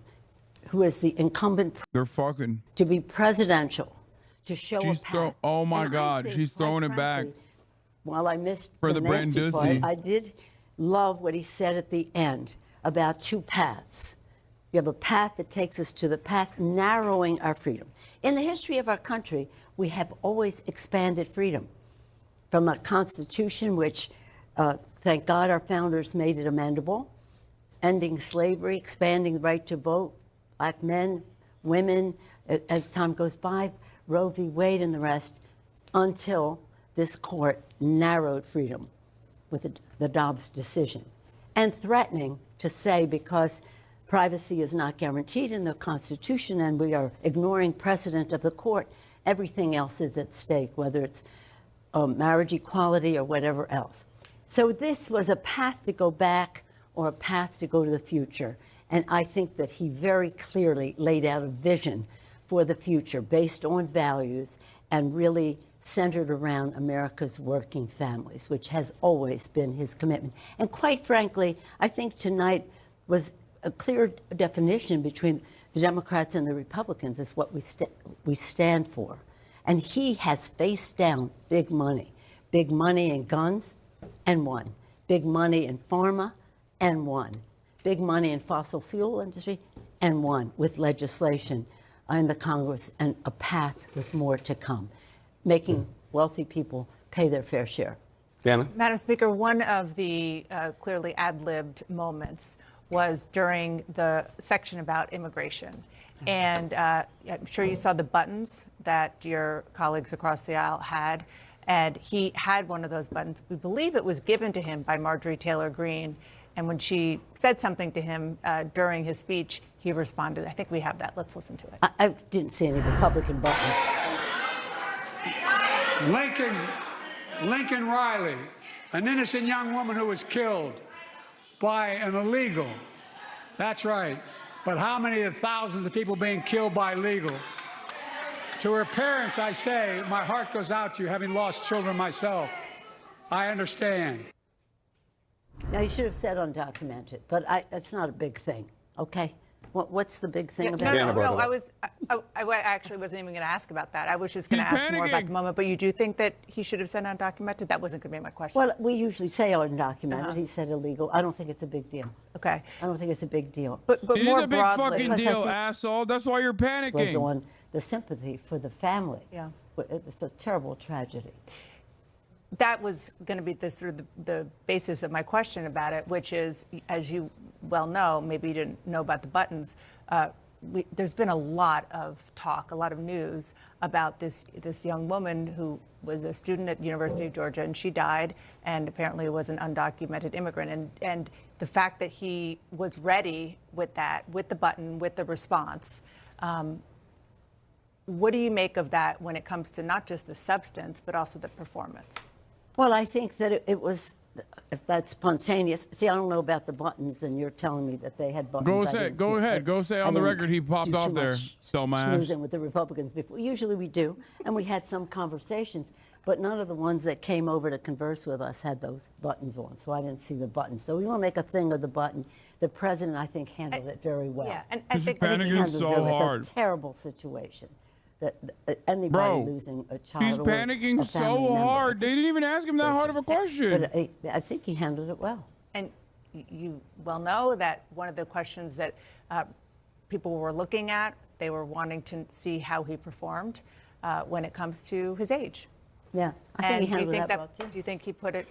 who is the incumbent They're fucking. to be presidential, to show She's a path. oh my And I God, think, she's quite throwing it back. frankly, while I missed For the Nancy part, Branduzzi. I did love what he said at the end about two paths. You have a path that takes us to the path narrowing our freedom. In the history of our country, we have always expanded freedom from a constitution which, thank God, our founders made it amendable, ending slavery, expanding the right to vote, black men, women, as time goes by, Roe v. Wade and the rest, until this court narrowed freedom with the Dobbs decision, and threatening to say, because privacy is not guaranteed in the Constitution and we are ignoring precedent of the court, everything else is at stake, whether it's marriage equality or whatever else. So this was a path to go back or a path to go to the future. And I think that he very clearly laid out a vision for the future based on values and really centered around America's working families, which has always been his commitment. And quite frankly, I think tonight was a clear definition between the Democrats and the Republicans as what we stand for. And he has faced down big money in guns and won, big money in pharma and won, big money in fossil fuel industry and won with legislation in the Congress and a path with more to come, making wealthy people pay their fair share. Dana? Madam Speaker, one of the clearly ad-libbed moments was during the section about immigration. And I'm sure you saw the buttons that your colleagues across the aisle had. And he had one of those buttons. We believe it was given to him by Marjorie Taylor Greene. And when she said something to him during his speech, he responded. I think we have that. Let's listen to it. I didn't see any Republican buttons. Lincoln Riley, an innocent young woman who was killed by an illegal. That's right. But how many of the thousands of people being killed by illegals? To her parents, I say, my heart goes out to you, having lost children myself. I understand. Now, you should have said undocumented, but that's not a big thing, okay? What's the big thing about it? No, I actually wasn't even going to ask about that. I was just going to ask more about the moment. But you do think that he should have said undocumented? That wasn't going to be my question. Well, we usually say undocumented. He said illegal. I don't think it's a big deal. Okay. I don't think it's a big deal. But It more is a big broadly, fucking deal, asshole. That's why you're was panicking. on the sympathy for the family. Yeah. It's a terrible tragedy. that was going to be the sort of the basis of my question about it, which is, as you well know, maybe you didn't know about the buttons, there's been a lot of talk, a lot of news about this young woman who was a student at University of Georgia, and she died, and apparently was an undocumented immigrant. And the fact that he was ready with that, with the button, with the response. What do you make of that when it comes to not just the substance, but also the performance? Well, I think that it was, if that's spontaneous. See, I don't know about the buttons, and you're telling me that they had buttons. Go ahead. Go say on the record he popped off there, dumbass. Schmoozing with the Republicans before. Usually we do, and we had some conversations, but none of the ones that came over to converse with us had those buttons on, so I didn't see the buttons. So we want to make a thing of the button. The president, I think, handled it very well. Yeah, and I think he handled so it very well. hard. It's a terrible situation. That anybody Bro, losing a child. he's or panicking a so family member. hard. They didn't even ask him that hard of a question. But I think he handled it well. And you well know that one of the questions that people were looking at, they were wanting to see how he performed when it comes to his age. Yeah, I think he handled do you think that well, too. Do you think he put it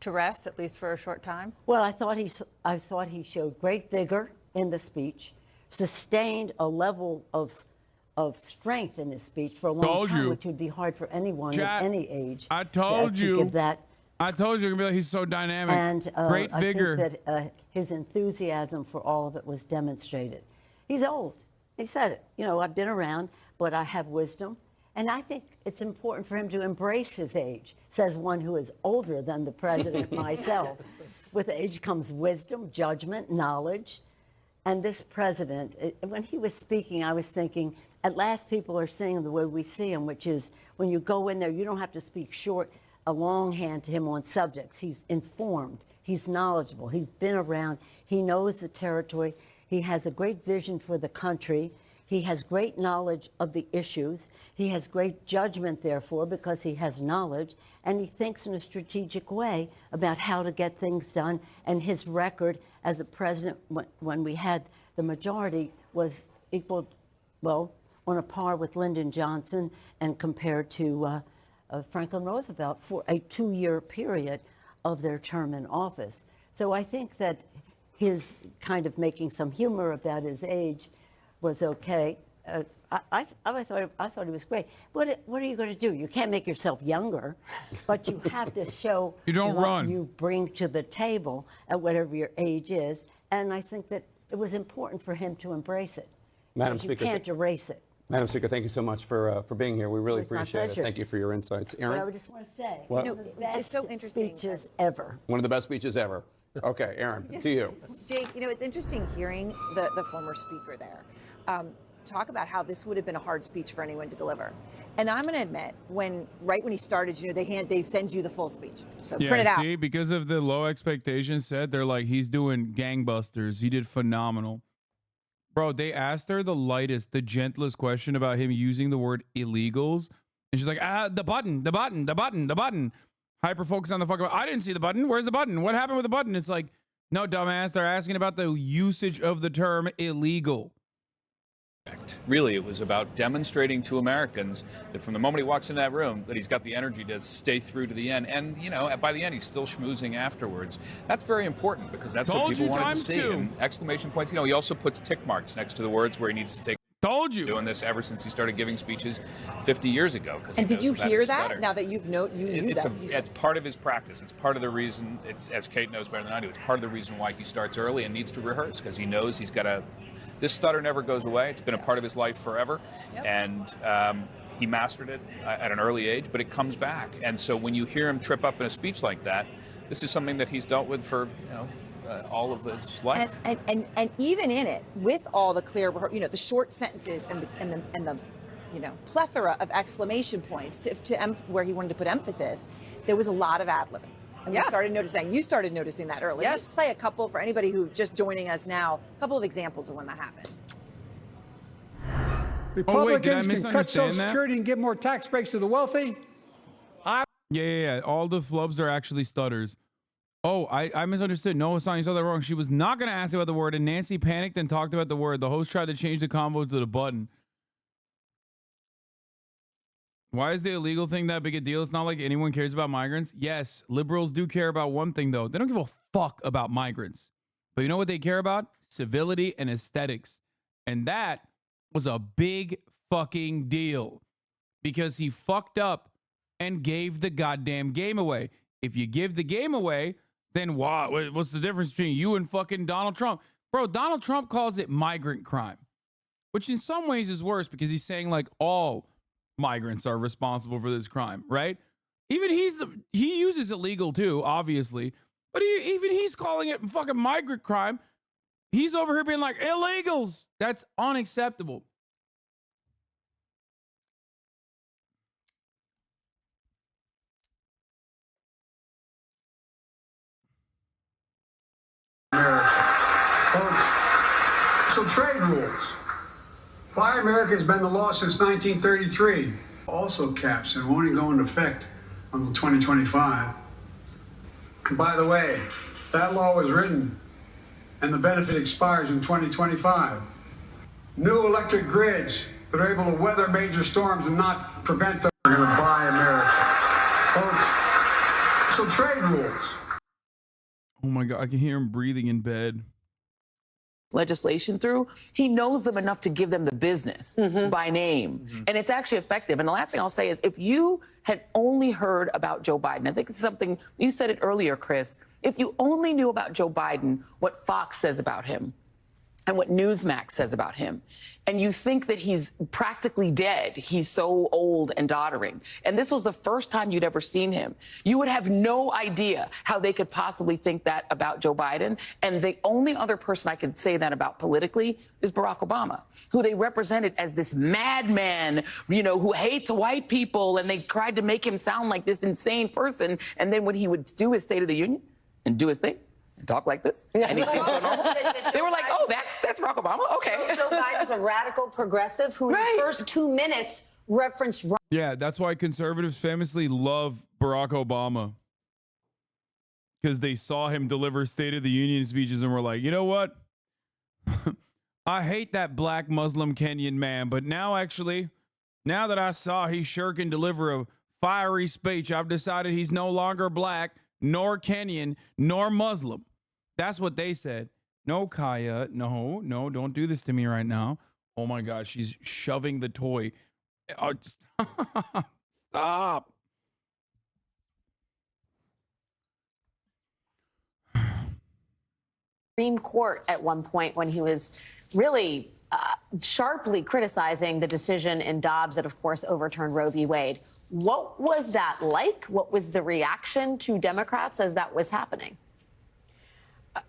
to rest, at least for a short time? Well, I thought he showed great vigor in the speech, sustained a level of strength in his speech for a long time, which would be hard for anyone at any age. I told to you. Give that. I told you, he's so dynamic. And great vigor. I think that his enthusiasm for all of it was demonstrated. He's old. He said it. You know, I've been around, but I have wisdom. And I think it's important for him to embrace his age, says one who is older than the president myself. With age comes wisdom, judgment, knowledge. And this president, when he was speaking, I was thinking, at last people are seeing him the way we see him, which is when you go in there, you don't have to speak a longhand to him on subjects. He's informed. He's knowledgeable. He's been around. He knows the territory. He has a great vision for the country. He has great knowledge of the issues. He has great judgment, therefore, because he has knowledge, and he thinks in a strategic way about how to get things done. And his record as a president, when we had the majority, was equal, well, on a par with Lyndon Johnson and compared to Franklin Roosevelt for a 2-year period of their term in office. So I think that his kind of making some humor about his age was okay. I thought he was great. What are you going to do? You can't make yourself younger, but you have to show what you bring to the table at whatever your age is. And I think that it was important for him to embrace it. Madam Speaker, you can't erase it. Madam Speaker, thank you so much for being here. We really It's my appreciate it. pleasure. Thank you for your insights. Aaron? Well, I just want to say, What? one of the best it's so interesting. speeches ever. One of the best speeches ever. Okay, Aaron, to you. Jake, it's interesting hearing the former speaker there talk about how this would have been a hard speech for anyone to deliver. And I'm going to admit, right when he started, they send you the full speech. So print it out. See, because of the low expectations set, they're like, he's doing gangbusters. He did phenomenal. Bro, they asked her the lightest, the gentlest question about him using the word illegals. And she's like, the button. Hyper focus on the fucking button. I didn't see the button. Where's the button? What happened with the button? It's like, no, dumbass. They're asking about the usage of the term illegal. Really, it was about demonstrating to Americans that from the moment he walks in that room, that he's got the energy to stay through to the end. And, by the end, he's still schmoozing afterwards. That's very important because that's what people wanted to see. And exclamation points. He also puts tick marks next to the words where he needs to take. Told you. Doing this ever since he started giving speeches 50 years ago. And did you hear that now that you knew that? It's part of his practice. It's part of the reason, as Kate knows better than I do, it's part of the reason why he starts early and needs to rehearse because he knows he's got this stutter never goes away. It's been a part of his life forever. Yep. And he mastered it at an early age, but it comes back. And so when you hear him trip up in a speech like that, this is something that he's dealt with for, all of his life. And even in it, with all the clear, the short sentences and the plethora of exclamation points to where he wanted to put emphasis, there was a lot of ad-libbing. And we started noticing that. You started noticing that early. Yes. Just play a couple for anybody who's just joining us now, a couple of examples of when that happened. Republicans can cut Social Security and give more tax breaks to the wealthy. Yeah. All the flubs are actually stutters. Oh, I misunderstood. No, Hasan, you saw that wrong. She was not going to ask about the word, and Nancy panicked and talked about the word. The host tried to change the combo to the button. Why is the illegal thing that big a deal? It's not like anyone cares about migrants. Yes, liberals do care about one thing, though. They don't give a fuck about migrants. But you know what they care about? Civility and aesthetics. And that was a big fucking deal because he fucked up and gave the goddamn game away. If you give the game away, then what's the difference between you and fucking Donald Trump? Bro, Donald Trump calls it migrant crime, which in some ways is worse because he's saying like all migrants are responsible for this crime, right? Even he uses illegal too, obviously, but even he's calling it fucking migrant crime. He's over here being like illegals. That's unacceptable. So trade rules. Buy America has been the law since 1933. Also caps and won't even go into effect until 2025. And by the way, that law was written and the benefit expires in 2025. New electric grids that are able to weather major storms and not prevent them are going to buy America. So trade rules. Oh my God, I can hear him breathing in bed. Legislation through, he knows them enough to give them the business by name. And it's actually effective. And the last thing I'll say is if you had only heard about Joe Biden, I think it's something, you said it earlier, Chris, if you only knew about Joe Biden, what Fox says about him and what Newsmax says about him, and you think that he's practically dead, he's so old and doddering, and this was the first time you'd ever seen him, you would have no idea how they could possibly think that about Joe Biden. And the only other person I could say that about politically is Barack Obama, who they represented as this madman, who hates white people, and they tried to make him sound like this insane person. And then when he would do his State of the Union and do his thing, talk like this. Yes. And he seemed so normal. They were like, oh, that's Barack Obama. Okay. Joe Biden's a radical progressive who in the first 2 minutes referenced. Yeah, that's why conservatives famously love Barack Obama. Because they saw him deliver State of the Union speeches and were like, you know what? I hate that black Muslim Kenyan man, but now that I saw he sure can deliver a fiery speech, I've decided he's no longer black, nor Kenyan, nor Muslim. That's what they said. No, Kaya, no, don't do this to me right now. Oh my God, she's shoving the toy. Oh, stop. Supreme Court at one point when he was really sharply criticizing the decision in Dobbs that, of course, overturned Roe v. Wade. What was that like? What was the reaction to Democrats as that was happening?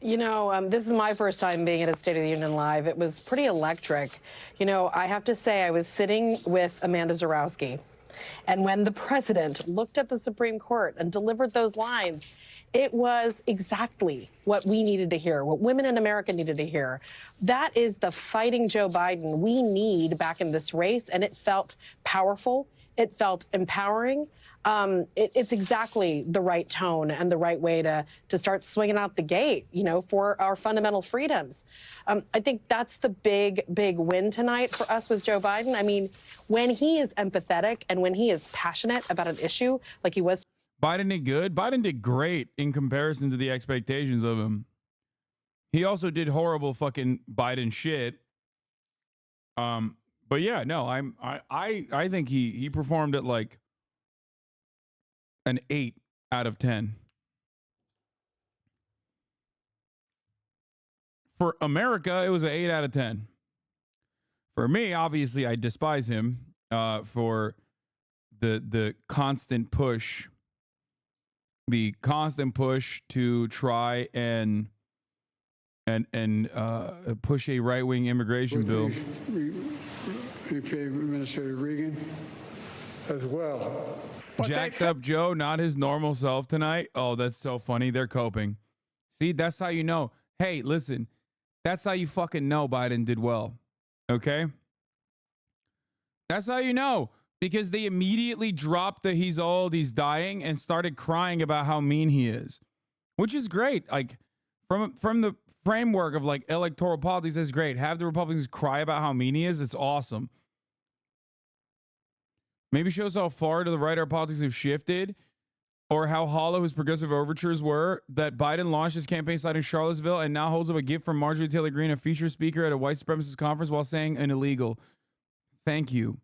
This is my first time being at a State of the Union Live. It was pretty electric. I have to say I was sitting with Amanda Zarowski. And when the president looked at the Supreme Court and delivered those lines, it was exactly what we needed to hear, what women in America needed to hear. That is the fighting Joe Biden we need back in this race. And it felt powerful. It felt empowering. It's exactly the right tone and the right way to start swinging out the gate, for our fundamental freedoms. I think that's the big win tonight for us with Joe Biden. I mean, when he is empathetic and when he is passionate about an issue like he was. Biden did good. Biden did great in comparison to the expectations of him. He also did horrible fucking Biden shit. But yeah, no, I think he performed at like an 8 out of 10. For America, it was an 8 out of 10. For me, obviously, I despise him for the constant push. The constant push to try and push a right-wing immigration bill. UK Administrator Regan as well. Jacked up Joe, not his normal self tonight. Oh, that's so funny. They're coping. See, that's how you know. Hey, listen, that's how you fucking know Biden did well. Okay? That's how you know. Because they immediately dropped the he's old, he's dying, and started crying about how mean he is. Which is great. Like, from the framework of like electoral politics, that's great. Have the Republicans cry about how mean he is. It's awesome. Maybe shows how far to the right our politics have shifted. or how hollow his progressive overtures were, that Biden launched his campaign citing Charlottesville and now holds up a gift from Marjorie Taylor Greene, a featured speaker at a white supremacist conference, while saying an illegal. Thank you.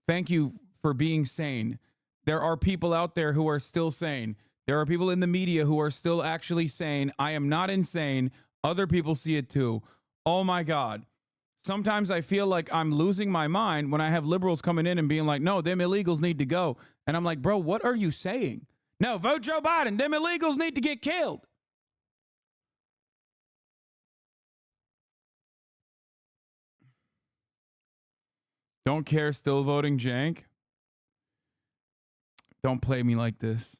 Thank you for being sane. There are people out there who are still sane. There are people in the media who are still actually sane. I am not insane. Other people see it too. Oh my God. Sometimes I feel like I'm losing my mind when I have liberals coming in and being like, no, them illegals need to go. And I'm like, bro, what are you saying? No, vote Joe Biden. Them illegals need to get killed. Don't care, still voting jank. Don't play me like this.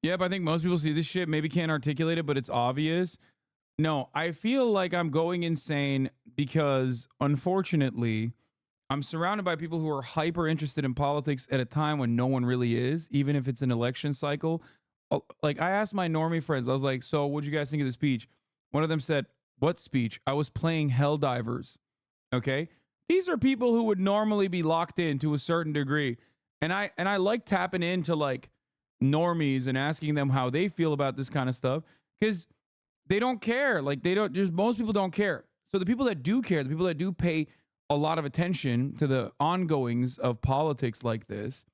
Yep, I think most people see this shit, maybe can't articulate it, but it's obvious. No, I feel like I'm going insane because, unfortunately, I'm surrounded by people who are hyper interested in politics at a time when no one really is, even if it's an election cycle. Like, I asked my normie friends, I was like, so what'd you guys think of the speech? One of them said, what speech? I was playing Helldivers. Okay? These are people who would normally be locked in to a certain degree. And I like tapping into, like, normies and asking them how they feel about this kind of stuff, because they don't care. Like, they don't, just most people don't care. So the people that do care, the people that do pay a lot of attention to the ongoings of politics like this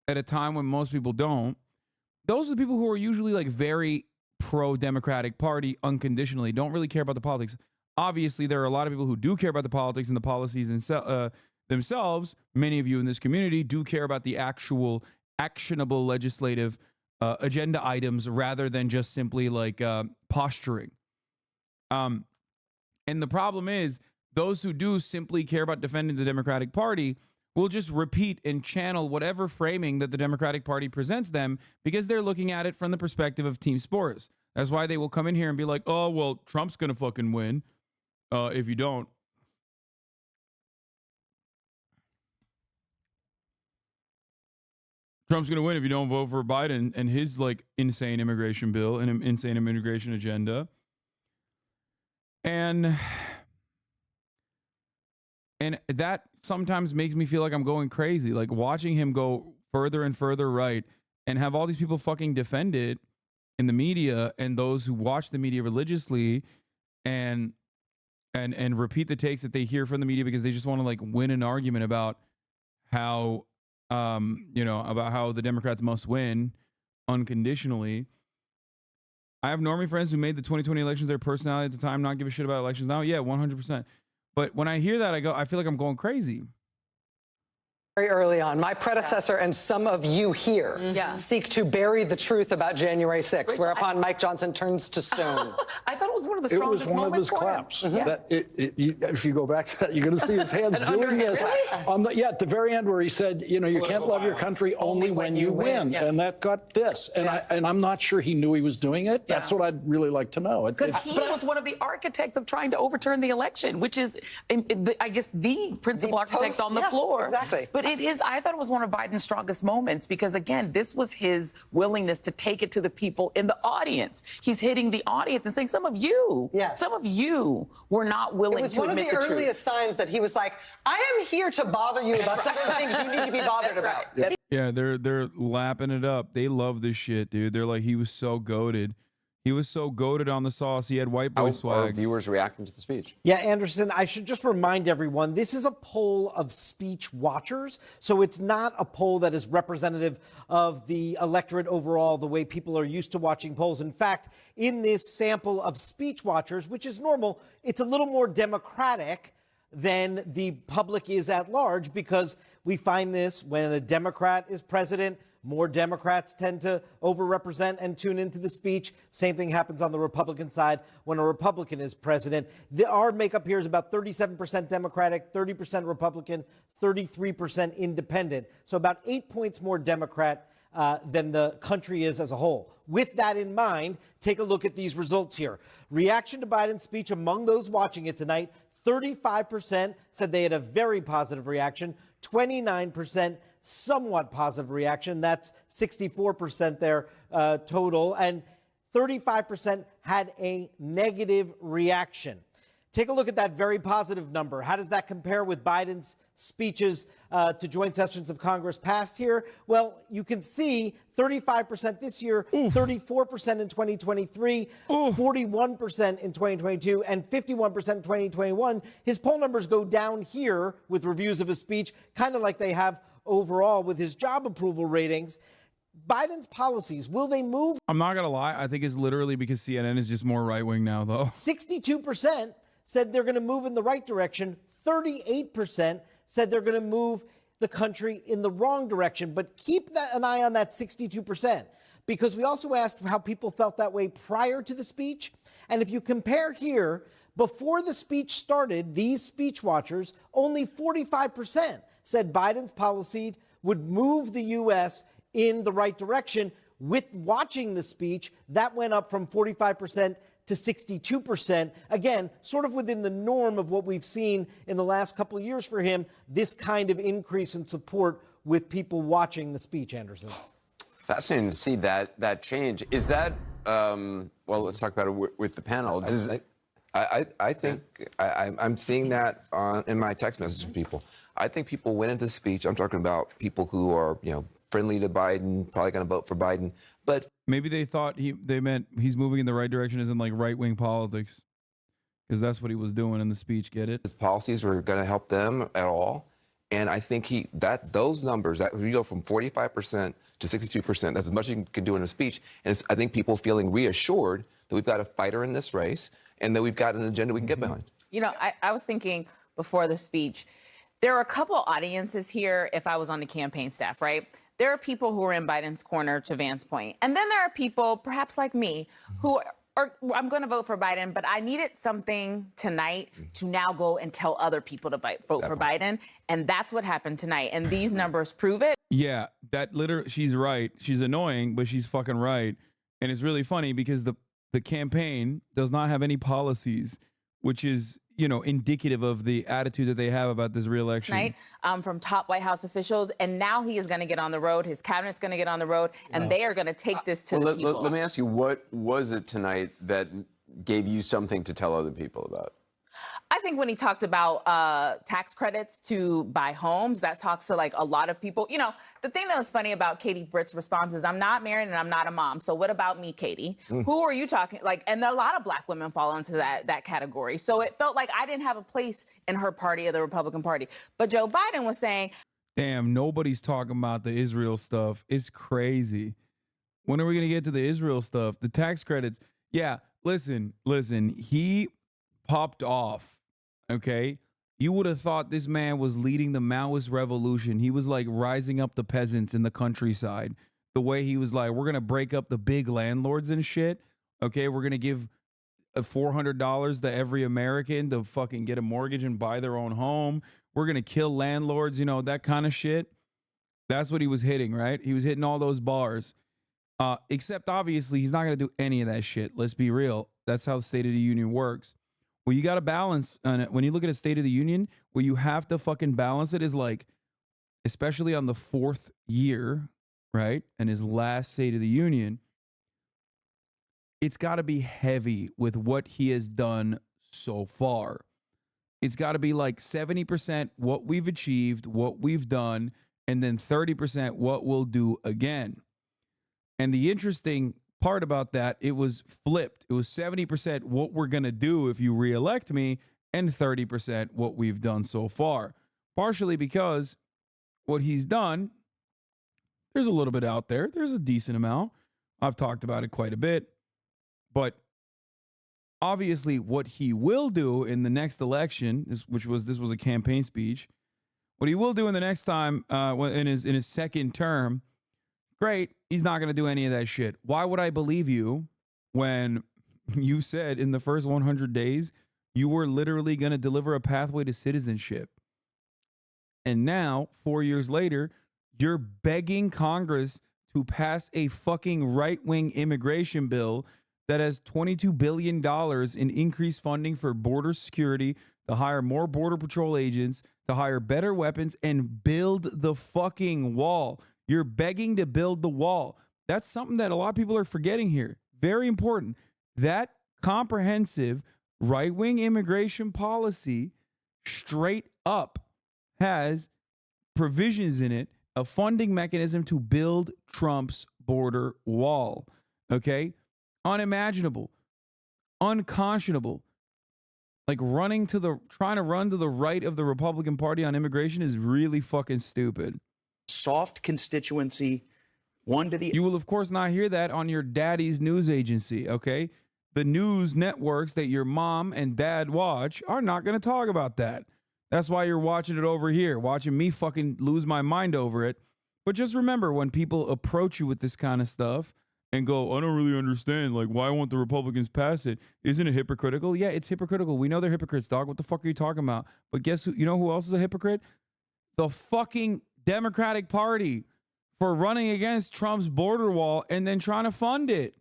at a time when most people don't, those are the people who are usually like very pro-Democratic Party unconditionally, don't really care about the politics. Obviously, there are a lot of people who do care about the politics and the policies themselves. Many of you in this community do care about the actual actionable legislative agenda items rather than just simply like posturing. And the problem is, those who do simply care about defending the Democratic Party will just repeat and channel whatever framing that the Democratic Party presents them, because they're looking at it from the perspective of team sports. That's why they will come in here and be like, oh, well, Trump's going to fucking win if you don't. Trump's going to win if you don't vote for Biden and his like insane immigration bill and an insane immigration agenda. And that sometimes makes me feel like I'm going crazy, like watching him go further and further right and have all these people fucking defend it in the media, and those who watch the media religiously and repeat the takes that they hear from the media because they just want to like win an argument about how about how the Democrats must win unconditionally. I have normie friends who made the 2020 elections their personality at the time, not give a shit about elections now. Yeah, 100%. But when I hear that, I feel like I'm going crazy. Very early on, my predecessor and some of you here seek to bury the truth about January 6th, whereupon Mike Johnson turns to stone. I thought it was one of the strongest moments for him. It was one of his claps. If you go back to that, you're going to see his hands doing this. Really? At the very end where he said, you can't love your country only when you win. Yeah. And that got this. And I'm not sure he knew he was doing it. Yeah. That's what I'd really like to know. Because he was one of the architects of trying to overturn the election, which is, I guess, the principal architect on the floor. Exactly. But I thought it was one of Biden's strongest moments because, again, this was his willingness to take it to the people in the audience. He's hitting the audience and saying, some of you were not willing to admit the truth. It was one of the earliest signs that he was like, I am here to bother you about some of the things you need to be bothered about. Yeah, they're lapping it up. They love this shit, dude. They're like, he was so goated. He was so goated on the sauce. He had white boy swag. Viewers reacting to the speech. Yeah, Anderson, I should just remind everyone, this is a poll of speech watchers. So it's not a poll that is representative of the electorate overall, the way people are used to watching polls. In fact, in this sample of speech watchers, which is normal, it's a little more democratic than the public is at large, because we find this when a Democrat is president, more Democrats tend to overrepresent and tune into the speech. Same thing happens on the Republican side when a Republican is president. Our makeup here is about 37% Democratic, 30% Republican, 33% independent. So about 8 points more Democrat than the country is as a whole. With that in mind, take a look at these results here. Reaction to Biden's speech among those watching it tonight, 35% said they had a very positive reaction, 29% somewhat positive reaction. That's 64% there total. And 35% had a negative reaction. Take a look at that very positive number. How does that compare with Biden's speeches to joint sessions of Congress past here? Well, you can see 35% this year, 34% in 2023, 41% in 2022, and 51% in 2021. His poll numbers go down here with reviews of his speech, kind of like they have overall with his job approval ratings. Biden's policies, will they move? I'm not going to lie. I think it's literally because CNN is just more right wing now, though. 62% said they're going to move in the right direction. 38% said they're going to move the country in the wrong direction. But keep an eye on that 62%, because we also asked how people felt that way prior to the speech. And if you compare here, before the speech started, these speech watchers, only 45% said Biden's policy would move the U.S. in the right direction. With watching the speech, that went up from 45% to 62%. Again, sort of within the norm of what we've seen in the last couple of years for him, this kind of increase in support with people watching the speech, Anderson. Fascinating to see that change. Is that, well, let's talk about it with the panel. I think I'm seeing that in my text messages from people. I think people went into the speech. I'm talking about people who are, friendly to Biden, probably going to vote for Biden. But maybe they thought they meant he's moving in the right direction as in like right-wing politics, because that's what he was doing in the speech. Get it? His policies were going to help them at all. And I think those numbers, that you go from 45% to 62%, that's as much as you can do in a speech. And I think people feeling reassured that we've got a fighter in this race and that we've got an agenda we can get behind. I was thinking before the speech, there are a couple audiences here if I was on the campaign staff, right? There are people who are in Biden's corner, to Van's point. And then there are people, perhaps like me, who are, I'm going to vote for Biden, but I needed something tonight to now go and tell other people to vote for Biden. And that's what happened tonight. And these numbers prove it. Yeah, that literally, she's right. She's annoying, but she's fucking right. And it's really funny because the campaign does not have any policies, which is, indicative of the attitude that they have about this reelection. Tonight, from top White House officials. And now he is going to get on the road. His cabinet's going to get on the road. And they are going to take this to the people. Let me ask you, what was it tonight that gave you something to tell other people about? I think when he talked about tax credits to buy homes, that talks to like a lot of people. The thing that was funny about Katie Britt's response is, I'm not married and I'm not a mom. So what about me, Katie? Who are you talking? And a lot of black women fall into that category. So it felt like I didn't have a place in her party or the Republican Party. But Joe Biden was saying, damn, nobody's talking about the Israel stuff. It's crazy. When are we going to get to the Israel stuff? The tax credits. Yeah, listen, he popped off. Okay, you would have thought this man was leading the Maoist revolution. He was like rising up the peasants in the countryside. The way he was like, we're going to break up the big landlords and shit. Okay, we're going to give $400 to every American to fucking get a mortgage and buy their own home. We're going to kill landlords, that kind of shit. That's what he was hitting, right? He was hitting all those bars. Except obviously he's not going to do any of that shit. Let's be real. That's how the State of the Union works. Well, you got to balance on it. When you look at a State of the Union, where you have to fucking balance it is like, especially on the fourth year, right? And his last State of the Union, it's got to be heavy with what he has done so far. It's got to be like 70% what we've achieved, what we've done, and then 30% what we'll do again. And the interesting part about that, it was flipped. It was 70% what we're going to do if you reelect me, and 30% what we've done so far. Partially because what he's done, there's a little bit out there. There's a decent amount. I've talked about it quite a bit. But obviously what he will do in the next election, this was a campaign speech, what he will do in the next time, in his second term, great, he's not going to do any of that shit. Why would I believe you when you said in the first 100 days you were literally going to deliver a pathway to citizenship? And now, 4 years later, you're begging Congress to pass a fucking right-wing immigration bill that has $22 billion in increased funding for border security, to hire more Border Patrol agents, to hire better weapons, and build the fucking wall. You're begging to build the wall. That's something that a lot of people are forgetting here. very important. That comprehensive right-wing immigration policy straight up has provisions in it, a funding mechanism to build Trump's border wall. Okay? Unimaginable, unconscionable. Like trying to run to the right of the Republican Party on immigration is really fucking stupid. Soft constituency, one to the. You will, of course, not hear that on your daddy's news agency, okay? The news networks that your mom and dad watch are not going to talk about that. That's why you're watching it over here, watching me fucking lose my mind over it. But just remember, when people approach you with this kind of stuff and go, I don't really understand, like, why won't the Republicans pass it? Isn't it hypocritical? Yeah, it's hypocritical. We know they're hypocrites, dog. What the fuck are you talking about? But guess who? You know who else is a hypocrite? The fucking Democratic Party for running against Trump's border wall and then trying to fund it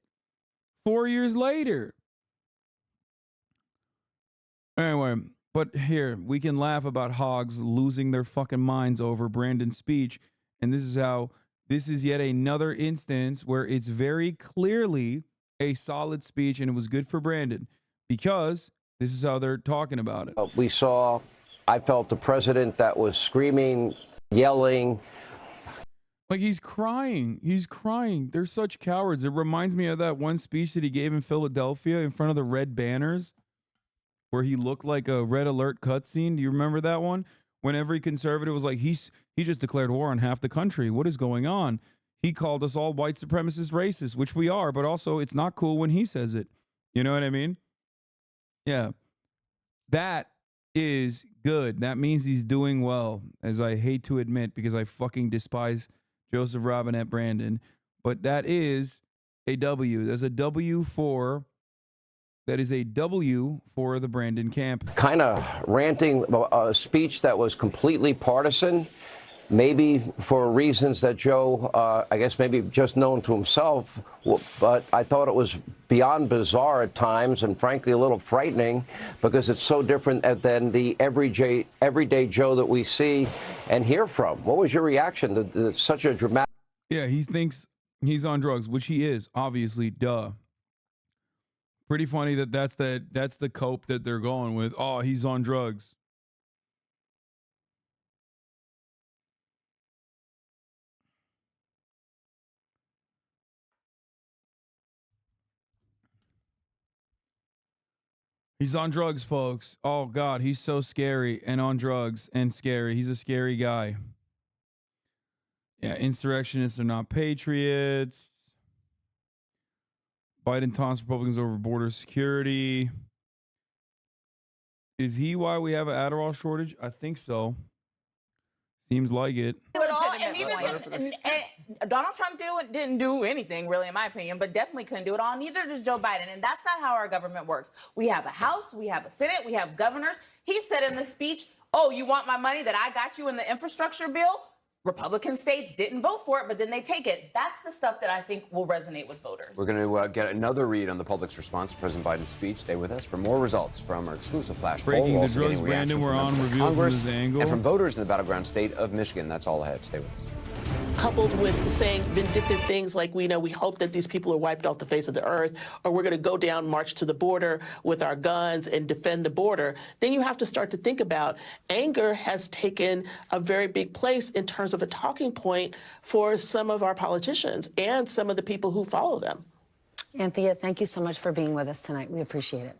4 years later. Anyway, but here, we can laugh about hogs losing their fucking minds over Brandon's speech. And this is yet another instance where it's very clearly a solid speech and it was good for Brandon because this is how they're talking about it. I felt the president that was screaming, yelling. Like he's crying. He's crying. They're such cowards. It reminds me of that one speech that he gave in Philadelphia in front of the red banners where he looked like a red alert cutscene. Do you remember that one? When every conservative was like, he just declared war on half the country. What is going on? He called us all white supremacist racists, which we are, but also it's not cool when he says it. You know what I mean? Yeah. That is good. That means he's doing well, as I hate to admit, because I fucking despise Joseph Robinette Brandon. But that is a W. There's a W for... That is a W for the Brandon camp. Kind of ranting, a speech that was completely partisan, maybe for reasons that Joe, I guess maybe just known to himself, but I thought it was beyond bizarre at times and frankly a little frightening because it's so different than the everyday Joe that we see and hear from. What was your reaction to such a dramatic... Yeah, he thinks he's on drugs, which he is, obviously, duh. Pretty funny that's the cope that they're going with. Oh, he's on drugs. He's on drugs, folks. Oh, God, he's so scary and on drugs and scary. He's a scary guy. Yeah, insurrectionists are not patriots. Biden taunts Republicans over border security. Is he why we have an Adderall shortage? I think so. Seems like it. And Donald Trump didn't do anything, really, in my opinion, but definitely couldn't do it all. Neither does Joe Biden. And that's not how our government works. We have a House, we have a Senate, we have governors. He said in the speech, oh, you want my money that I got you in the infrastructure bill? Republican states didn't vote for it, but then they take it. That's the stuff that I think will resonate with voters. We're going to get another read on the public's response to President Biden's speech. Stay with us for more results from our exclusive flash poll. Breaking We're the also drugs, getting reaction Brandon, we're from on members of review from Congress this angle. and from voters in the battleground state of Michigan. That's all ahead. Stay with us. Coupled with saying vindictive things like, we hope that these people are wiped off the face of the earth, or we're going to go down, march to the border with our guns and defend the border, then you have to start to think about anger has taken a very big place in terms of a talking point for some of our politicians and some of the people who follow them. Anthea, thank you so much for being with us tonight. We appreciate it.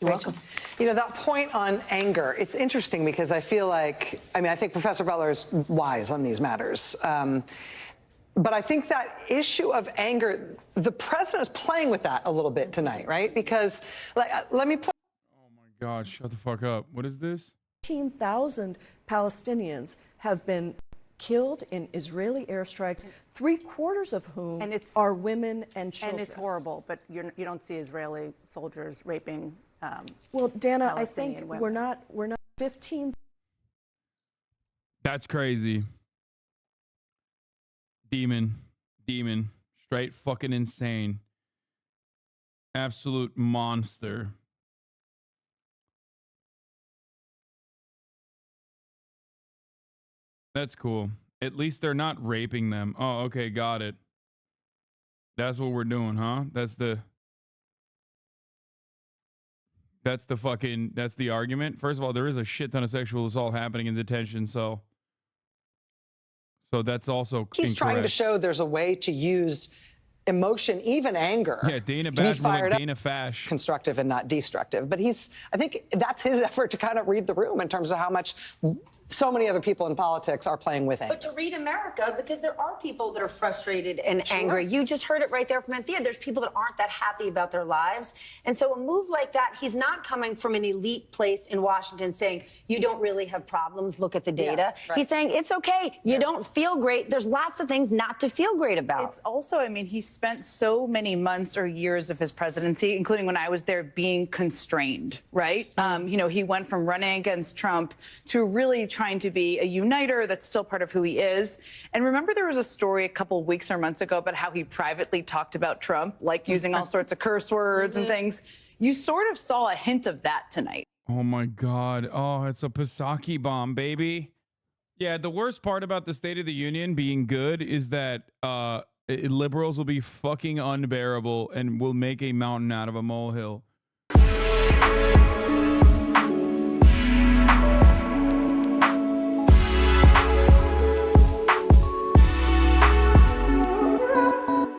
You're welcome. You know, that point on anger, it's interesting because I feel like, I think Professor Butler is wise on these matters. But I think that issue of anger, the president is playing with that a little bit tonight, right? Because, let me play. Oh, my God, shut the fuck up. What is this? 15,000 Palestinians have been killed in Israeli airstrikes, 3/4 of whom are women and children. And it's horrible, but you don't see Israeli soldiers raping. Well, Dana, I Palestinian think women. we're not 15. That's crazy. Demon. Straight fucking insane. Absolute monster. That's cool. At least they're not raping them. Oh, okay, got it. That's what we're doing, huh? That's the argument. First of all, there is a shit ton of sexual assault happening in detention, so that's also He's trying to incorrect. show there's a way to use emotion, even anger. Yeah, Dana to be Bash, more fired like up, Dana Fash. constructive and not destructive. But I think that's his effort to kind of read the room in terms of how much so many other people in politics are playing with anger. But to read America, because there are people that are frustrated and angry. You just heard it right there from Anthea. There's people that aren't that happy about their lives. And so a move like that, he's not coming from an elite place in Washington saying, you don't really have problems, look at the data. Yeah, right. He's saying, it's okay, you don't feel great. There's lots of things not to feel great about. It's also, I mean, he spent so many months or years of his presidency, including when I was there, being constrained, right? You know, he went from running against Trump to really trying to be a uniter. That's still part of who he is. And remember, there was a story a couple of weeks or months ago about how he privately talked about Trump, like using all sorts of curse words and things. You sort of saw a hint of that tonight. Oh my God. Oh, it's a Pisaki bomb, baby. Yeah, the worst part about the State of the Union being good is that liberals will be fucking unbearable and will make a mountain out of a molehill.